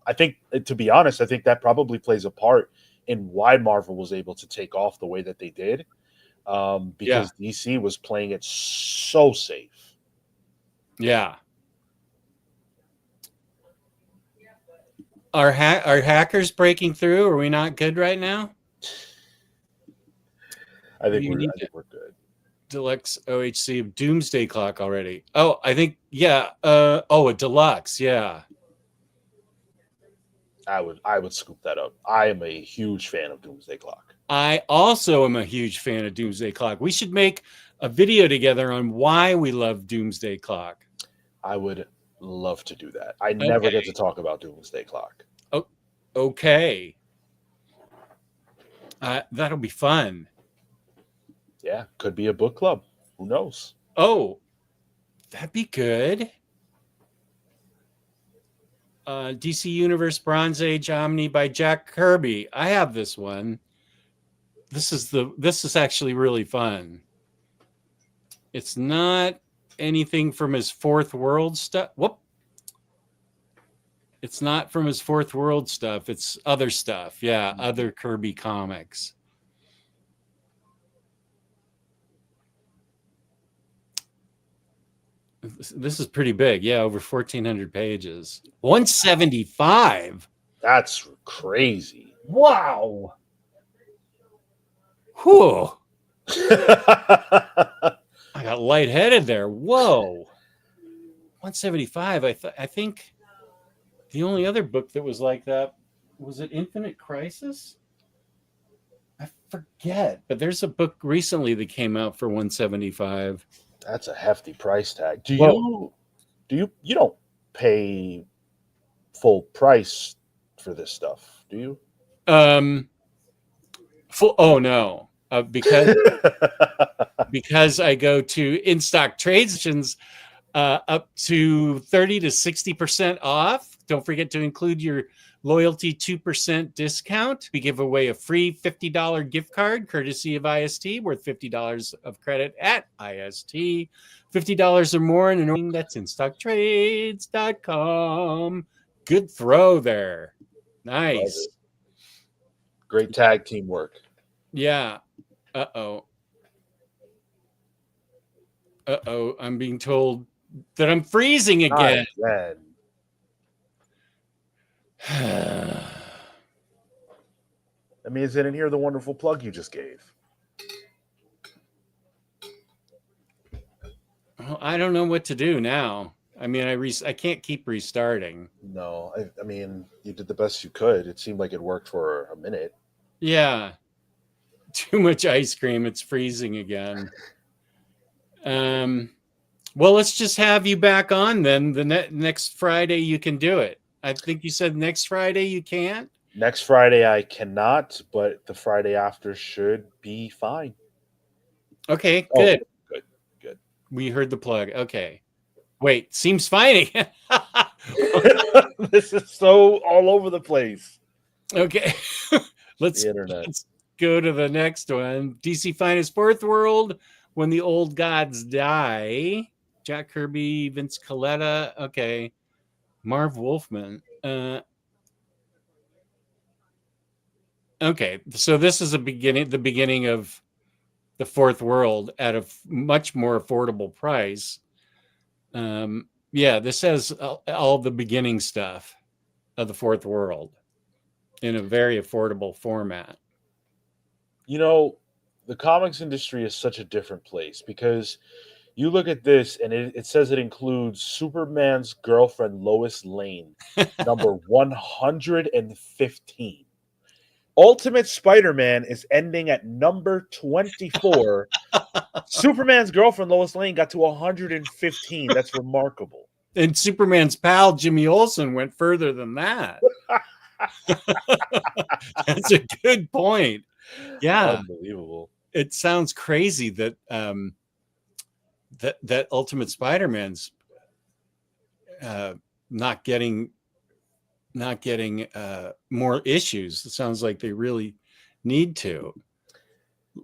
I think, to be honest, I think that probably plays a part in why Marvel was able to take off the way that they did, because DC was playing it so safe. Yeah. Are hackers breaking through? Are we not good right now? I think we're good. Deluxe OHC of Doomsday Clock already. Oh, I think, yeah. A deluxe, yeah. I would scoop that up. I am a huge fan of Doomsday Clock. I also am a huge fan of Doomsday Clock. We should make a video together on why we love Doomsday Clock. I would love to do that. I never get to talk about Doomsday Clock. Oh, okay. That'll be fun. Yeah, could be a book club. Who knows? Oh, that'd be good. DC Universe Bronze Age Omni by Jack Kirby. I have this one. This is actually really fun. It's not anything from his Fourth World stuff. Whoop. It's not from his Fourth World stuff. It's other stuff. Yeah, other Kirby comics. This is pretty big. Yeah, over 1,400 pages. 175. That's crazy. Wow. Whew. I got lightheaded there. Whoa. 175. I think the only other book that was like that, was it Infinite Crisis? I forget, but there's a book recently that came out for 175. That's a hefty price tag. You don't pay full price for this stuff, do you? Oh no, because I go to in stock trade stations, up to 30 to 60% off. Don't forget to include your loyalty 2% discount. We give away a free $50 gift card courtesy of IST worth $50 of credit at IST. $50 or more in an that's instocktrades.com. Good throw there. Nice. Great tag teamwork. Yeah. Uh-oh. I'm being told that I'm freezing again. I mean, is it in here the wonderful plug you just gave? Well, I don't know what to do now. I mean, I can't keep restarting. No, I mean, you did the best you could. It seemed like it worked for a minute. Yeah. Too much ice cream. It's freezing again. Well, let's just have you back on then. The next Friday you can do it. I think you said next Friday you can't. Next Friday I cannot, but the Friday after should be fine. Okay, Oh, good. good. We heard the plug. Okay. Wait, seems fine. This is so all over the place. Okay. Let's go to the next one. DC Finest Fourth World, When the Old Gods Die. Jack Kirby, Vince Coletta. Okay. Marv Wolfman. Okay. So this is the beginning of the Fourth World at a much more affordable price. Yeah, this has all the beginning stuff of the Fourth World in a very affordable format. You know, the comics industry is such a different place because you look at this and it says it includes Superman's girlfriend Lois Lane, number 115. Ultimate Spider-Man is ending at number 24. Superman's girlfriend Lois Lane got to 115. That's remarkable. And Superman's pal Jimmy Olsen went further than that. That's a good point. Yeah, unbelievable. It sounds crazy that that Ultimate Spider-Man's not getting more issues. It sounds like they really need to.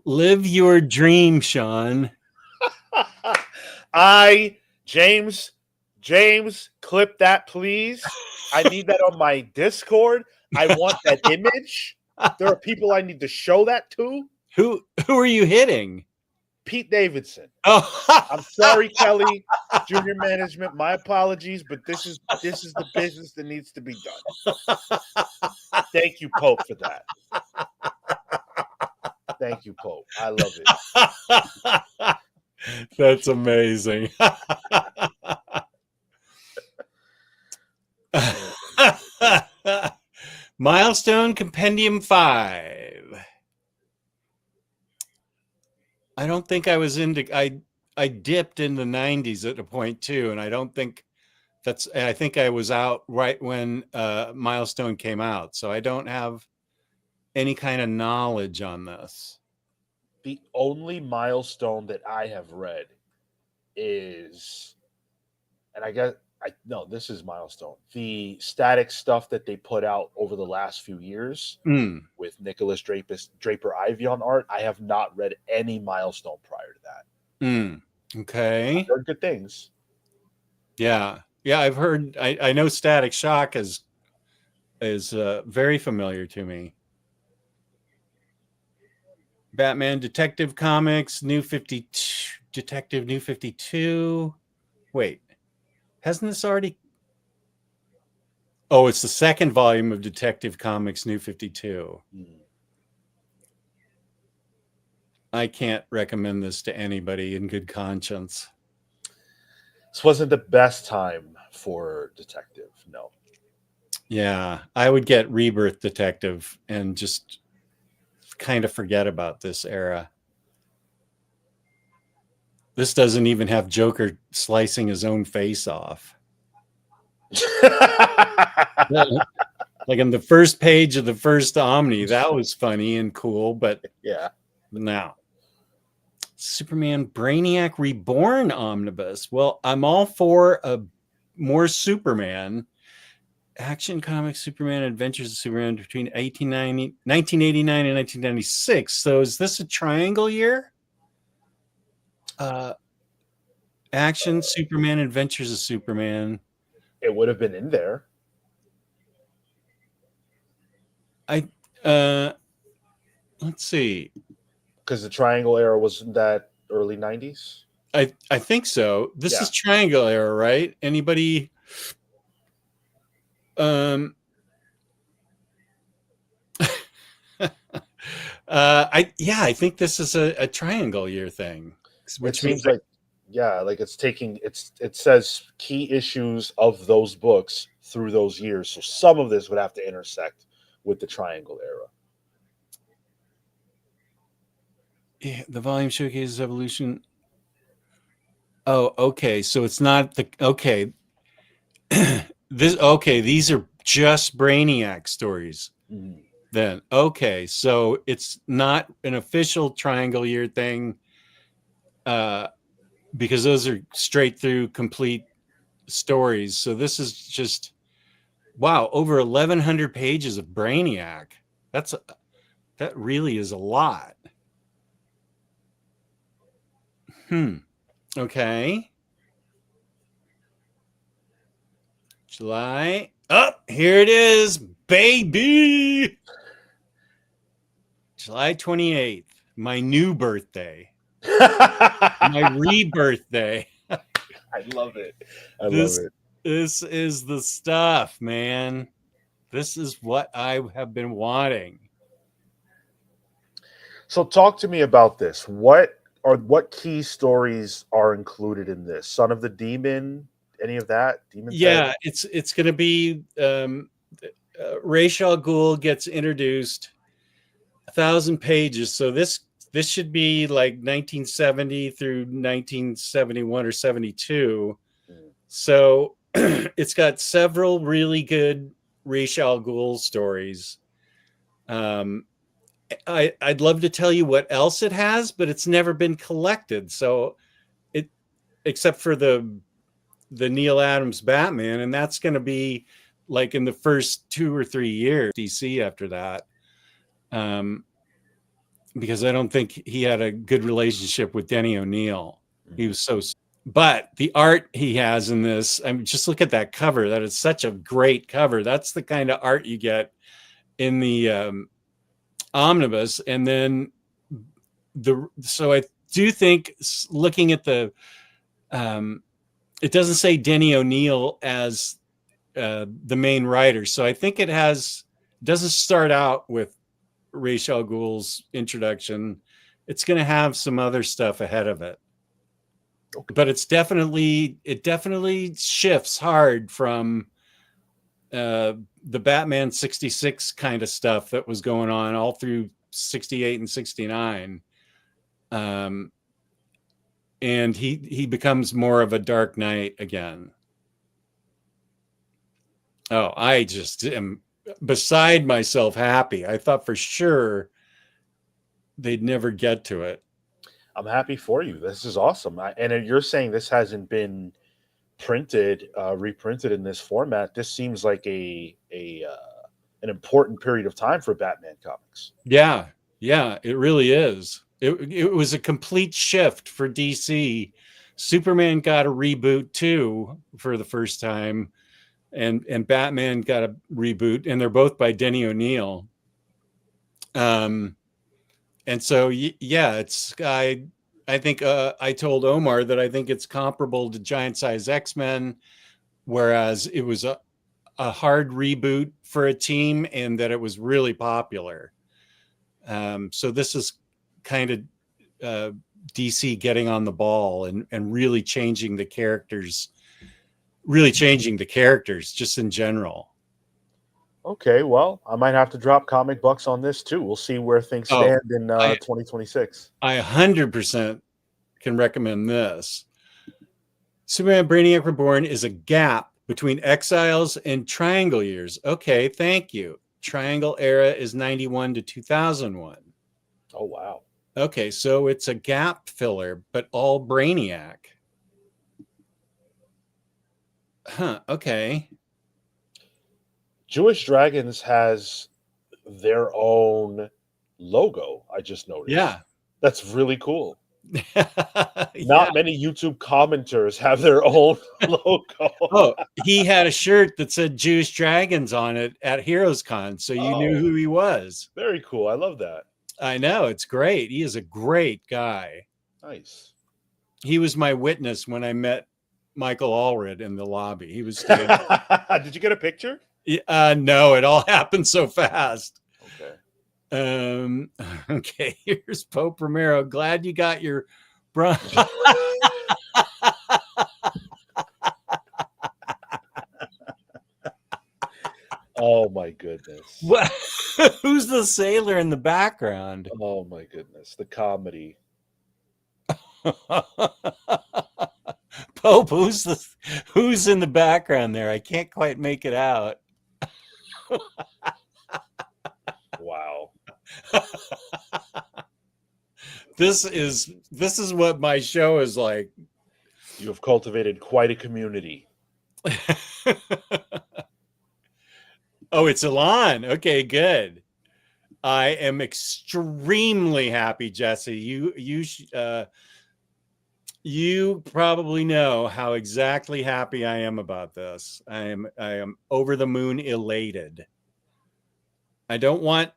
Live your dream, Sean. James, clip that, please. I need that on my Discord. I want that image. There are people I need to show that to. Who are you hitting? Pete Davidson. Oh, I'm sorry, Kelly, junior management. My apologies, but this is the business that needs to be done. Thank you, Pope, for that. Thank you, Pope. I love it. That's amazing. Milestone Compendium 5. I don't think I was into I dipped in the 90s at a point too, and I don't think I think I was out right when Milestone came out, so I don't have any kind of knowledge on this. The only Milestone that I have read is, and this is Milestone. The static stuff that they put out over the last few years with Nicholas Draper Ivy on art. I have not read any Milestone prior to that. Okay. I've heard good things. Yeah. I've heard. I know Static Shock is very familiar to me. Batman Detective Comics, New 52, Detective New 52. Wait, hasn't this already? Oh, it's the second volume of Detective Comics, New 52. I can't recommend this to anybody in good conscience. This wasn't the best time for Detective, no. Yeah, I would get Rebirth Detective and just kind of forget about this era. This doesn't even have Joker slicing his own face off. Like in the first page of the first Omni, that was funny and cool, but yeah. Now, Superman Brainiac Reborn Omnibus. Well, I'm all for a more Superman. Action Comics Superman Adventures of Superman between 1989 and 1996. So is this a triangle year? Action Superman Adventures of Superman. It would have been in there. Let's see. Because the triangle era wasn't that early 90s? I think so. This is triangle era, right? Anybody? I think this is a triangle year thing, It which means seems like, yeah, like it says key issues of those books through those years. So some of this would have to intersect with the triangle era. the volume showcases evolution. Oh, okay. So it's not the okay. These are just Brainiac stories. Mhm. Then okay, so it's not an official triangle year thing, because those are straight through complete stories. So this is just wow, over 1,100 pages of Brainiac. That really is a lot. Okay. July. Oh, here it is, baby. July 28th, my new birthday, my rebirth day. I love it. I love This it. this is the stuff, man. This is what I have been wanting. So talk to me about this. What key stories are included in this? Son of the Demon? Any of that? Demon's Head? Yeah, it's going to be Ra's al Ghul gets introduced, 1,000 pages. So this should be like 1970 through 1971 or 72. Mm. So it's got several really good Ra's al Ghul stories. I'd love to tell you what else it has, but it's never been collected. So it, except for the Neil Adams Batman, and that's going to be like in the first 2 or 3 years DC after that, because I don't think he had a good relationship with Denny O'Neil. He was so, but the art he has in this, I mean, just look at that cover. That is such a great cover. That's the kind of art you get in the Omnibus. And then so I do think, looking at the it doesn't say Denny O'Neil as the main writer, so I think it doesn't start out with Ra's al Ghul's introduction. It's going to have some other stuff ahead of it, but it definitely shifts hard from the Batman 66 kind of stuff that was going on all through 68 and 69. And he becomes more of a Dark Knight again. Oh, I just am beside myself happy. I thought for sure they'd never get to it. I'm happy for you. This is awesome. And you're saying this hasn't been reprinted in this format. This seems like an important period of time for Batman comics. Yeah, it really is. It was a complete shift for DC. Superman got a reboot too for the first time, and Batman got a reboot, and they're both by Denny O'Neil. And so yeah, it's I think I told Omar that I think it's comparable to Giant Size X-Men, whereas it was a hard reboot for a team and that it was really popular. So this is kind of DC getting on the ball and really changing the characters just in general. Okay, well, I might have to drop comic bucks on this too. We'll see where things stand in 2026. I 100% can recommend this. Superman Brainiac Reborn is a gap between Exiles and Triangle years. Okay, thank you. Triangle era is 91 to 2001. Oh, wow. Okay, so it's a gap filler, but all Brainiac. Huh, okay. Jewish Dragons has their own logo, I just noticed. Yeah. That's really cool. Not many YouTube commenters have their own logo. Oh, he had a shirt that said Jewish Dragons on it at Heroes Con, so you knew who he was. Very cool. I love that. I know, it's great. He is a great guy. Nice. He was my witness when I met Michael Allred in the lobby. He was Did you get a picture? No, it all happened so fast. Okay. Okay, here's Pope Romero. Glad you got your Oh my goodness. What? Who's the sailor in the background? Oh my goodness. The comedy. Pope, who's in the background there? I can't quite make it out. Wow. This is what my show is like. You have cultivated quite a community. Oh, it's Alon. Okay, good. I am extremely happy, Jesse. You probably know how exactly happy I am about this. I am over the moon elated. I don't want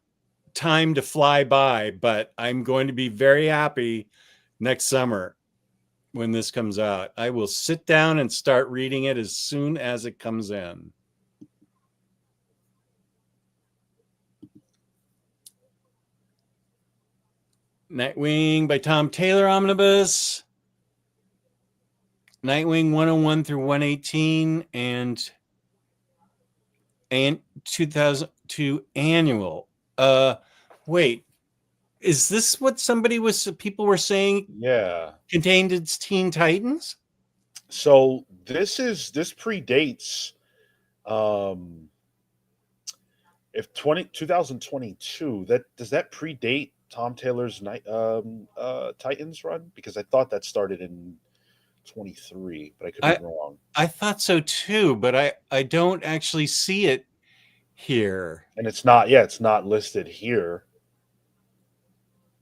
time to fly by, but I'm going to be very happy next summer when this comes out. I will sit down and start reading it as soon as it comes in. Nightwing by Tom Taylor Omnibus. Nightwing 101 through 118 and 2002 annual. Wait, is this what people were saying? Yeah. Contained its Teen Titans? So this predates if 2022, does that predate Tom Taylor's Titans run? Because I thought that started in 23, but I could be wrong. I thought so too, but I don't actually see it here. And it's not listed here.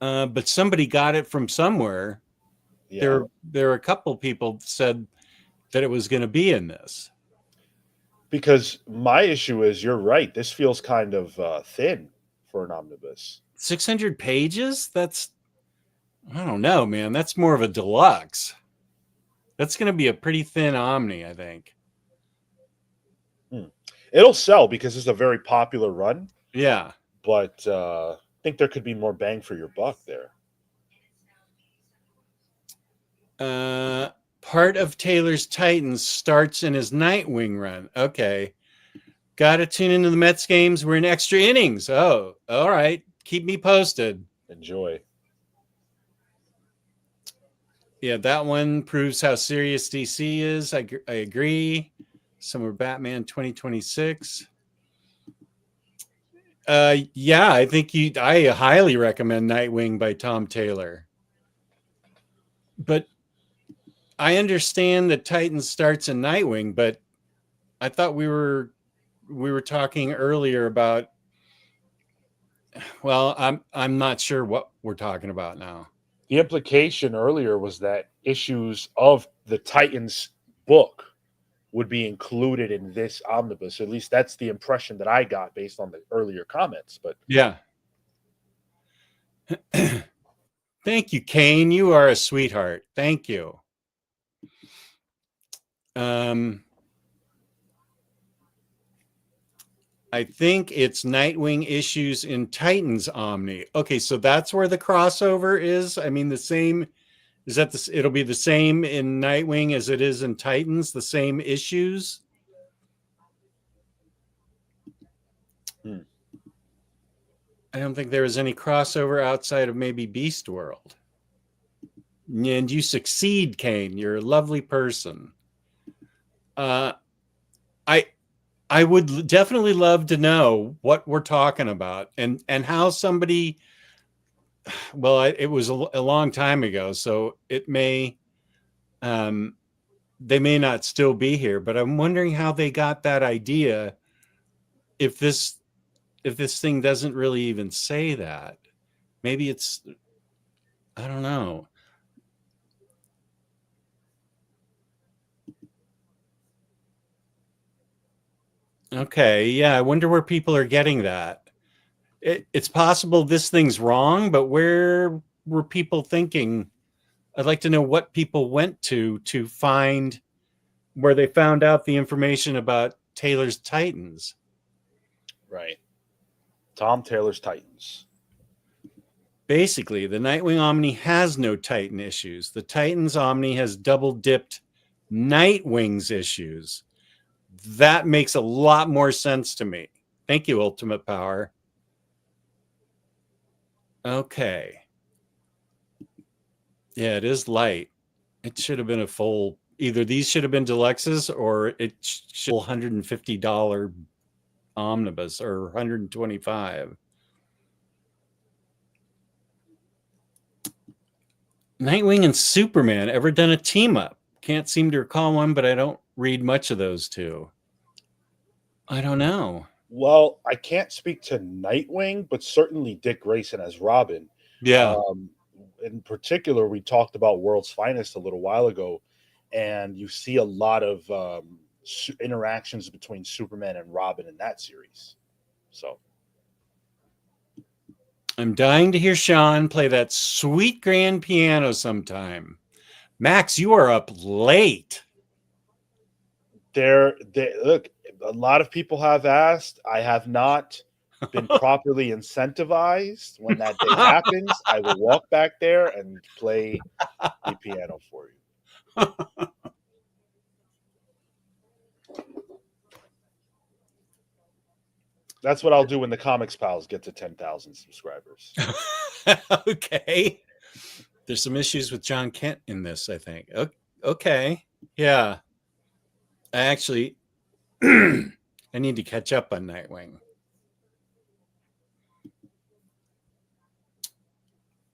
But somebody got it from somewhere. Yeah. There are a couple people said that it was going to be in this. Because my issue is, you're right, this feels kind of thin for an omnibus. 600 pages? I don't know, man. That's more of a deluxe. That's going to be a pretty thin Omni, I think. It'll sell because it's a very popular run. Yeah. But I think there could be more bang for your buck there. Part of Taylor's Titans starts in his Nightwing run. Okay. Got to tune into the Mets games. We're in extra innings. Oh, all right. Keep me posted. Enjoy. Yeah, that one proves how serious DC is. I agree. Summer Batman 2026. Yeah, I think I highly recommend Nightwing by Tom Taylor. But I understand that Titans starts in Nightwing, but I thought we were talking earlier about, well, I'm not sure what we're talking about now. The implication earlier was that issues of the Titans book would be included in this omnibus. At least that's the impression that I got based on the earlier comments. But yeah. Thank you, Kane. You are a sweetheart. Thank you. I think it's Nightwing issues in Titans Omni. Okay, so that's where the crossover is. I mean, it'll be the same in Nightwing as it is in Titans, the same issues. I don't think there was any crossover outside of maybe Beast World. And you succeed, Kane. You're a lovely person. I would definitely love to know what we're talking about and how somebody. Well, it was a long time ago, so it may. They may not still be here, but I'm wondering how they got that idea. If this thing doesn't really even say that, maybe it's. I don't know. Okay, yeah, I wonder where people are getting that. It's possible this thing's wrong, but where were people thinking? I'd like to know what people went to find where they found out the information about Taylor's Titans. Right. Tom Taylor's Titans. Basically, the Nightwing Omni has no Titan issues. The Titans Omni has double dipped Nightwing's issues. That makes a lot more sense to me. Thank you, Ultimate Power. Okay. Yeah, it is light. It should have been a full, either these should have been deluxes or it should $150 omnibus or 125. Nightwing and Superman ever done a team up? Can't seem to recall one, but I don't read much of those two. I don't know. Well, I can't speak to Nightwing, but certainly Dick Grayson as Robin. Yeah. In particular, we talked about World's Finest a little while ago, and you see a lot of interactions between Superman and Robin in that series. So I'm dying to hear Sean play that sweet grand piano sometime. Max, you are up late. look, a lot of people have asked. I have not been properly incentivized. When that day happens, I will walk back there and play the piano for you. That's what I'll do when the Comics Pals get to 10,000 subscribers. Okay. There's some issues with John Kent in this, I think. Okay. Yeah. I actually I need to catch up on Nightwing.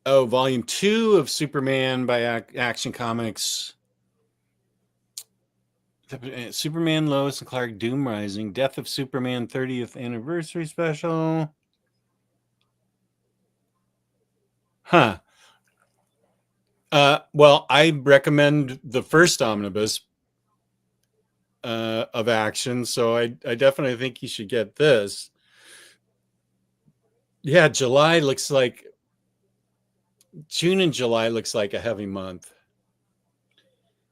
Oh, volume 2 of Superman by Action Comics. Superman, Lois and Clark, Doom Rising, Death of Superman 30th Anniversary Special. Huh. Well, I recommend the first omnibus of Action, so I definitely think you should get this. Yeah, July looks like June and July looks like a heavy month.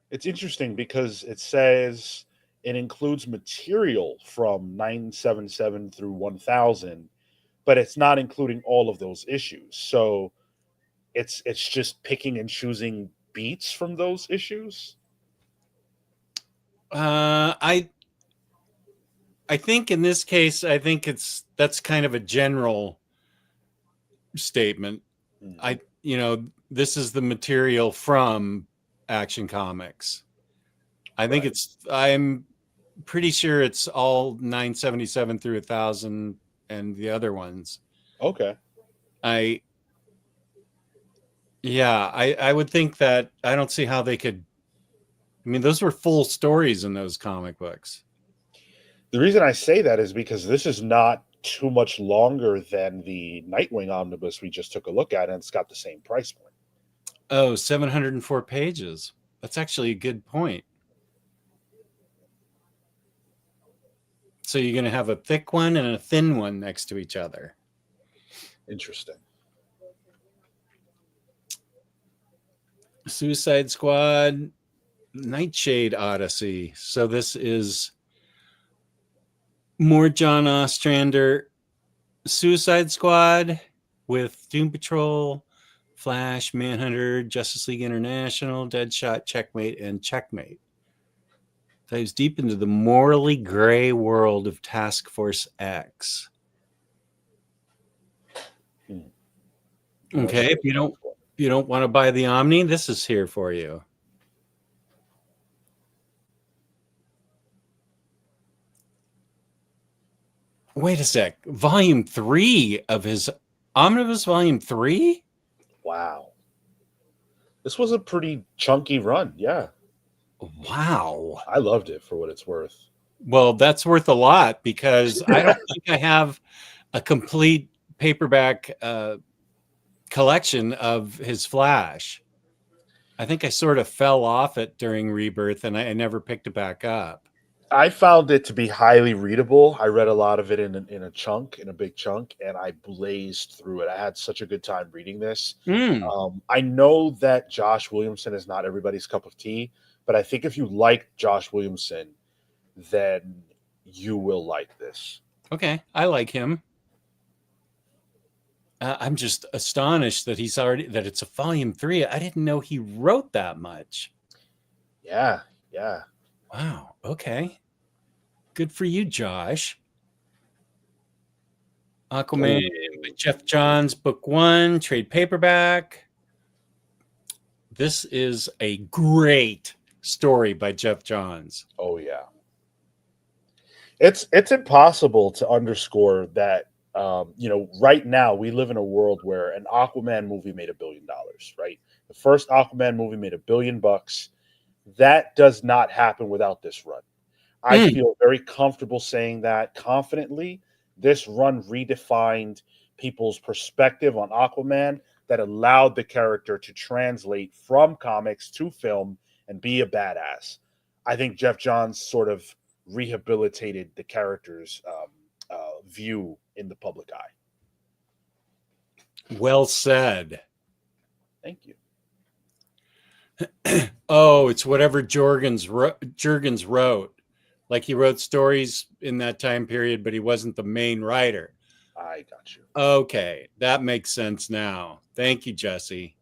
It's interesting because it says it includes material from 977 through 1000, but it's not including all of those issues. So it's just picking and choosing beats from those issues. I think in this case, I think that's kind of a general statement. This is the material from Action Comics. I think I'm pretty sure it's all 977 through 1000 and the other ones. Okay. I would think that I don't see how they could. I mean, those were full stories in those comic books. The reason I say that is because this is not too much longer than the Nightwing omnibus we just took a look at, and it's got the same price point. Oh, 704 pages. That's actually a good point. So you're going to have a thick one and a thin one next to each other. Interesting. Suicide Squad, Nightshade Odyssey. So this is more John Ostrander Suicide Squad with Doom Patrol, Flash, Manhunter, Justice League International, Deadshot, Checkmate, and Checkmate. Dives deep into the morally gray world of Task Force X. Okay, if you don't want to buy the Omni, this is here for you. Wait a sec. Volume 3 of his Omnibus Volume 3? Wow. This was a pretty chunky run. Yeah. Wow. I loved it for what it's worth. Well, that's worth a lot because I don't think I have a complete paperback collection of his Flash. I think I sort of fell off it during Rebirth and I never picked it back up. I found it to be highly readable. I read a lot of it in a big chunk, and I blazed through it. I had such a good time reading this. I know that Josh Williamson is not everybody's cup of tea, but I think if you like Josh Williamson, then you will like this. Okay, I like him. I'm just astonished that that it's a volume 3. I didn't know he wrote that much. Yeah, yeah. Wow. Okay. Good for you, Josh. Aquaman by Jeff Johns, book 1, trade paperback. This is a great story by Jeff Johns. Oh yeah. It's impossible to underscore that. Right now we live in a world where an Aquaman movie made $1 billion. Right, the first Aquaman movie made $1 billion. That does not happen without this run. I feel very comfortable saying that confidently. This run redefined people's perspective on Aquaman that allowed the character to translate from comics to film and be a badass. I think Jeff Johns sort of rehabilitated the character's view in the public eye. Well said. Thank you. Oh, it's whatever Jurgens wrote. Like he wrote stories in that time period, but he wasn't the main writer. I got you. Okay, that makes sense now. Thank you, Jesse.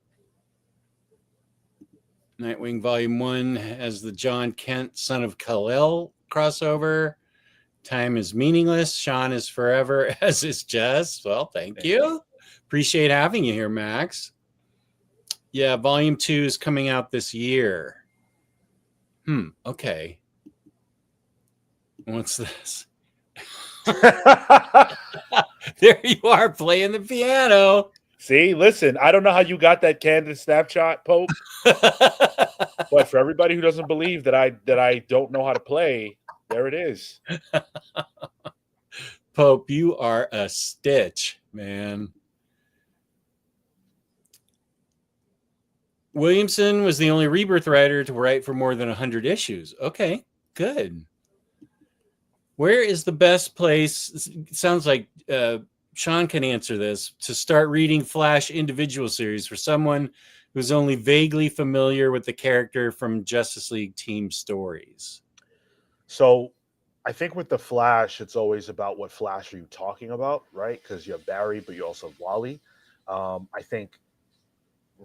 Nightwing Volume 1 has the John Kent, son of Kal-El crossover. Time is meaningless. Sean is forever, as is Jess. Well, thank you. Appreciate having you here, Max. Yeah, Volume 2 is coming out this year. Okay. What's this? There you are playing the piano. See, listen, I don't know how you got that candid snapshot, Pope. But for everybody who doesn't believe that I don't know how to play, there it is. Pope, you are a stitch, man. Williamson was the only Rebirth writer to write for more than 100 issues. Okay, good. Where is the best place? It sounds like Sean can answer this, to start reading Flash individual series for someone who's only vaguely familiar with the character from Justice League team stories. So I think with the Flash, it's always about what Flash are you talking about, right? Because you have Barry, but you also have Wally. I think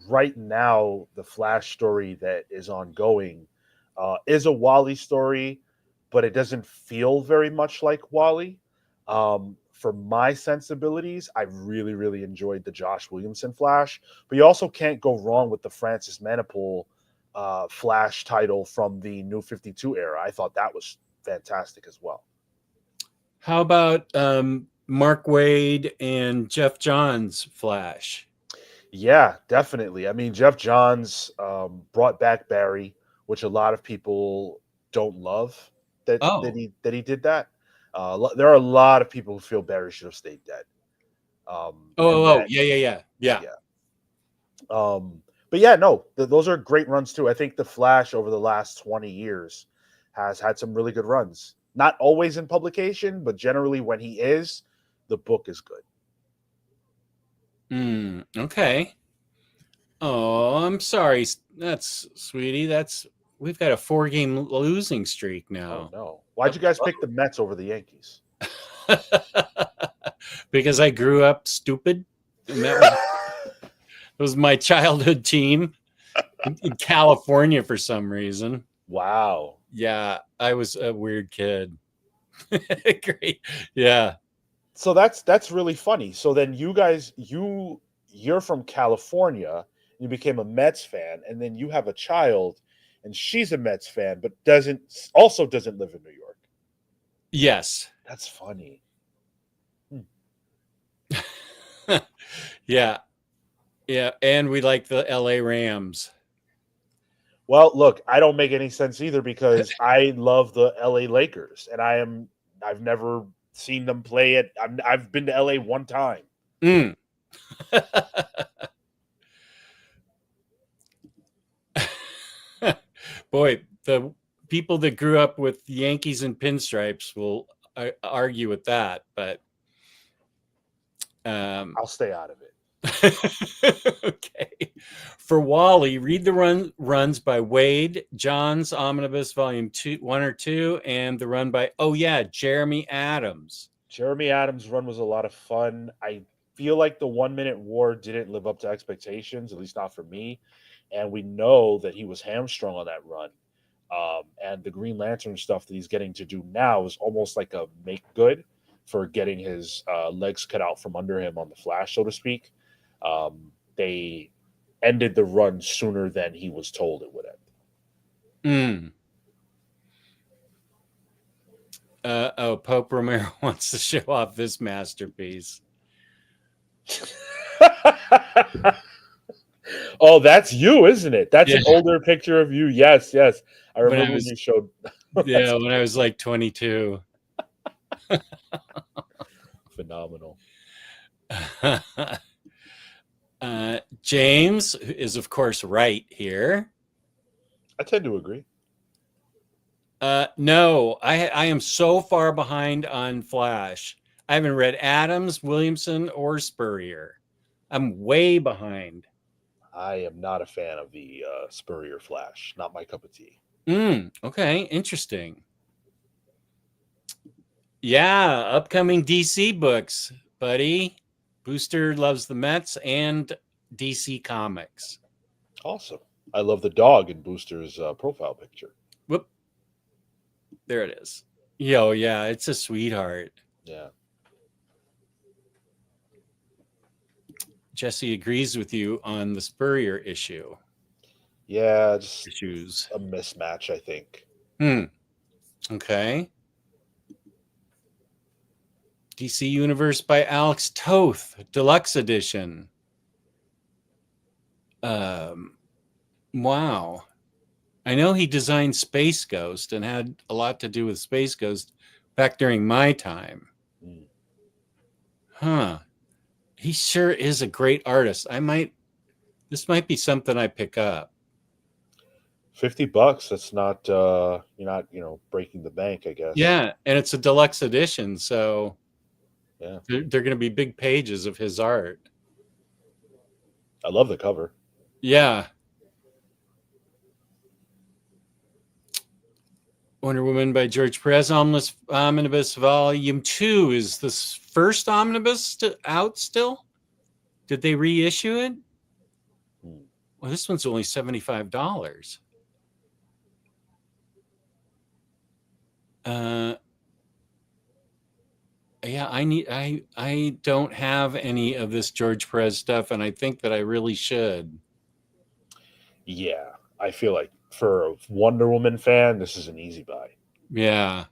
right now the Flash story that is ongoing is a Wally story, but it doesn't feel very much like Wally. For my sensibilities, I really, really enjoyed the Josh Williamson Flash, but you also can't go wrong with the Francis Manapul Flash title from the New 52 era. I thought that was fantastic as well. How about Mark Waid and Jeff Johns Flash? Yeah, definitely. I mean, Jeff Johns brought back Barry, which a lot of people don't love that he did that. There are a lot of people who feel Barry should have stayed dead. Yeah. But yeah, no, those are great runs too. I think the Flash over the last 20 years has had some really good runs. Not always in publication, but generally when he is, the book is good. Okay. Oh, I'm sorry. That's sweetie. We've got a 4-game losing streak now. Oh no. Why'd you guys pick the Mets over the Yankees? Because I grew up stupid. And that was my childhood team in California for some reason. Wow. Yeah, I was a weird kid. Great. Yeah. So that's really funny. So then you guys, you're from California, you became a Mets fan, and then you have a child, and she's a Mets fan, but doesn't live in New York. Yes. That's funny. Yeah. Yeah. And we like the LA Rams. Well, look, I don't make any sense either because I love the LA Lakers, and I've never seen them play it. I've been to LA one time. Boy, the people that grew up with Yankees and pinstripes will argue with that, but I'll stay out of it. Okay. For Wally, read the runs by Wade, Johns, Omnibus Volume 1 or 2, and the run by Jeremy Adams. Jeremy Adams' run was a lot of fun. I feel like the 1 Minute War didn't live up to expectations, at least not for me. And we know that he was hamstrung on that run. And the Green Lantern stuff that he's getting to do now is almost like a make good for getting his legs cut out from under him on the Flash, so to speak. They ended the run sooner than he was told it would end. Pope Romero wants to show off this masterpiece. Oh, that's you, isn't it? That's an Yeah. older picture of you. Yes, yes. I When I remember was- you showed. Yeah, when I was like 22. Phenomenal. James is, of course, right here. I tend to agree. No, I am so far behind on Flash. I haven't read Adams, Williamson, or Spurrier. I'm way behind. I am not a fan of the Spurrier Flash. Not my cup of tea. Okay, interesting. Yeah, upcoming DC books, buddy. Booster loves the Mets and DC Comics. Awesome. I love the dog in Booster's profile picture. Whoop. There it is. Yo, yeah, it's a sweetheart. Yeah. Jesse agrees with you on the Spurrier issue. Yeah, just Issues. a mismatch, I think. Okay. DC Universe by Alex Toth, Deluxe Edition. Wow. I know he designed Space Ghost and had a lot to do with Space Ghost back during my time. Huh. He sure is a great artist. This might be something I pick up. $50. That's not you're not, breaking the bank, I guess. Yeah, and it's a deluxe edition, so yeah, they're going to be big pages of his art. I love the cover. Yeah. Wonder Woman by George Perez, Omnibus Volume 2. Is this first Omnibus out still? Did they reissue it? Well, this one's only $75. Yeah, I don't have any of this George Perez stuff, and I think that I really should. Yeah, I feel like for a Wonder Woman fan, this is an easy buy. Yeah.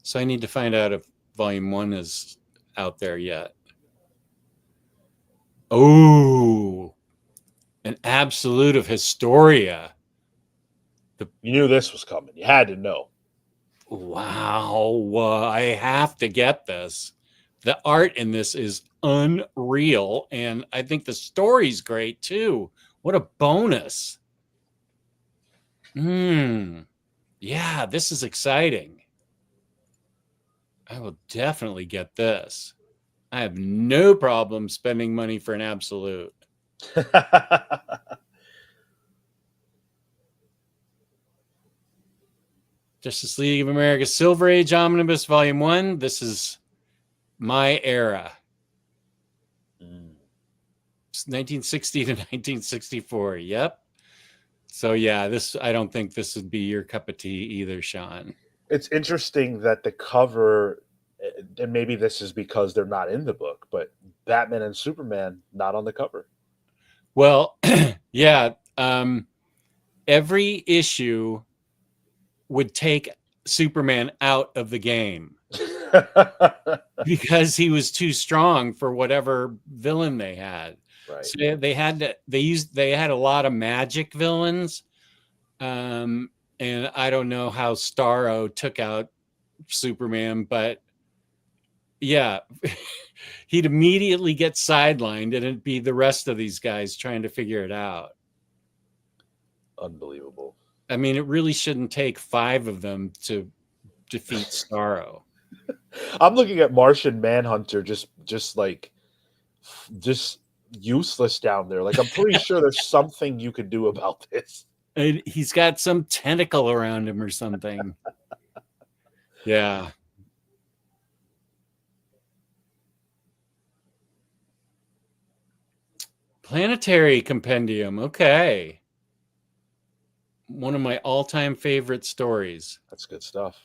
So I need to find out if Volume 1 is out there yet. Oh, an absolute of Historia. You knew this was coming. You had to know. Wow. I have to get this. The art in this is unreal. And I think the story's great too. What a bonus. Yeah, this is exciting. I will definitely get this. I have no problem spending money for an absolute. Justice League of America Silver Age Omnibus Volume 1. This is my era. It's 1960 to 1964. Yep. So yeah, I don't think this would be your cup of tea either, Sean. It's interesting that the cover, and maybe this is because they're not in the book, but Batman and Superman not on the cover. Well, yeah. Every issue would take Superman out of the game because he was too strong for whatever villain they had. Right. So they had a lot of magic villains. And I don't know how Starro took out Superman, but yeah, he'd immediately get sidelined and it'd be the rest of these guys trying to figure it out. Unbelievable. I mean, it really shouldn't take 5 of them to defeat Starro. I'm looking at Martian Manhunter just useless down there. Like, I'm pretty sure there's something you could do about this. He's got some tentacle around him or something. Yeah. Planetary Compendium. Okay. One of my all-time favorite stories. That's good stuff.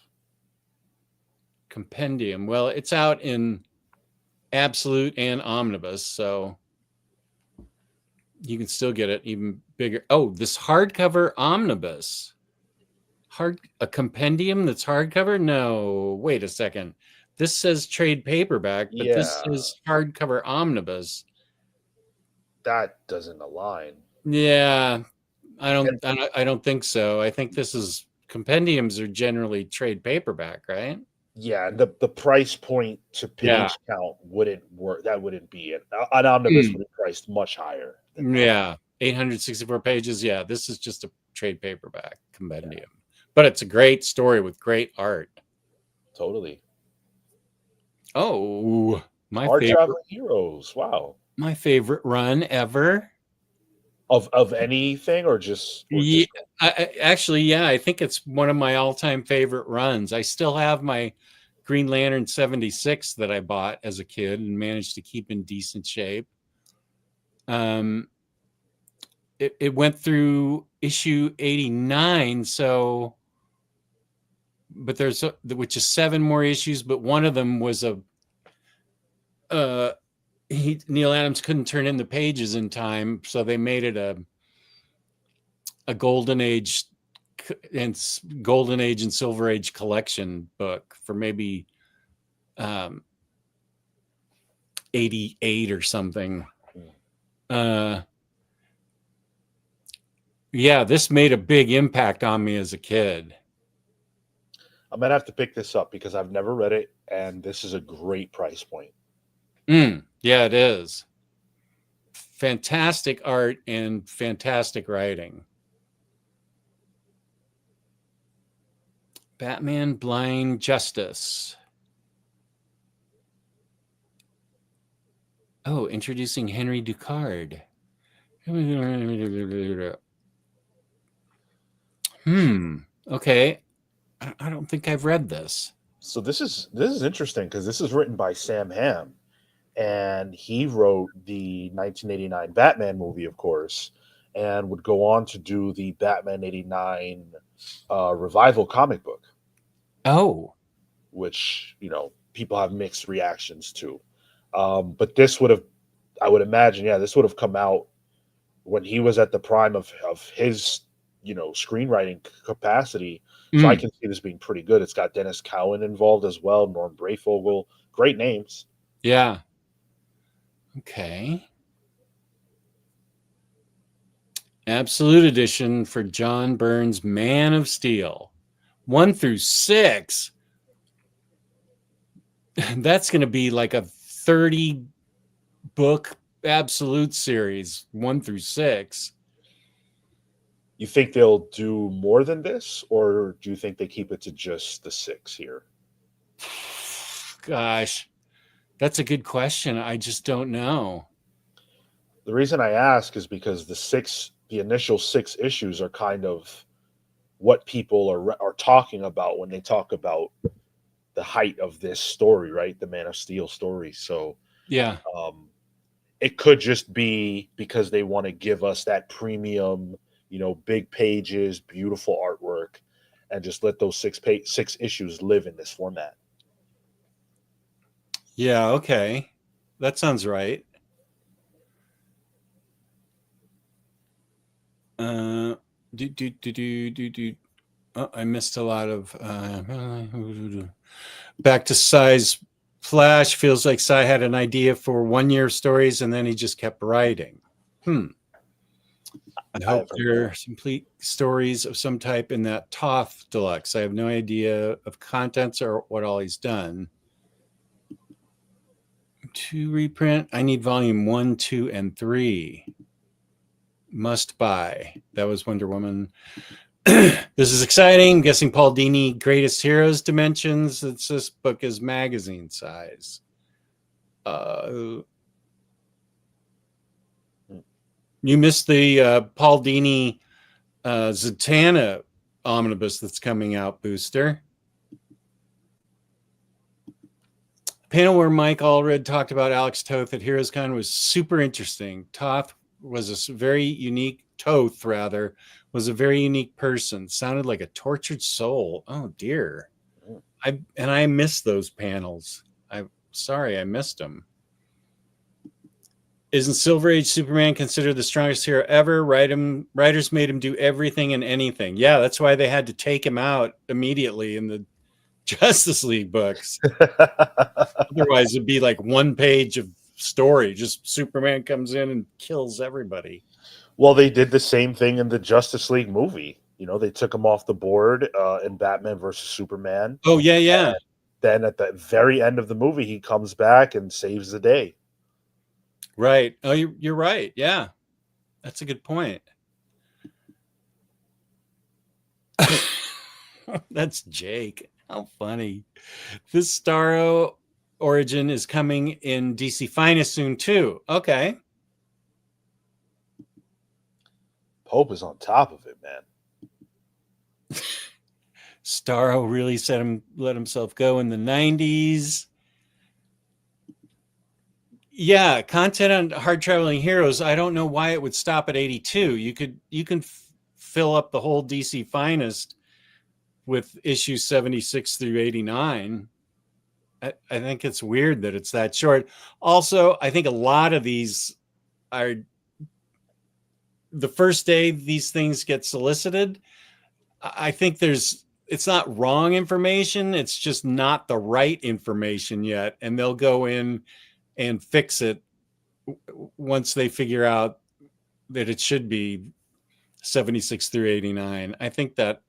Compendium. Well, it's out in Absolute and Omnibus, so you can still get it even bigger. Oh, this hardcover Omnibus. A compendium that's hardcover? No, wait a second. This says trade paperback, but this is hardcover Omnibus. That doesn't align. Yeah, I don't think so. I think this is compendiums are generally trade paperback, right? Yeah, and the price point to page count wouldn't work. That wouldn't be it. An omnibus would be priced much higher. Yeah, 864 pages. Yeah, this is just a trade paperback compendium, but it's a great story with great art. Totally. Oh, my Hard favorite Traveling Heroes. Wow. my favorite run ever. Of anything or just Yeah, I think it's one of my all-time favorite runs. I still have my Green Lantern 76 that I bought as a kid and managed to keep in decent shape. It went through issue 89, so but which is 7 more issues, but one of them was Neil Adams couldn't turn in the pages in time, so they made it a golden age and silver age collection book for maybe 88 or something. Yeah, this made a big impact on me as a kid. I'm gonna have to pick this up because I've never read it, and this is a great price point. Yeah, it is. Fantastic art and fantastic writing. Batman Blind Justice. Oh, introducing Henry Ducard. Okay. I don't think I've read this. So this is interesting because this is written by Sam Hamm, and he wrote the 1989 Batman movie, of course, and would go on to do the Batman 89 revival comic book. Oh, which people have mixed reactions to. But this would have, I would imagine, this would have come out when he was at the prime of his, screenwriting capacity. So I can see this being pretty good. It's got Dennis Cowan involved as well, Norm Brayfogle, great names. Yeah. Okay. Absolute edition for John Byrne's Man of Steel, 1 through 6. That's going to be like a 30 book absolute series, 1 through 6. You think they'll do more than this, or do you think they keep it to just the 6 here? Gosh, that's a good question. I just don't know. The reason I ask is because the initial 6 issues are kind of what people are talking about when they talk about the height of this story, right? The Man of Steel story. So yeah, it could just be because they want to give us that premium, big pages, beautiful artwork, and just let those 6 issues live in this format. Yeah. Okay. That sounds right. Oh, I missed a lot of back to size. Flash feels like Cy had an idea for 1-year stories and then he just kept writing. I hope there are complete stories of some type in that Toth Deluxe. I have no idea of contents or what all he's done. To reprint, I need volume 1, 2, and 3. Must buy. That was Wonder Woman. This is exciting. I'm guessing Paul Dini Greatest Heroes Dimensions. This book is magazine size. You missed the Paul Dini Zatanna omnibus that's coming out, Booster. Panel where Mike Allred talked about Alex Toth at HeroesCon was super interesting. Toth was a very unique. Toth rather was a very unique person. Sounded like a tortured soul. Oh dear. I missed those panels. I'm sorry I missed them. Isn't Silver Age Superman considered the strongest hero ever? Writers made him do everything and anything. Yeah, that's why they had to take him out immediately in the Justice League books. Otherwise, it'd be like one page of story. Just Superman comes in and kills everybody. Well, they did the same thing in the Justice League movie. You know, they took him off the board in Batman versus Superman. Oh, yeah, yeah. And then at the very end of the movie, he comes back and saves the day. Right. Oh, you're right. Yeah. That's a good point. That's Jake. How funny. This Starro origin is coming in DC Finest soon, too. Okay. Pope is on top of it, man. Starro really let himself go in the 90s. Yeah, content on Hard Traveling Heroes. I don't know why it would stop at 82. You can fill up the whole DC Finest with issues 76 through 89. I think it's weird that it's that short. Also, I think a lot of these are the first day these things get solicited. I think it's not wrong information. It's just not the right information yet. And they'll go in and fix it once they figure out that it should be 76 through 89. I think that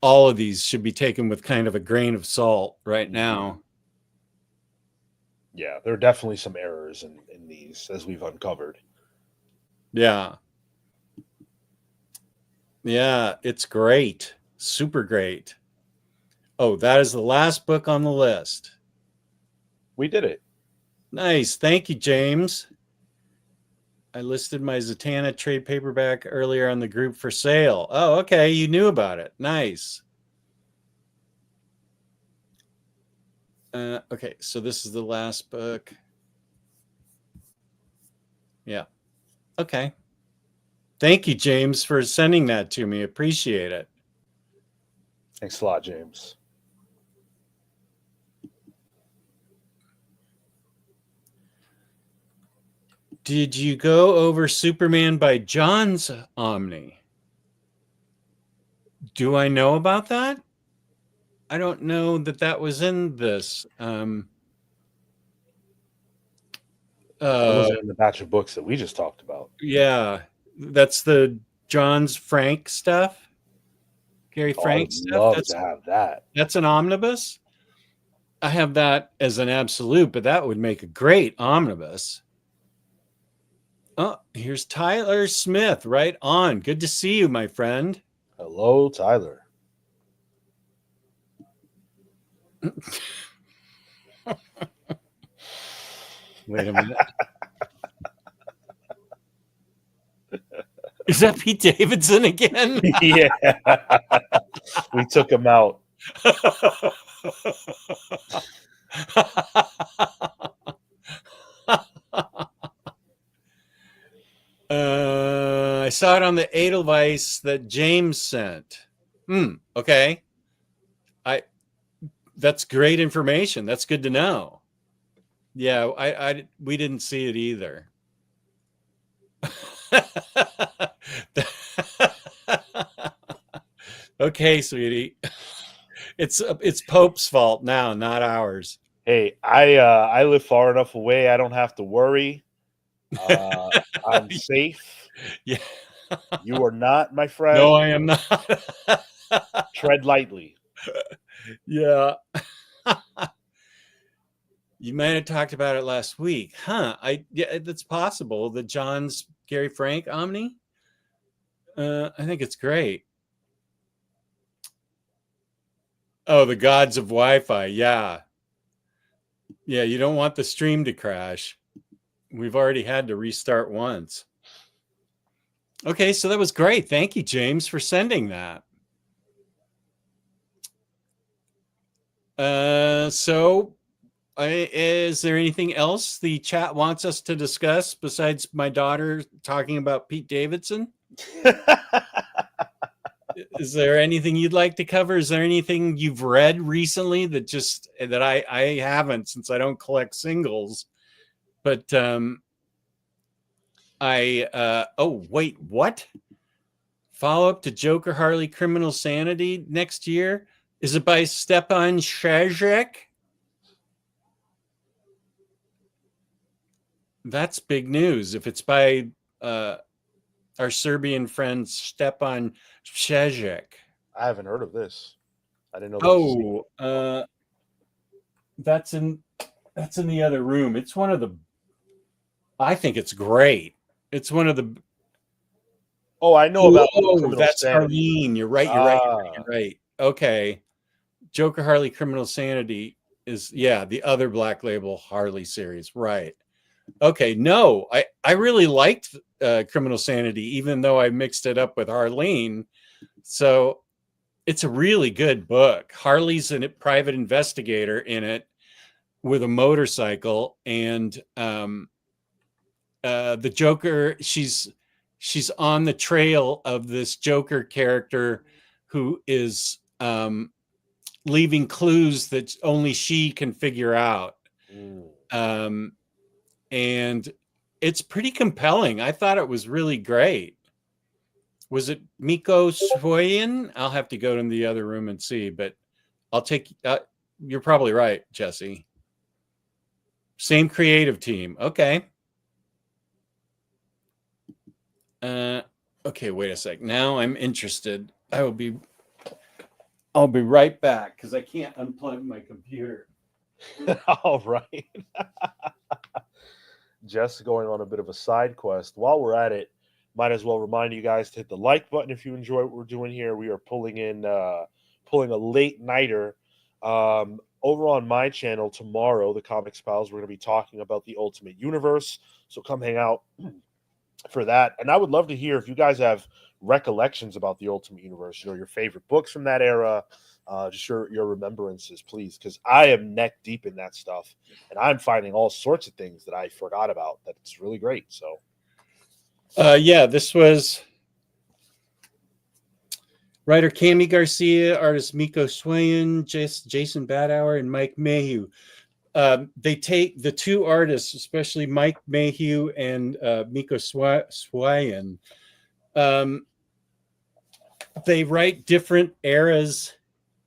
all of these should be taken with kind of a grain of salt right now. Yeah, there are definitely some errors in these, as we've uncovered. Yeah. Yeah, it's great. Super great. Oh, that is the last book on the list. We did it. Nice. Thank you, James. I listed my Zatanna trade paperback earlier on the group for sale. Oh, okay. You knew about it. Nice. Okay, so this is the last book. Yeah. Okay. Thank you, James, for sending that to me. Appreciate it. Thanks a lot, James. Did you go over Superman by John's Omni? Do I know about that? I don't know that was in this. That wasn't in the batch of books that we just talked about. Yeah, that's the John's Frank stuff. Gary Frank stuff. Love to have that. That's an omnibus. I have that as an absolute, but that would make a great omnibus. Oh, here's Tyler Smith. Right on. Good to see you, my friend. Hello, Tyler. Wait a minute. Is that Pete Davidson again? Yeah. We took him out. I saw it on the Edelweiss that James sent. Okay. That's great information. That's good to know. Yeah, we didn't see it either. Okay, sweetie. It's Pope's fault now, not ours. Hey, I live far enough away. I don't have to worry. I'm safe. Yeah. You are not, my friend. No, I am not. Tread lightly. Yeah. You might have talked about it last week, huh? Yeah, that's possible. The John's Gary Frank Omni. I think it's great. Oh, the gods of Wi-Fi. Yeah. Yeah, you don't want the stream to crash. We've already had to restart once. Okay, so that was great. Thank you, James, for sending that. So Is there anything else the chat wants us to discuss besides my daughter talking about Pete Davidson? Is there anything you'd like to cover? Is there anything you've read recently that I haven't, since I don't collect singles? But wait, what? Follow up to Joker Harley Criminal Sanity next year? Is it by Stepan Shajek? That's big news. If it's by our Serbian friend Stepan Shajek. I haven't heard of this. I didn't know. That's in the other room. It's one of the. I think it's great. It's one of the. Oh, I know about. Oh, that's Sanity. Harleen. You're right. You're right. Okay, Joker Harley Criminal Sanity is the other Black Label Harley series, right? Okay, no, I really liked Criminal Sanity, even though I mixed it up with Harleen. So it's a really good book. Harley's a private investigator in it with a motorcycle, and the Joker, she's on the trail of this Joker character who is leaving clues that only she can figure out. And it's pretty compelling. I thought it was really great. Was it Miko Swoyan? I'll have to go to the other room and see, but I'll take. You're probably right, Jesse. Same creative team. Okay. Okay, wait a sec. Now I'm interested. I'll be right back because I can't unplug my computer. All right. Jess going on a bit of a side quest. While we're at it, might as well remind you guys to hit the like button if you enjoy what we're doing here. We are pulling a late nighter over on my channel tomorrow. The Comics Pals, we're going to be talking about the Ultimate Universe, so come hang out for that. And I would love to hear if you guys have recollections about the Ultimate Universe. Your favorite books from that era. Just your remembrances, please, because I am neck deep in that stuff, and I'm finding all sorts of things that I forgot about. That's really great. So, this was writer Cami Garcia, artist Miko Swayan, Jason Badauer, and Mike Mayhew. They take the two artists, especially Mike Mayhew and Miko Swayan. They write different eras.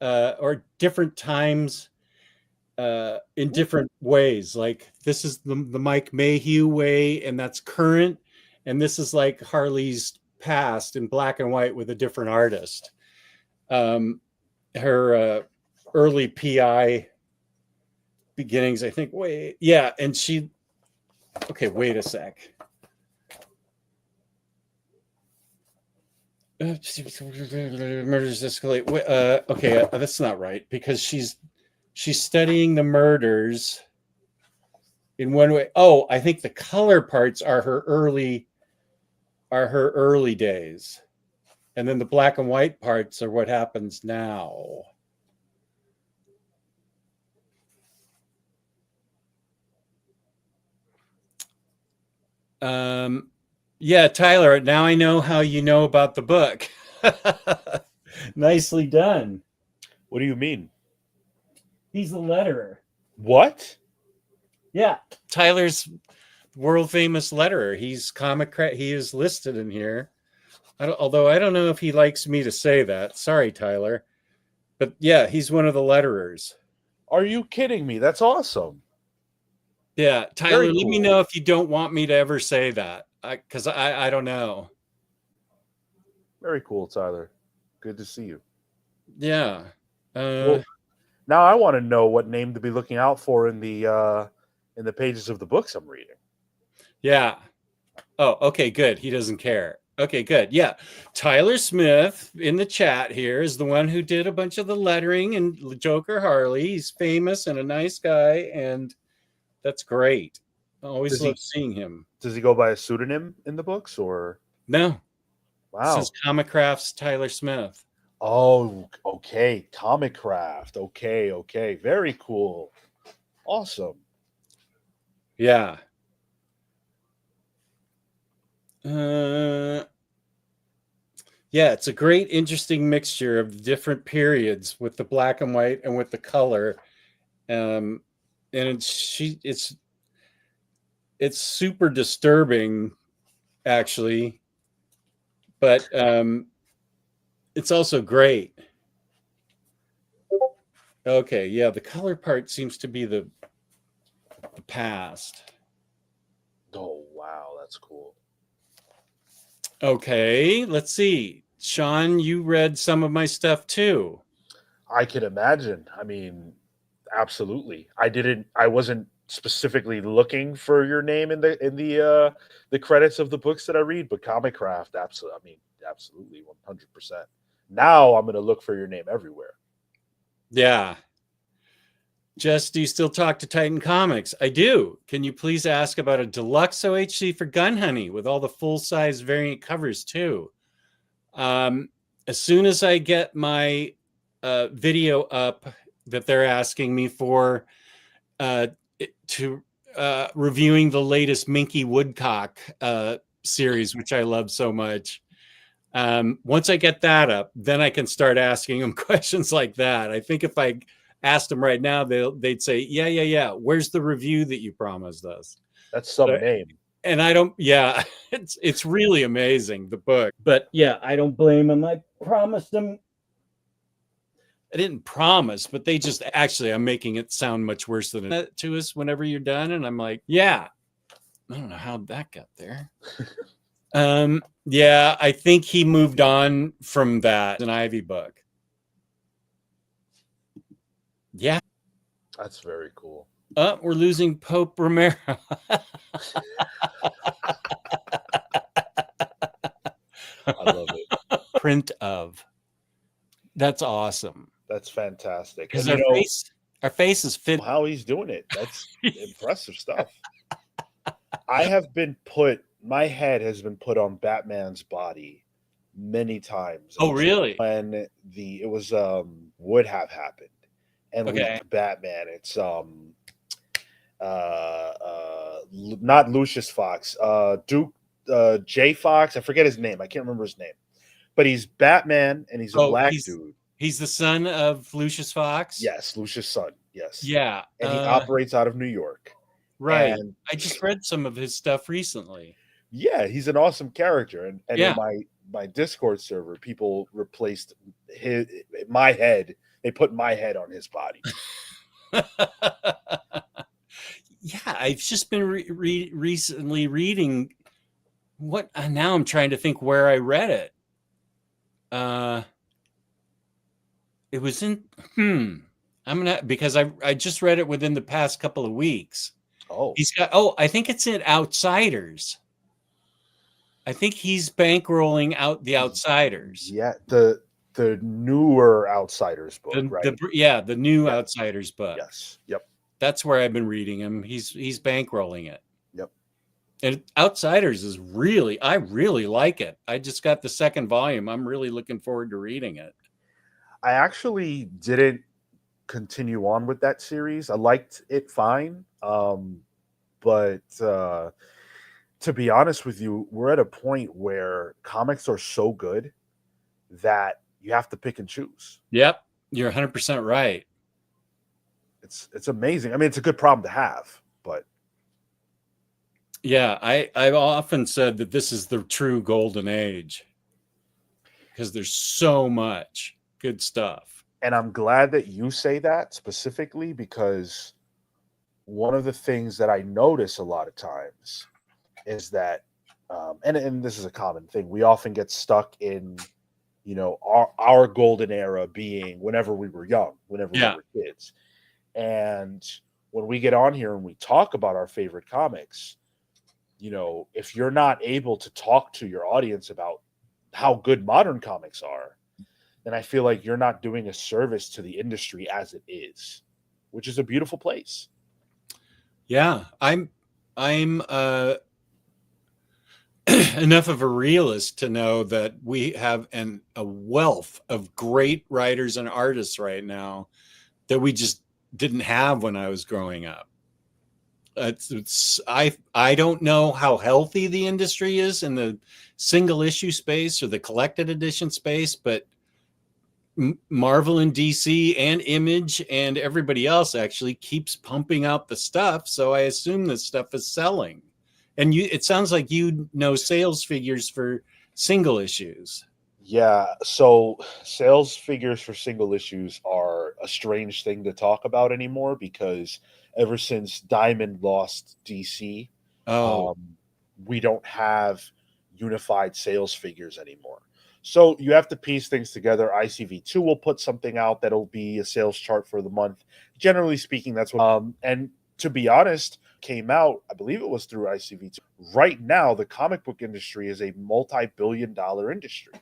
Or different times in different ways. Like this is the Mike Mayhew way, and that's current. And this is like Harley's past in black and white with a different artist. Her early PI beginnings, I think. And she. Okay, wait a sec. Murders escalate. Okay, that's not right, because she's studying the murders in one way. Oh, I think the color parts are her early days, and then the black and white parts are what happens now. Yeah, Tyler, now I know how you know about the book. Nicely done. What do you mean? He's a letterer. What? Yeah, Tyler's world famous letterer. He's he is listed in here. Although I don't know if he likes me to say that. Sorry, Tyler. But yeah, he's one of the letterers. Are you kidding me? That's awesome. Yeah, Tyler, let me know if you don't want me to ever say that, because I don't know. Very cool, Tyler. Good to see you. Yeah. Well, now I want to know what name to be looking out for in the pages of the books I'm reading. Yeah. Oh, okay, good. He doesn't care. Okay, good. Yeah. Tyler Smith in the chat here is the one who did a bunch of the lettering and Joker Harley. He's famous and a nice guy, and that's great. I always love seeing him. Does he go by a pseudonym in the books, or no? Wow. It says Comic Crafts Tyler Smith. Oh, okay. Comic Craft. Okay. Very cool. Awesome. Yeah. Yeah, it's a great, interesting mixture of different periods with the black and white and with the color. And it's super disturbing, actually, but it's also great. Okay, yeah, the color part seems to be the past. Oh wow, that's cool. Okay, let's see. Sean, you read some of my stuff too. I can imagine. I mean, absolutely. I wasn't specifically looking for your name in the credits of the books that I read, but Comic Craft, absolutely. I mean, absolutely, 100%. Now I'm going to look for your name everywhere. Yeah. Jess, do you still talk to Titan Comics? I do. Can you please ask about a deluxe OHC for Gun Honey with all the full-size variant covers too? As soon as I get my video up that they're asking me for to reviewing the latest Minky Woodcock series, which I love so much. Once I get that up, then I can start asking them questions like that. I think if I asked them right now, they'd say, yeah. Where's the review that you promised us? That's some name. And I don't, yeah, it's really amazing, the book. But yeah, I don't blame them. I promised them. I didn't promise, but they just actually, I'm making it sound much worse than it to us whenever you're done. And I'm like, yeah, I don't know how that got there. Yeah, I think he moved on from that. An Ivy book. Yeah. That's very cool. We're losing Pope Romero. I love it. Print of. That's awesome. That's fantastic. Because And, our face is fit. how he's doing it. That's impressive stuff. My head has been put on Batman's body many times. Oh, really? When it was would have happened. And Okay. Batman, it's not Lucius Fox, Duke J Fox. I forget his name. I can't remember his name. But he's Batman and he's a black dude. He's the son of Lucius Fox? Yes, Lucius' son. Yes. Yeah. And he operates out of New York. Right. And I just read some of his stuff recently. Yeah, he's an awesome character. And Yeah. in my Discord server, people replaced my head. They put my head on his body. Yeah, I've just been recently reading what now I'm trying to think where I read it. It was in because I just read it within the past couple of weeks. Oh. I think it's in Outsiders. I think he's bankrolling out the Outsiders. Yeah, the newer Outsiders book, right? The new Outsiders book. Yes. Yep. That's where I've been reading him. He's bankrolling it. Yep. And Outsiders is I really like it. I just got the second volume. I'm really looking forward to reading it. I actually didn't continue on with that series. I liked it fine. But to be honest with you, we're at a point where comics are so good that you have to pick and choose. Yep. You're 100% right. It's amazing. I mean, it's a good problem to have, but yeah, I've often said that this is the true golden age because there's so much good stuff. And I'm glad that you say that specifically because one of the things that I notice a lot of times is that, and this is a common thing, we often get stuck in, our golden era being whenever we were young, whenever we were kids. And when we get on here and we talk about our favorite comics, if you're not able to talk to your audience about how good modern comics are, then I feel like you're not doing a service to the industry as it is, which is a beautiful place. Yeah, I'm enough of a realist to know that we have a wealth of great writers and artists right now that we just didn't have when I was growing up. I don't know how healthy the industry is in the single issue space or the collected edition space, but Marvel and DC and Image and everybody else actually keeps pumping out the stuff. So I assume this stuff is selling. And it sounds like you know sales figures for single issues. Yeah, so sales figures for single issues are a strange thing to talk about anymore because ever since Diamond lost DC, Oh, we don't have unified sales figures anymore. So you have to piece things together. ICV2 will put something out that'll be a sales chart for the month. Generally speaking, that's what. And to be honest, came out. I believe it was through ICV2. Right now, the comic book industry is a multi-billion-dollar industry.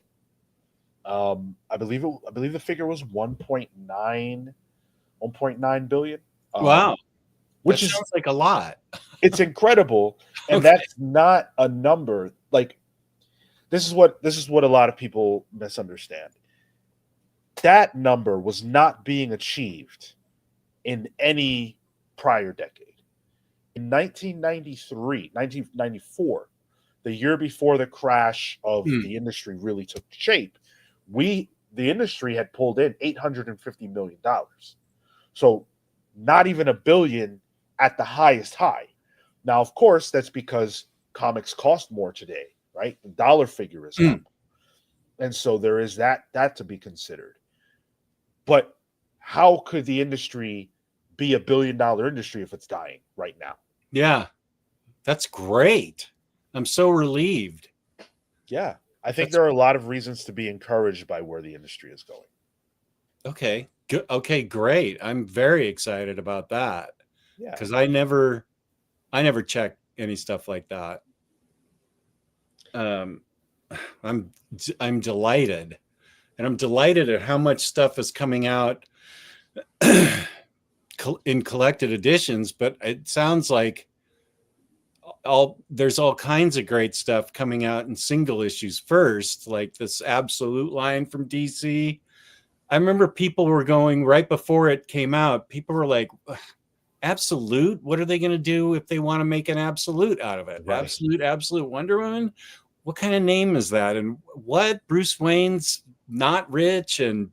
I believe the figure was 1.9 billion. wow. Which That is sounds like a lot. it's incredible, and Okay. that's not a number. Like this is what a lot of people misunderstand. That number was not being achieved in any prior decade. In 1994, the year before the crash of the industry really took shape, the industry had pulled in $850 million. So not even a billion at the highest high. Now, of course, that's because comics cost more today, right? The dollar figure is up. And so there is that to be considered. But how could the industry be a $1 billion industry if it's dying right now? Yeah, that's great. I'm so relieved. Yeah. I think there are a lot of reasons to be encouraged by where the industry is going. Okay. Good. Okay, great. I'm very excited about that. Yeah. Because I never check any stuff like that. I'm delighted. And I'm delighted at how much stuff is coming out in collected editions, but it sounds like there's all kinds of great stuff coming out in single issues first, like this Absolute line from DC. I remember people were going right before it came out. People were like, Absolute? What are they going to do if they want to make an Absolute out of it? Right. Absolute Wonder Woman? What kind of name is that? And what? Bruce Wayne's not rich and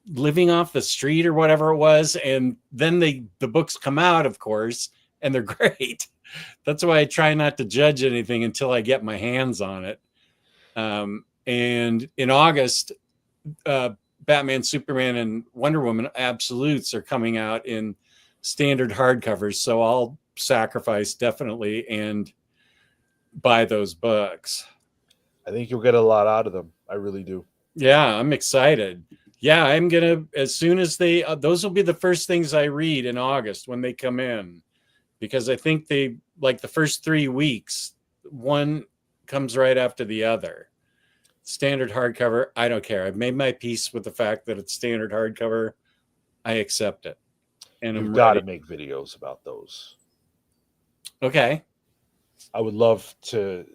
living off the street or whatever it was. And then the books come out, of course, and they're great. That's why I try not to judge anything until I get my hands on it. And in August, Batman, Superman, and Wonder Woman Absolutes are coming out in standard hardcovers. So I'll sacrifice definitely and buy those books. I think you'll get a lot out of them. I really do. Yeah, I'm excited. Yeah, I'm going to, as soon as those will be the first things I read in August when they come in, because I think they, like the first 3 weeks, one comes right after the other. Standard hardcover, I don't care. I've made my peace with the fact that it's standard hardcover. I accept it. And You've I'm got to ready. make videos about those. Okay. I would love to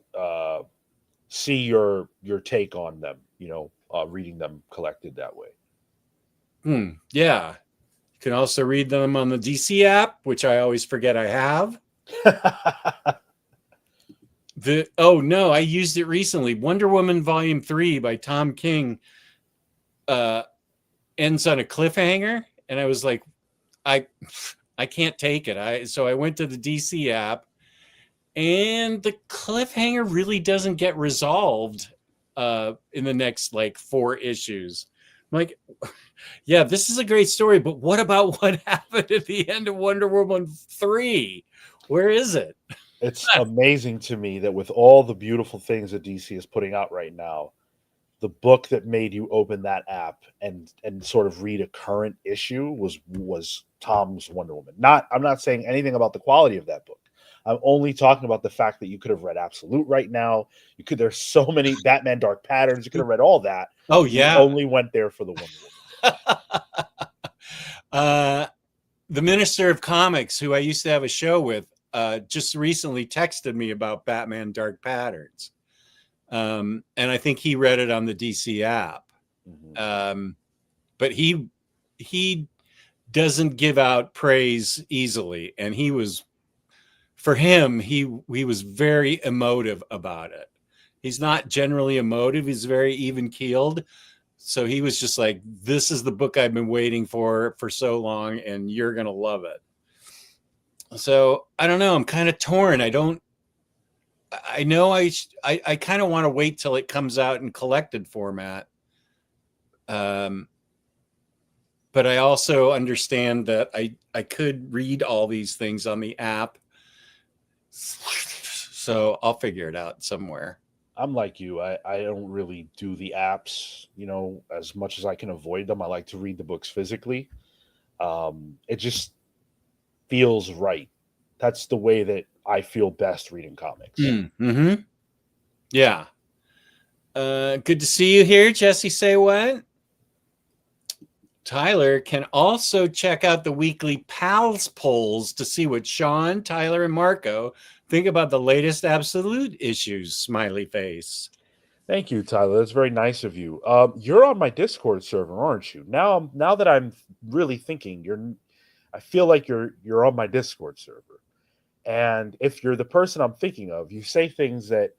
see your take on them, reading them collected that way. Yeah. You can also read them on the DC app, which I always forget I have. Oh no, I used it recently. Wonder Woman Volume 3 by Tom King ends on a cliffhanger, and I was like, I can't take it. So I went to the DC app, and the cliffhanger really doesn't get resolved in the next like 4 issues. I'm like, yeah, this is a great story, but what about what happened at the end of Wonder Woman 3? Where is it? It's amazing to me that with all the beautiful things that DC is putting out right now, the book that made you open that app and sort of read a current issue was Tom's Wonder Woman. I'm not saying anything about the quality of that book. I'm only talking about the fact that you could have read Absolute right now. There's so many Batman Dark Patterns. You could have read all that. Oh yeah. You only went there for the Wonder Woman. The Minister of Comics, who I used to have a show with, just recently texted me about Batman Dark Patterns. And I think he read it on the DC app. Mm-hmm. But he doesn't give out praise easily, and he was, for him, he was very emotive about it. He's not generally emotive. He's very even keeled. So he was just like, this is the book I've been waiting for so long, and you're going to love it. So I don't know. I'm kind of torn. I know I kind of want to wait till it comes out in collected format. But I also understand that I could read all these things on the app. So I'll figure it out somewhere. I'm like you. I don't really do the apps, as much as I can avoid them. I like to read the books physically. It just feels right. That's the way that I feel best reading comics. Mm-hmm. Yeah. Good to see you here, Jesse. Say what? Tyler can also check out the weekly Pals polls to see what Sean, Tyler, and Marco think about the latest Absolute issues. Smiley face. Thank you, Tyler. That's very nice of you. You're on my Discord server, aren't you? Now that I'm really thinking, I feel like you're on my Discord server. And if you're the person I'm thinking of, you say things that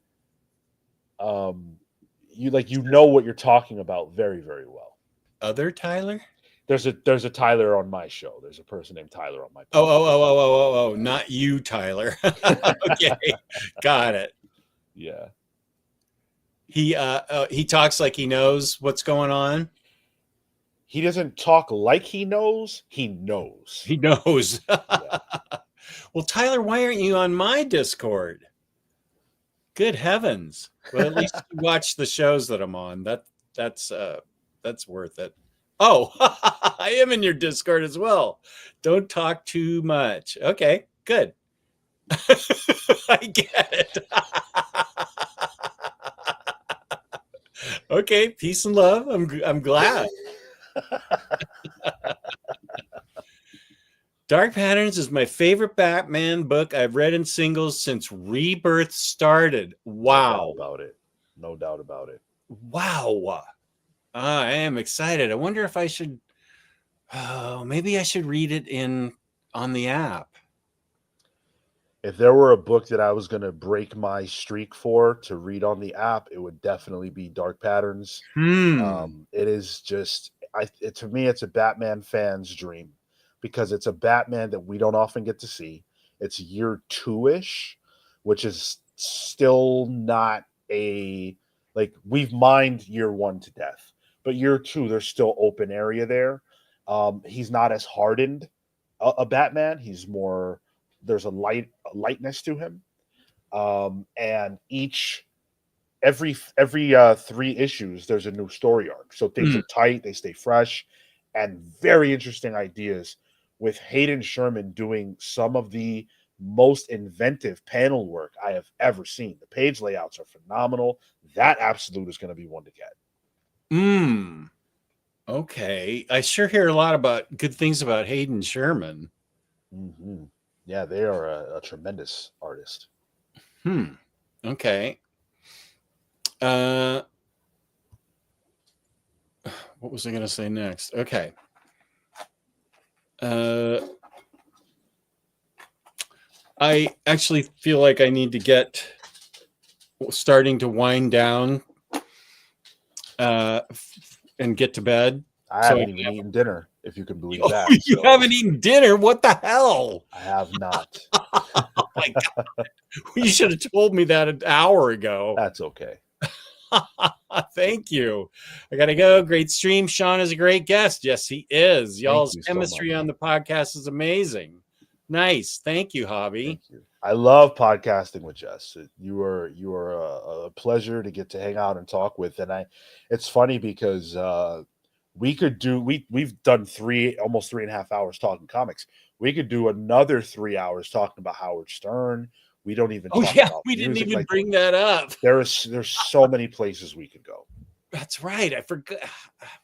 you know what you're talking about very, very well. Other Tyler? There's a Tyler on my show. There's a person named Tyler on my podcast. Oh, not you, Tyler. Okay. Got it. Yeah. He talks like he knows what's going on. He doesn't talk like he knows. He knows. He knows. Yeah. Well, Tyler, why aren't you on my Discord? Good heavens. Well, at least you watch the shows that I'm on. That's worth it. Oh, I am in your Discord as well. Don't talk too much. Okay, good. I get it. Okay, peace and love. I'm glad. Dark Patterns is my favorite Batman book I've read in singles since Rebirth started. Wow. No doubt about it. Wow. I am excited. I wonder if I should maybe I should read it on the app. If there were a book that I was going to break my streak for to read on the app, it would definitely be Dark Patterns. It is just, to me, it's a Batman fan's dream because it's a Batman that we don't often get to see. It's year 2-ish, which is still not we've mined year 1 to death, but year 2, there's still open area there. He's not as hardened a Batman. He's more, there's a lightness to him. And every 3 issues, there's a new story arc. So things are tight, they stay fresh, and very interesting ideas with Hayden Sherman doing some of the most inventive panel work I have ever seen. The page layouts are phenomenal. That Absolute is going to be one to get. Okay. I sure hear a lot about good things about Hayden Sherman. Mm-hmm. Yeah, they are a tremendous artist. Okay. What was I going to say next? Okay. I actually feel like I need to get starting to wind down and get to bed. I haven't even eaten dinner, if you can believe that. You haven't eaten dinner? What the hell? I have not. Oh my God. You should have told me that an hour ago. That's okay. Thank you. I got to go. Great stream. Sean is a great guest. Yes, he is. Y'all's chemistry on the podcast is amazing. Nice. Thank you, Hobby. Thank you. I love podcasting with Jess. You are a pleasure to get to hang out and talk with. And it's funny because we've done almost 3.5 hours talking comics. We could do another 3 hours talking about Howard Stern. We don't even. Oh yeah, we didn't even bring that up. There's so many places we could go. That's right. I forgot.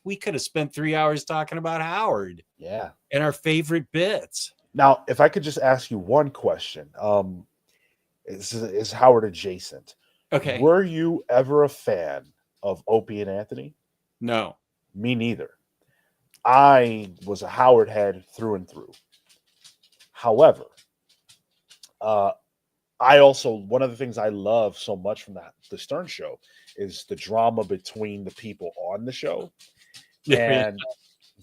We could have spent 3 hours talking about Howard. Yeah, and our favorite bits. Now, if I could just ask you one question, is Howard adjacent? Okay. Were you ever a fan of Opie and Anthony? No. Me neither. I was a Howard head through and through. However, I also, one of the things I love so much from the Stern Show is the drama between the people on the show. Yeah. And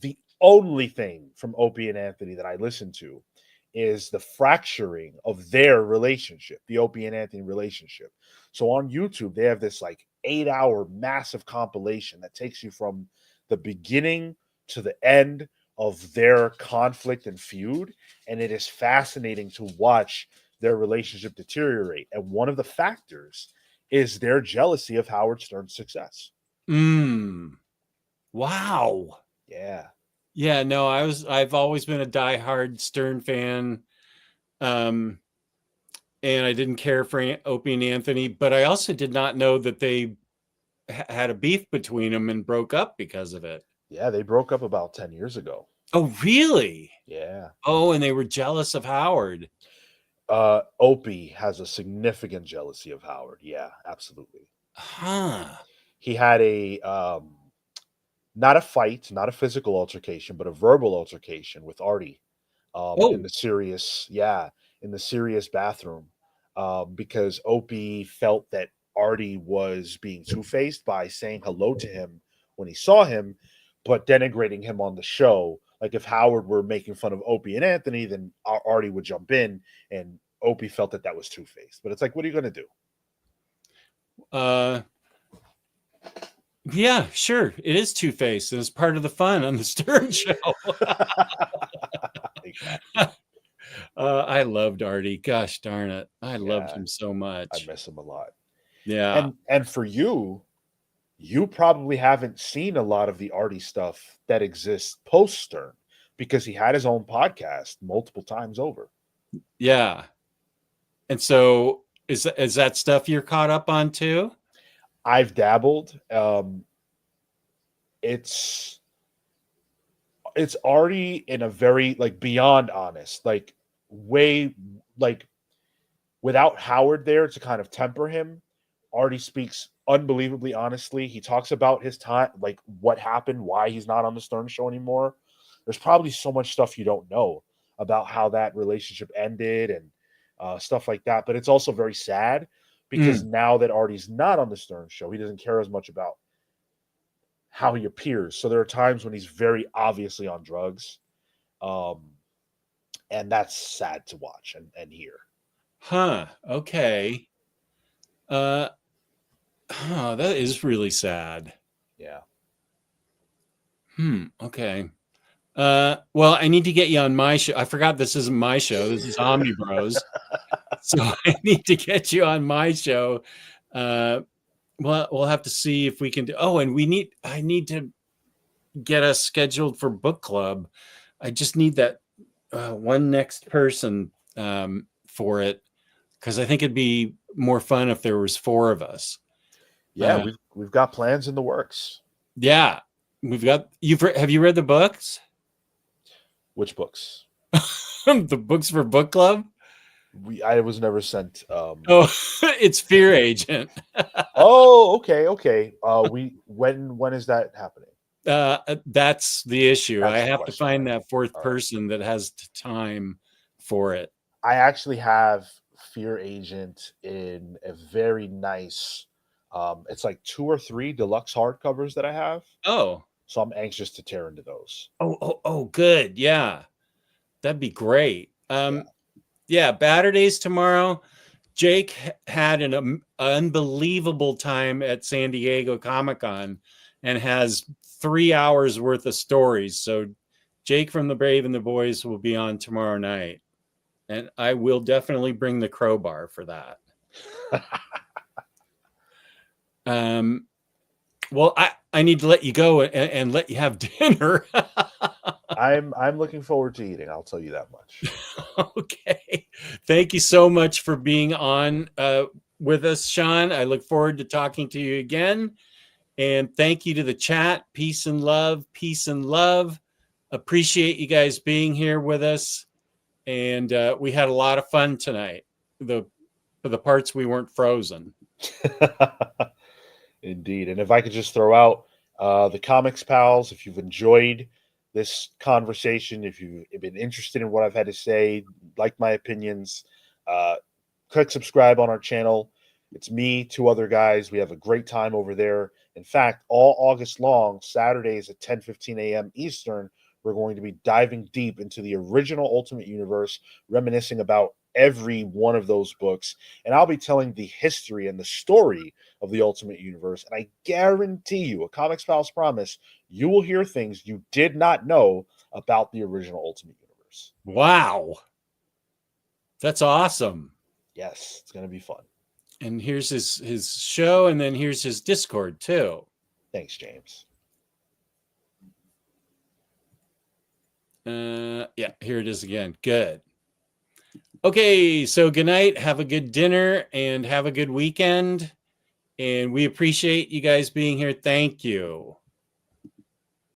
the only thing from Opie and Anthony that I listen to is the fracturing of their relationship, the Opie and Anthony relationship. So on YouTube, they have this like 8-hour massive compilation that takes you from the beginning to the end of their conflict and feud. And it is fascinating to watch their relationship deteriorate. And one of the factors is their jealousy of Howard Stern's success. Wow. Yeah. Yeah, no, I've always been a diehard Stern fan. And I didn't care for Opie and Anthony, but I also did not know that they had a beef between them and broke up because of it. Yeah, they broke up about 10 years ago. Oh, really? Yeah. Oh, and they were jealous of Howard. Opie has a significant jealousy of Howard. Yeah, absolutely. Huh. He had not a fight, not a physical altercation, but a verbal altercation with Artie in the serious bathroom because Opie felt that Artie was being two-faced by saying hello to him when he saw him, but denigrating him on the show. Like if Howard were making fun of Opie and Anthony, then Artie would jump in, and Opie felt that was two-faced. But it's like, what are you going to do? Yeah, sure. It is two-faced, and it's part of the fun on the Stern Show. I loved Artie. Gosh darn it. I loved him so much. I miss him a lot. Yeah. And for you probably haven't seen a lot of the Artie stuff that exists post Stern because he had his own podcast multiple times over. Yeah. And so is that stuff you're caught up on too? I've dabbled. It's Artie in a very like beyond honest, like way like without Howard there to kind of temper him. Artie speaks unbelievably honestly. He talks about his time, like what happened, why he's not on the Stern Show anymore. There's probably so much stuff you don't know about how that relationship ended and stuff like that. But it's also very sad because now that Artie's not on the Stern Show, he doesn't care as much about how he appears. So there are times when he's very obviously on drugs. And that's sad to watch and hear. Huh. Okay. That is really sad. Yeah. Okay. Well, I need to get you on my show. I forgot this isn't my show. This is OmniBros. So I need to get you on my show. We'll have to see if we can do. Oh, and I need to get us scheduled for book club. I just need that one next person for it because I think it'd be more fun if there was 4 of us. Yeah, we've got plans in the works. Yeah, have you read the books? Which books? The books for book club? I was never sent. It's Fear Agent. Oh, okay. When is that happening? That's the issue. That's I the have to question, find right? that 4th person that has time for it. I actually have Fear Agent in a very nice. It's like 2 or 3 deluxe hardcovers that I have. Oh, so I'm anxious to tear into those. Oh, good. Yeah, that'd be great. Yeah, Batter Days tomorrow. Jake had an unbelievable time at San Diego Comic-Con and has 3 hours worth of stories. So Jake from The Brave and the Boys will be on tomorrow night. And I will definitely bring the crowbar for that. Well, I need to let you go and let you have dinner. I'm looking forward to eating. I'll tell you that much. Okay. Thank you so much for being on with us, Sean. I look forward to talking to you again. And thank you to the chat. Peace and love. Peace and love. Appreciate you guys being here with us. And we had a lot of fun tonight. For the parts we weren't frozen. Indeed. And if I could just throw out the Comics Pals, if you've enjoyed this conversation, if you've been interested in what I've had to say, like my opinions, click subscribe on our channel. It's me, two other guys. We have a great time over there. In fact, all August long, Saturdays at 10:15 a.m. Eastern, we're going to be diving deep into the original Ultimate Universe, reminiscing about every one of those books. And I'll be telling the history and the story of the Ultimate Universe. And I guarantee you, a Comics Pals promise, you will hear things you did not know about the original Ultimate Universe. Wow. That's awesome. Yes, it's going to be fun. And here's his show, and then here's his Discord too. Thanks, James. Yeah, here it is again. Good. Okay, so good night. Have a good dinner and have a good weekend. And we appreciate you guys being here. Thank you.